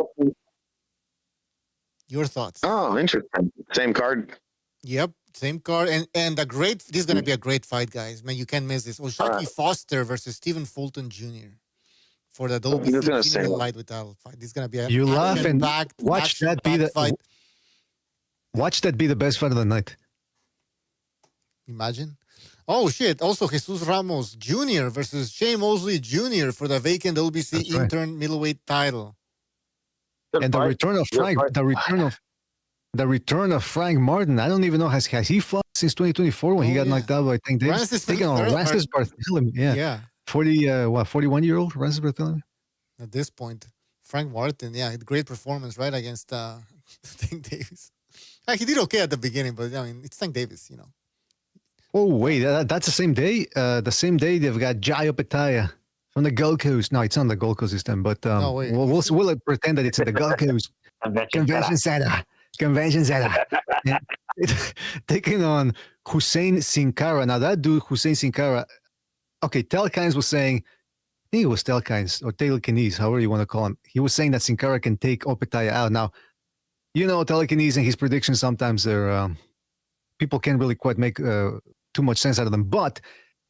Speaker 3: Your thoughts?
Speaker 8: Oh, interesting. Same card.
Speaker 3: Yep, same card. And this is going to be a great fight, guys. Man, you can't miss this. Oshaki Foster versus Stephen Fulton Jr. for the WBC Junior Lightweight title fight. This is going to be a
Speaker 5: laugh and watch that be the
Speaker 3: fight.
Speaker 5: Watch that be the best fight of the night.
Speaker 3: Imagine. Oh, shit. Also, Jesus Ramos Jr. versus Shane Mosley Jr. for the vacant WBC intern middleweight title.
Speaker 5: And the return of Frank Martin. I don't even know, has he fought since 2024 when he got knocked out by Tank Davis? Taking on Rances Barthélemy. Yeah. 41-year-old Rances Barthélemy?
Speaker 3: At this point, Frank Martin, great performance, right, against Tank Davis. He did okay at the beginning, but I mean, it's Tank Davis, you know.
Speaker 5: Oh, wait, that's the same day? The same day they've got Jai Opetaia from the Gold Coast. No, it's not the Gold Coast this time, but we'll pretend that it's at the Gold Coast Convention Center. Taking on Hussein Sin Cara. Now, that dude, Hussein Sin Cara, okay, Telkines was saying, I think it was Telkines or Telkines, however you want to call him. He was saying that Sin Cara can take Opetaia out. Now, you know, Telkines and his predictions, sometimes they're, people can't really quite make too much sense out of them. But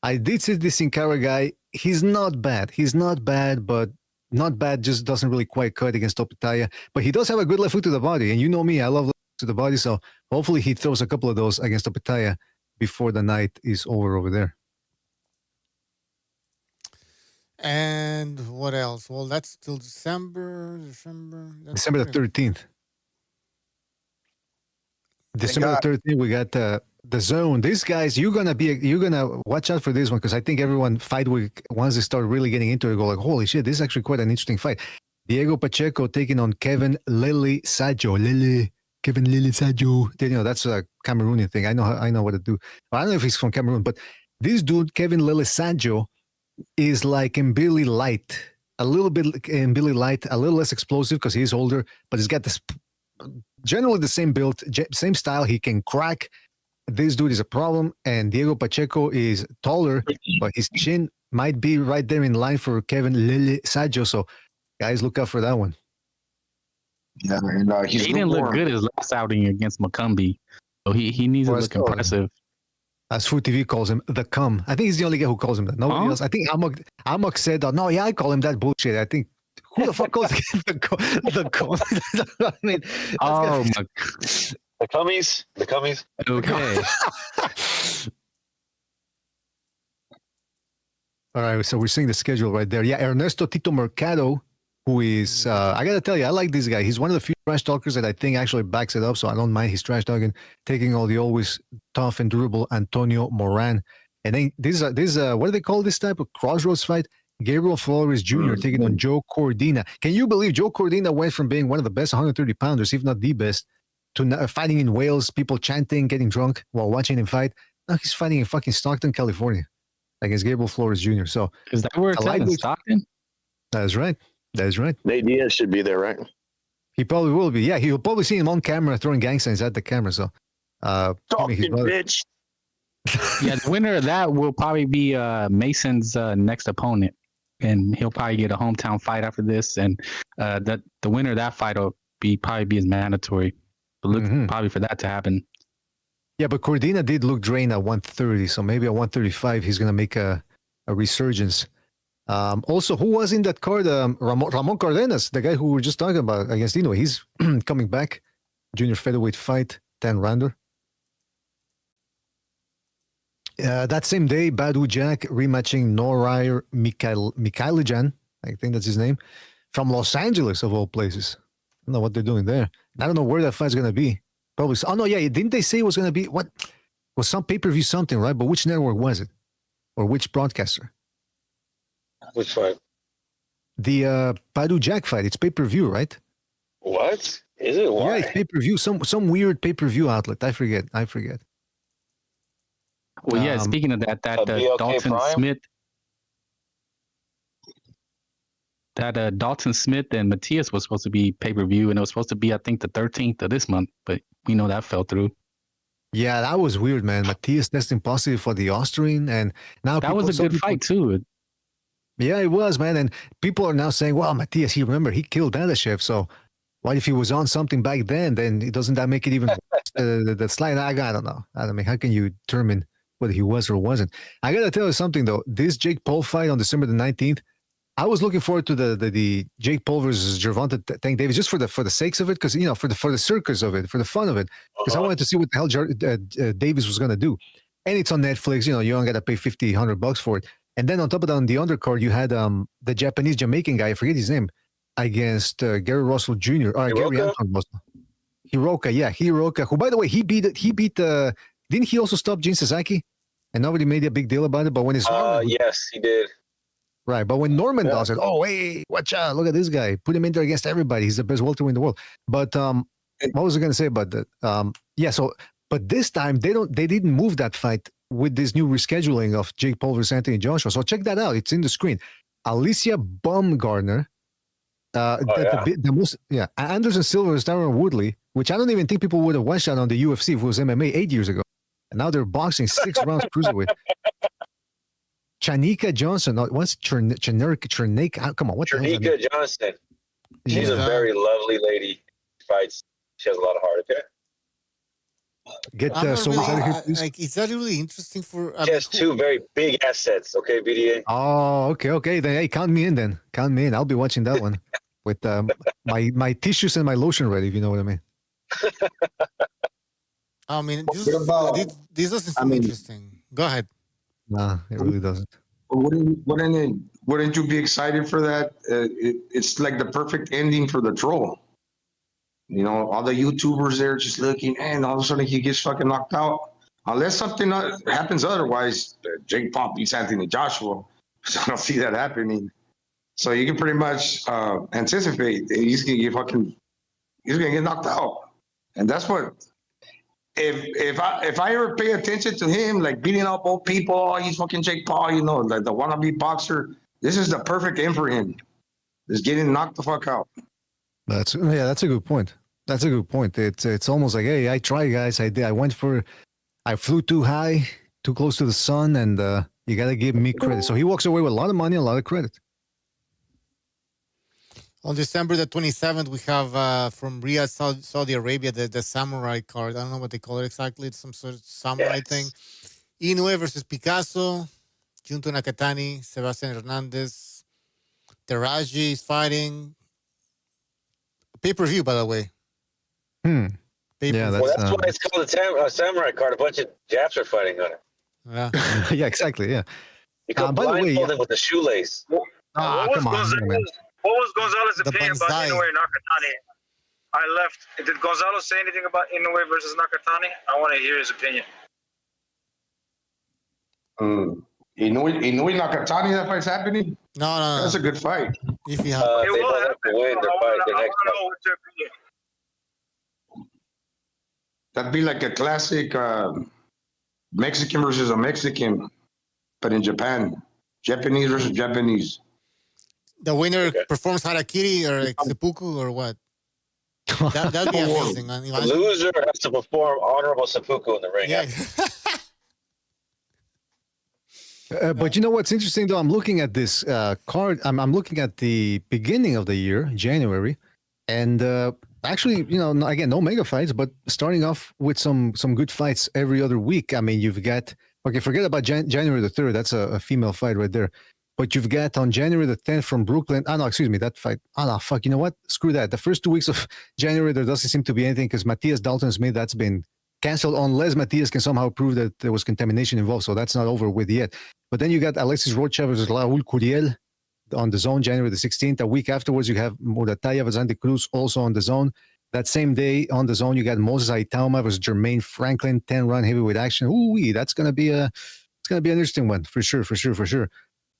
Speaker 5: I did see this Sin Cara guy. He's not bad. But not bad, just doesn't really quite cut against Opetaia. But he does have a good left hook to the body. And you know me, I love left hook to the body. So hopefully he throws a couple of those against Opetaia before the night is over there.
Speaker 3: And what else? Well, that's till December the
Speaker 5: 13th. December 13th, we got the Zone. These guys, you're gonna watch out for this one, because I think everyone fight week, once they start really getting into it, go like, holy shit, this is actually quite an interesting fight. Diego Pacheco taking on Kevin Lily Sajo. Kevin Lily Sajo. You know, that's a Cameroonian thing. I know what to do. I don't know if he's from Cameroon, but this dude, Kevin Lily Sajo, is like in Billy Light. A little bit in Billy Light, a little less explosive because he's older, but he's got this generally the same build, same style. He can crack. This dude is a problem, and Diego Pacheco is taller, but his chin might be right there in line for Kevin Lily Sajo. So, guys, look out for that one.
Speaker 4: Yeah, and
Speaker 6: he didn't look good his last outing against Macumbi, so he needs to look impressive.
Speaker 5: As Food TV calls him, the cum. I think he's the only guy who calls him that. Nobody else. I think Amok said, no, I call him that bullshit. I think, who the fuck calls him the cum? I mean,
Speaker 6: oh, my
Speaker 7: The cummies.
Speaker 6: Okay.
Speaker 5: All right, so we're seeing the schedule right there. Yeah, Ernesto Tito Mercado, who is, I got to tell you, I like this guy. He's one of the few trash talkers that I think actually backs it up, so I don't mind his trash talking, taking all the always tough and durable Antonio Moran. And then this what do they call this type of crossroads fight? Gabriel Flores Jr. taking on Joe Cordina. Can you believe Joe Cordina went from being one of the best 130-pounders, if not the best, to fighting in Wales, people chanting, getting drunk while watching him fight? Now he's fighting in fucking Stockton, California, against Gabriel Flores Jr. So
Speaker 6: is that where it's at in Stockton?
Speaker 5: That's right.
Speaker 8: Nate Diaz should be there, right?
Speaker 5: He probably will be. Yeah, he'll probably see him on camera throwing gang signs at the camera. So,
Speaker 8: bitch.
Speaker 6: Yeah, the winner of that will probably be Mason's next opponent, and he'll probably get a hometown fight after this. And the winner of that fight will probably be his mandatory. So look probably for that to happen.
Speaker 5: Yeah, but Cordina did look drained at 130, so maybe at 135 he's gonna make a resurgence. Also, who was in that card? Ramon Cardenas, the guy who we were just talking about against Inoue. He's coming back. Junior featherweight fight, 10-rounder. That same day, Badu Jack rematching Norair Mikhailajan, I think that's his name, from Los Angeles, of all places. I don't know what they're doing there. I don't know where that fight's going to be. Probably. Oh, no, yeah. Didn't they say it was going to be, what? Was some pay-per-view something, right? But which network was it? Or which broadcaster?
Speaker 7: Which fight?
Speaker 5: The Badu Jack fight. It's pay-per-view, right?
Speaker 7: What? Is it? Why?
Speaker 5: Yeah, it's pay-per-view. Some weird pay-per-view outlet. I forget.
Speaker 6: Well, yeah. Speaking of that,
Speaker 7: BLK
Speaker 6: Dalton
Speaker 7: Prime?
Speaker 6: Smith, Dalton Smith and Matias was supposed to be pay-per-view, and it was supposed to be, I think, the 13th of this month, but we know that fell through.
Speaker 5: Yeah, that was weird, man. Matias testing positive for the Austrian, and now
Speaker 6: That was a good fight too.
Speaker 5: Yeah, it was, man. And people are now saying, well, Matias, he killed Dadashev, so what if he was on something back then doesn't that make it even the slide? I don't know. I mean, how can you determine whether he was or wasn't? I gotta tell you something though. This Jake Paul fight on December the 19th, I was looking forward to the Jake Paul versus Gervonta Tank Davis just for the sakes of it, because for the circus of it, for the fun of it, because I wanted to see what the hell Davis was gonna do. And it's on Netflix. You don't gotta pay $50-$100 for it. And then on top of that, on the undercard, you had the Japanese Jamaican guy, I forget his name, against Gary Russell Jr. or Gary Anton Russell. Hiroka, who, by the way, he beat didn't he also stop Jin Sasaki? And nobody made a big deal about it. But when it's
Speaker 7: yes, he did.
Speaker 5: Right, but when Norman does it, oh, hey, watch out, look at this guy. Put him in there against everybody. He's the best welterweight in the world. But what was I going to say about that? But this time, they didn't move that fight with this new rescheduling of Jake Paul versus Anthony Joshua. So check that out. It's in the screen. Alicia Baumgartner, Anderson Silva versus Tyron Woodley, which I don't even think people would have watched that on the UFC if it was MMA 8 years ago. And now they're boxing 6 rounds cruiserweight. Chanika Johnson, what's Chernik? Come on, what the hell?
Speaker 7: Chanika Johnson. She's a very lovely lady. Fights. She has a lot of heart. Okay.
Speaker 5: Get
Speaker 3: really,
Speaker 5: out of here, please.
Speaker 3: is that really interesting for?
Speaker 7: She has 2 very big assets. Okay, BDA.
Speaker 5: Oh, okay. Then hey, count me in. Then count me in. I'll be watching that one with my tissues and my lotion ready. If you know what I mean.
Speaker 3: I mean, this doesn't seem interesting. Go ahead.
Speaker 5: Nah, it really doesn't.
Speaker 4: Wouldn't you be excited for that? It's like the perfect ending for the troll. You know, all the YouTubers there just looking, and all of a sudden he gets fucking knocked out. Unless something happens otherwise, Jake Paul beats Anthony Joshua. So I don't see that happening. So you can pretty much anticipate he's gonna get knocked out. And that's what. If I ever pay attention to him, like beating up old people, he's fucking Jake Paul, like the wannabe boxer. This is the perfect end for him. Just getting knocked the fuck out.
Speaker 5: That's a good point. It's almost like, hey, I tried, guys. I flew too high, too close to the sun, and you gotta give me credit. So he walks away with a lot of money, a lot of credit.
Speaker 3: On December the 27th, we have from Riyadh, Saudi Arabia, the samurai card. I don't know what they call it exactly. It's some sort of samurai thing. Inoue versus Picasso, Junto Nakatani, Sebastian Hernandez, Taraji is fighting. Pay-per-view, by the way.
Speaker 5: Yeah,
Speaker 7: that's why it's called a samurai card. A bunch of Japs are fighting on it.
Speaker 3: Yeah,
Speaker 5: yeah, exactly. Yeah.
Speaker 7: You can blindfold him with the shoelace.
Speaker 9: What was Gonzalo's opinion about Inoue and Nakatani? I left. Did Gonzalo say anything about Inoue versus Nakatani? I want to hear his opinion.
Speaker 4: Inoue Nakatani, that fight's happening?
Speaker 3: No.
Speaker 4: That's a good fight.
Speaker 3: If you have,
Speaker 7: they both have to win their fight the next fight.
Speaker 4: That'd be like a classic Mexican versus a Mexican, but in Japan. Japanese versus Japanese.
Speaker 3: the winner performs harakiri or seppuku or what? That'd be amazing.
Speaker 7: The loser has to perform honorable seppuku in the ring.
Speaker 3: Yeah.
Speaker 5: But you know what's interesting though? I'm looking at this card. I'm looking at the beginning of the year, January, and Actually, again, no mega fights, but starting off with some good fights every other week. I mean, you've got, okay, forget about January the 3rd. That's a female fight right there. But you've got on January the 10th from Brooklyn. Oh, no, excuse me, that fight. Oh, no, fuck. You know what? Screw that. The first 2 weeks of January, there doesn't seem to be anything because Matthias Dalton Smith, that's been canceled unless Matthias can somehow prove that there was contamination involved. So that's not over with yet. But then you got Alexis Rocha versus Raul Curiel on the zone, January the 16th. A week afterwards, you have Murataya versus Andy Cruz also on the zone. That same day on the zone, you got Moses Aitauma versus Jermaine Franklin, 10-round heavyweight action. Ooh, that's gonna be an interesting one for sure.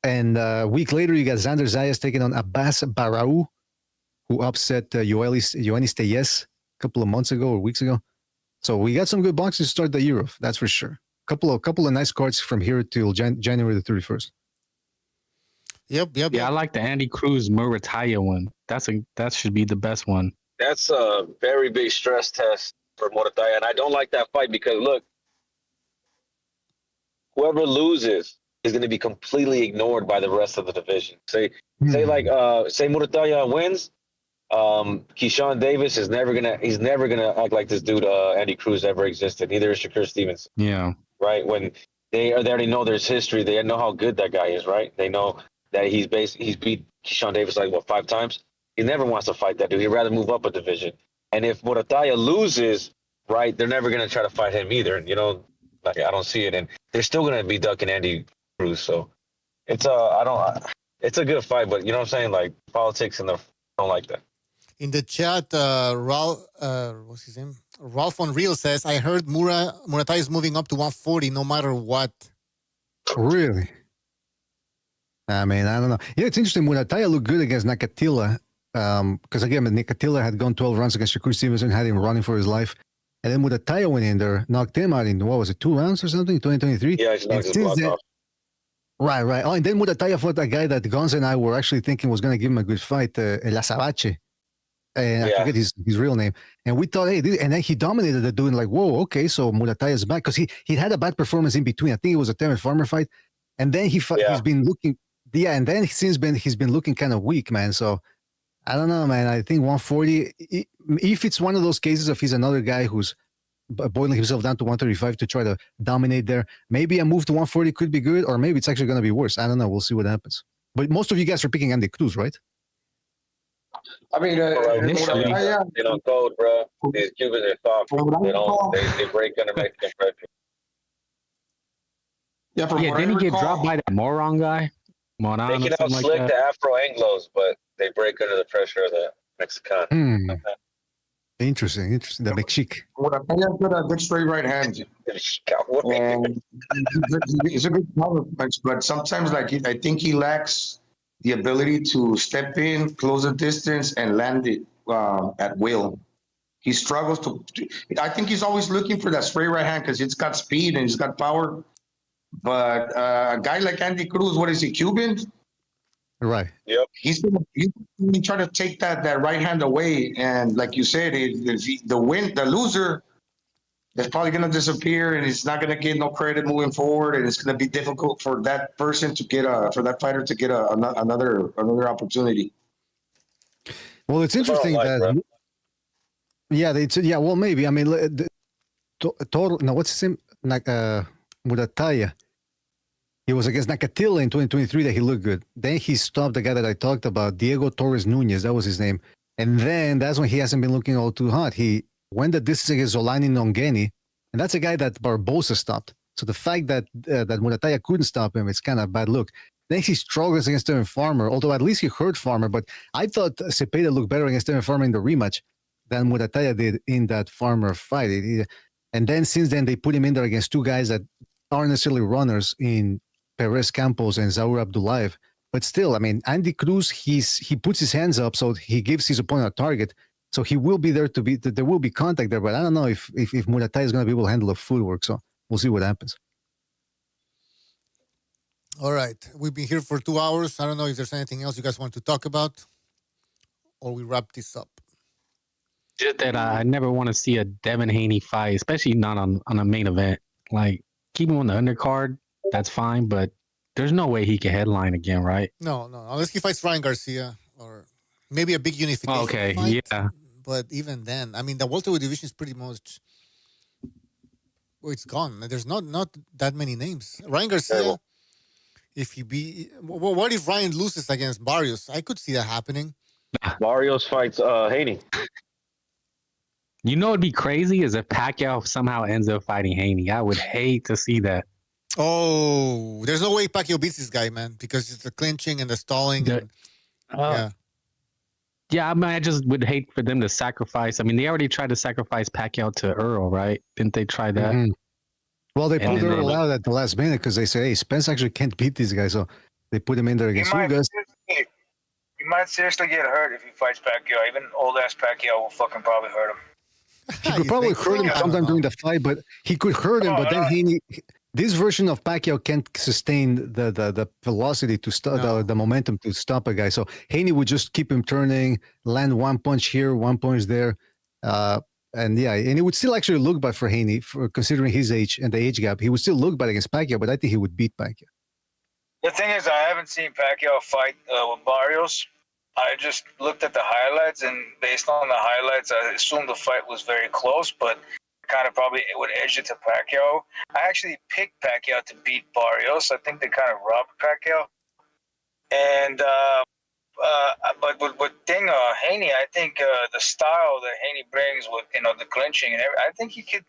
Speaker 5: And a week later, you got Xander Zayas taking on Abbas Barau, who upset Ioannis Teyes a couple of months ago or weeks ago. So we got some good boxing to start the year off. That's for sure. Couple of nice cards from here till January the 31st.
Speaker 3: Yep.
Speaker 6: Yeah, I like the Andy Cruz Murataya one. That should be the best one.
Speaker 7: That's a very big stress test for Murataya, and I don't like that fight because look, whoever loses is going to be completely ignored by the rest of the division. Say Murataya wins, Keyshawn Davis is never gonna act like this dude Andy Cruz ever existed. Neither is Shakur Stevenson.
Speaker 6: Yeah.
Speaker 7: Right, when they already know there's history, they know how good that guy is. Right, they know that he's beat Keyshawn Davis like 5 times. He never wants to fight that dude. He'd rather move up a division. And if Murataya loses, right, they're never gonna try to fight him either. And I don't see it. And they're still gonna be ducking Andy Cruz. So it's a good fight, but you know what I'm saying? Like politics and I don't like that.
Speaker 3: In the chat, what's his name? Ralph on Real says, I heard Murataya is moving up to 140 no matter what.
Speaker 5: Really? I mean, I don't know. Yeah, it's interesting. Murataya looked good against Nakatila. Because again, Nakatila had gone 12 rounds against Shakur Stevenson, had him running for his life. And then Murataya went in there, knocked him out in, 2 rounds or something, 2023?
Speaker 7: Yeah, he knocked his block off.
Speaker 5: Right. Oh, and then Murataya fought a guy that Gonz and I were actually thinking was going to give him a good fight, El Azabache. And I forget his real name. And we thought, hey, and then he dominated the dude, like, whoa, okay, so Murataya's back. Because he had a bad performance in between. I think it was a Terrence Farmer fight. And then he's been looking, and then he's been looking kind of weak, man. So I don't know, man. I think 140, if it's one of those cases of he's another guy who's boiling himself down to 135 to try to dominate there, maybe a move to 140 could be good, or maybe it's actually going to be worse. I don't know. We'll see what happens. But most of you guys are picking Andy Cruz, right?
Speaker 4: I mean,
Speaker 7: they don't code, bro. These Cubans are soft. They break under Mexican pressure.
Speaker 6: Didn't he get dropped by that moron guy?
Speaker 7: They can outslick the Afro Anglos, but they break under the pressure of the Mexican.
Speaker 5: Interesting. The Mexique.
Speaker 4: Murataya got a good straight right hand. And he's a good power punch, but sometimes, I think he lacks the ability to step in, close the distance, and land it at will. He struggles to. I think he's always looking for that straight right hand because it's got speed and it's got power. But a guy like Andy Cruz, what is he, Cuban?
Speaker 5: Right.
Speaker 7: Yep.
Speaker 4: He's gonna try to take that right hand away, and like you said, the loser is probably gonna disappear, and he's not gonna get no credit moving forward, and it's gonna be difficult for that person to get for that fighter to get another opportunity.
Speaker 5: Well, it's interesting that. Well, maybe. I mean, total. No, what's his name? Murataya. He was against Nakatila in 2023 that he looked good. Then he stopped the guy that I talked about, Diego Torres Nunez. That was his name. And then that's when he hasn't been looking all too hot. He went the distance against Zolani Nongeni, and that's a guy that Barbosa stopped. So the fact that Murataya couldn't stop him, it's kind of a bad look. Then he struggles against Devin Farmer, although at least he hurt Farmer. But I thought Cepeda looked better against Devin Farmer in the rematch than Murataya did in that Farmer fight. And then since then, they put him in there against 2 guys that aren't necessarily runners in Perez Campos and Zaur Abdullayev. But still, I mean, Andy Cruz, he puts his hands up, so he gives his opponent a target. So he will be there there will be contact there, but I don't know if Murataya is going to be able to handle the footwork. So we'll see what happens.
Speaker 3: All right. We've been here for 2 hours. I don't know if there's anything else you guys want to talk about, or we wrap this up.
Speaker 6: Just that I never want to see a Devin Haney fight, especially not on a main event. Like, keep him on the undercard, that's fine, but there's no way he can headline again, right?
Speaker 3: No. Unless he fights Ryan Garcia or maybe a big unification fight.
Speaker 6: Yeah.
Speaker 3: but even then, I mean, the welterweight division is pretty much it's gone. There's not that many names. Ryan Garcia, if he be, what if Ryan loses against Barrios? I could see that happening.
Speaker 7: Barrios fights Haney.
Speaker 6: You know, it'd be crazy is if Pacquiao somehow ends up fighting Haney. I would hate to see that.
Speaker 3: Oh, there's no way Pacquiao beats this guy, man, because it's the clinching and the stalling. Yeah.
Speaker 6: Yeah, I mean, I just would hate for them to sacrifice. I mean, they already tried to sacrifice Pacquiao to Earl, right? Didn't they try that?
Speaker 5: Mhm. Well, they
Speaker 6: And
Speaker 5: put
Speaker 6: then
Speaker 5: Earl
Speaker 6: they-
Speaker 5: out at the last minute because they said, "Hey, Spence actually can't beat this guy," so they put him in there against Ugas.
Speaker 9: He might seriously get hurt if he fights Pacquiao. Even old ass Pacquiao will fucking probably hurt him.
Speaker 5: He could probably hurt him sometime during the fight, but he could hurt him. But then Haney, this version of Pacquiao can't sustain the velocity to stop the momentum to stop a guy. So Haney would just keep him turning, land one punch here, one punch there, and it would still actually look bad for Haney, for considering his age and the age gap. He would still look bad against Pacquiao, but I think he would beat Pacquiao.
Speaker 9: The thing is, I haven't seen Pacquiao fight with Barrios. I just looked at the highlights, and based on the highlights, I assumed the fight was very close, but kind of probably it would edge it to Pacquiao. I actually picked Pacquiao to beat Barrios. I think they kind of robbed Pacquiao. And but with Haney, I think the style that Haney brings with the clinching and everything, I think he could,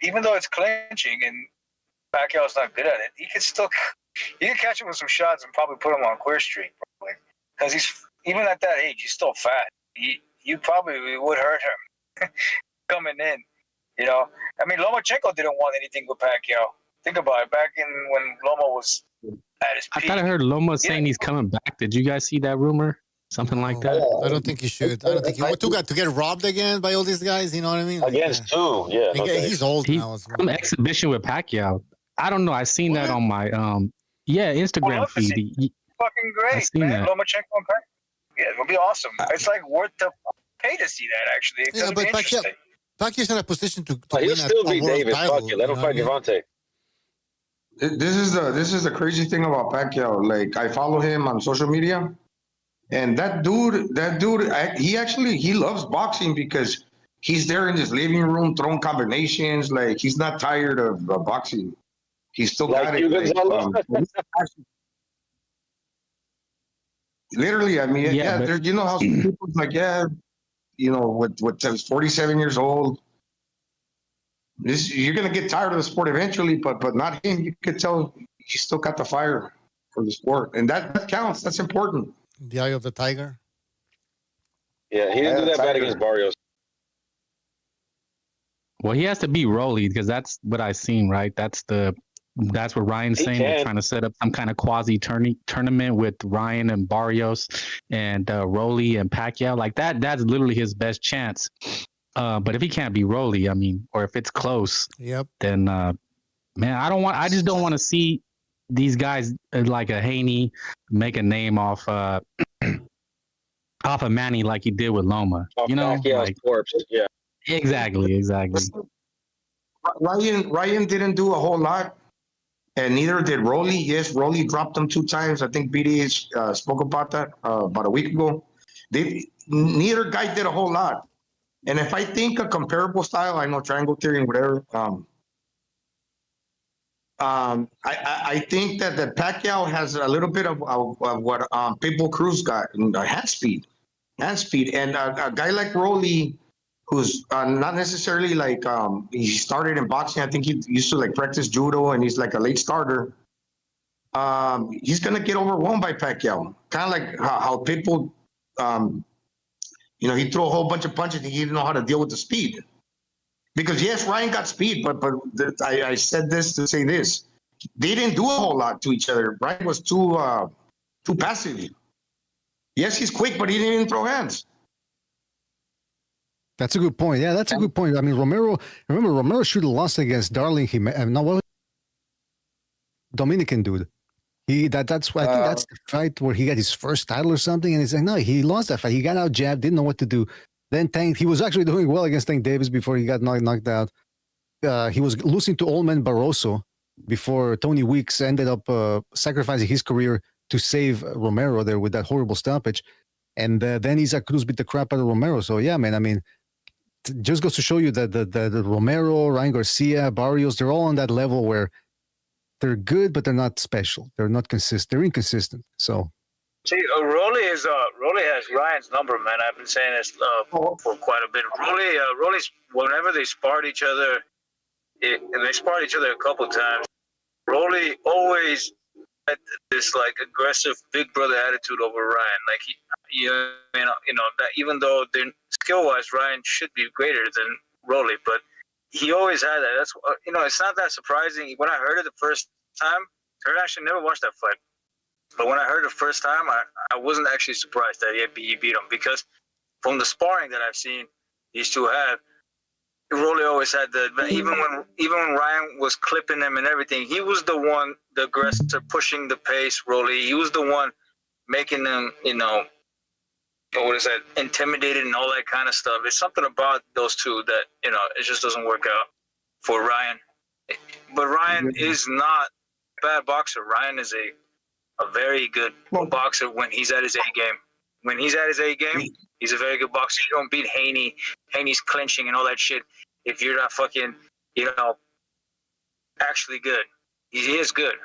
Speaker 9: even though it's clinching and Pacquiao's not good at it, he could catch him with some shots and probably put him on Queer Street, probably, because he's even at that age, he's still fat. You probably would hurt him coming in. I mean, Lomachenko didn't want anything with Pacquiao. Think about it. Back in when Loma was at his peak.
Speaker 6: I thought I heard Loma saying he's coming back. Did you guys see that rumor? Something like that?
Speaker 3: I don't think he should. I don't think he got to get robbed again by all these guys. You know what I mean?
Speaker 7: Against two, yeah.
Speaker 3: He's old now as well.
Speaker 6: Some exhibition with Pacquiao. I don't know. I seen that on my Instagram feed.
Speaker 9: Fucking great,
Speaker 6: I seen
Speaker 9: man.
Speaker 6: that.
Speaker 9: Lomachenko and Pacquiao. Yeah, it would be awesome. It's like worth the pay to see that. Actually, it's
Speaker 3: Yeah, but
Speaker 9: be interesting.
Speaker 3: Pacquiao's in a position to
Speaker 7: He'll
Speaker 3: win
Speaker 7: still
Speaker 3: a
Speaker 7: beat
Speaker 3: world
Speaker 7: Davis.
Speaker 3: title.
Speaker 7: Fuck it. Let him fight Devontae.
Speaker 4: This is the crazy thing about Pacquiao. Like, I follow him on social media, and that dude, he loves boxing because he's there in his living room throwing combinations. Like, he's not tired of boxing. He's still got it. Literally, I mean,
Speaker 6: but,
Speaker 4: you know how some people's like, with 47 years old, you're gonna get tired of the sport eventually, but not him. You could tell he still got the fire for the sport, and that counts. That's important.
Speaker 3: The eye of the tiger.
Speaker 7: Yeah, he didn't do that bad against Barrios.
Speaker 6: Well, he has to beat Rolly because that's what I seen, right? That's what Ryan's saying. They're trying to set up some kind of quasi tournament with Ryan and Barrios and Rolly and Pacquiao. Like that's literally his best chance. But if he can't beat Rolly, I mean, or if it's close, then man, I just don't want to see these guys like a Haney make a name off of Manny like he did with Loma.
Speaker 7: Pacquiao's corpse. Yeah.
Speaker 6: Exactly.
Speaker 4: Ryan didn't do a whole lot, and neither did Rolly. Yes, Rolly dropped him 2 times. I think BDH spoke about that about a week ago. Neither guy did a whole lot. And if I think a comparable style, I know triangle theory and whatever. I think that Pacquiao has a little bit of what Pitbull Cruz got in hand speed, and a guy like Rolly, who's not necessarily like he started in boxing. I think he used to like practice judo, and he's like a late starter. He's gonna get overwhelmed by Pacquiao, kind of like how Pitbull. He threw a whole bunch of punches and he didn't know how to deal with the speed. Because yes, Ryan got speed, but I said this to say this. They didn't do a whole lot to each other. Ryan was too passive. Yes, he's quick, but he didn't even throw hands.
Speaker 5: That's a good point. Yeah, that's a good point. I mean, Romero should have lost against Darling. Dominican dude. I think that's the fight where he got his first title or something, and he's like, no, he lost that fight. He got out jabbed, didn't know what to do. Then he was actually doing well against Tank Davis before he got knocked out. He was losing to Old Man Barroso before Tony Weeks ended up sacrificing his career to save Romero there with that horrible stoppage. And then Isaac Cruz beat the crap out of Romero. So yeah, man, I mean, just goes to show you that the Romero, Ryan Garcia, Barrios, they're all on that level where they're good, but they're not special. They're not consistent. They're inconsistent. So.
Speaker 9: See, Rolly has Ryan's number, man. I've been saying this for quite a bit. Rolly's whenever they sparred each other, and they sparred each other a couple times. Rolly always had this like aggressive big brother attitude over Ryan. Like you know that even though skill wise Ryan should be greater than Rolly, but he always had that. That's it's not that surprising. When I heard it the first time, I actually never watched that fight. But when I heard it the first time, I wasn't actually surprised that he beat him, because from the sparring that I've seen these two have, Rolly always had even when Ryan was clipping him and everything, he was the one, the aggressor, pushing the pace. Rolly, he was the one making them, intimidated and all that kind of stuff. It's something about those two that it just doesn't work out for Ryan. But Ryan is not a bad boxer. Ryan is a very good boxer when he's at his A game. When he's at his A game, he's a very good boxer. You don't beat Haney. Haney's clinching and all that shit if you're not fucking, actually good. He is good.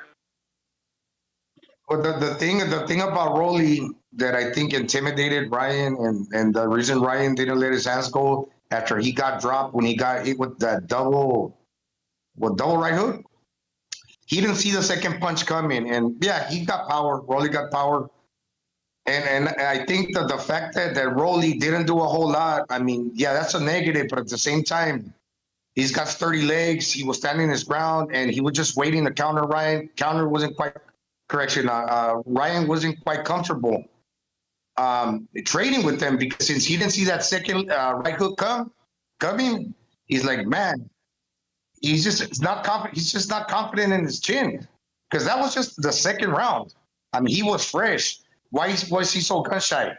Speaker 4: But the thing about Rolly that I think intimidated Ryan, and the reason Ryan didn't let his hands go after he got dropped when he got hit with that double right hook, he didn't see the second punch coming. And yeah, he got power. Rolly got power. And I think that the fact that Rolly didn't do a whole lot, I mean, yeah, that's a negative, but at the same time, he's got sturdy legs. He was standing his ground, and he was just waiting to counter Ryan. Ryan wasn't quite comfortable trading with them, because since he didn't see that second right hook coming, he's like, man, he's just not confident. He's just not confident in his chin, because that was just the second round. I mean, he was fresh. Why was he so gun shy?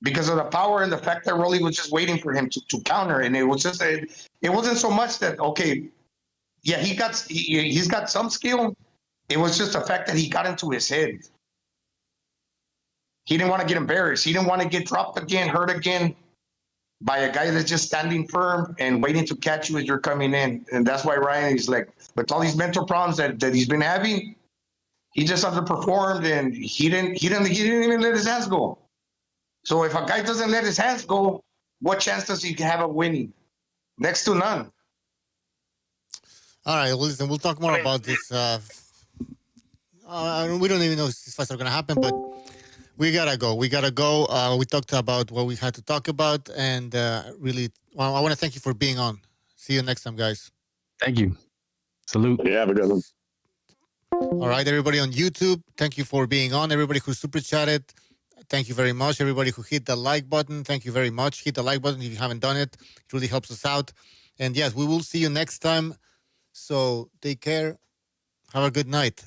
Speaker 4: Because of the power and the fact that Rolly was just waiting for him to counter, and it was just it wasn't so much that yeah, he's got some skill. It was just the fact that he got into his head. He didn't want to get embarrassed. He didn't want to get dropped again, hurt again by a guy that's just standing firm and waiting to catch you as you're coming in. And that's why Ryan is like, with all these mental problems that he's been having, he just underperformed, and he didn't even let his hands go. So if a guy doesn't let his hands go, what chance does he have of winning? Next to none.
Speaker 3: All right, well, listen, we'll talk more about this. We don't even know if these fights are going to happen, but we got to go. We talked about what we had to talk about, and really, well, I want to thank you for being on. See you next time, guys.
Speaker 6: Thank you. Salute.
Speaker 8: Yeah, have a good one.
Speaker 3: All right, everybody on YouTube, thank you for being on. Everybody who super chatted, thank you very much. Everybody who hit the like button, thank you very much. Hit the like button if you haven't done it. It really helps us out. And yes, we will see you next time. So take care. Have a good night.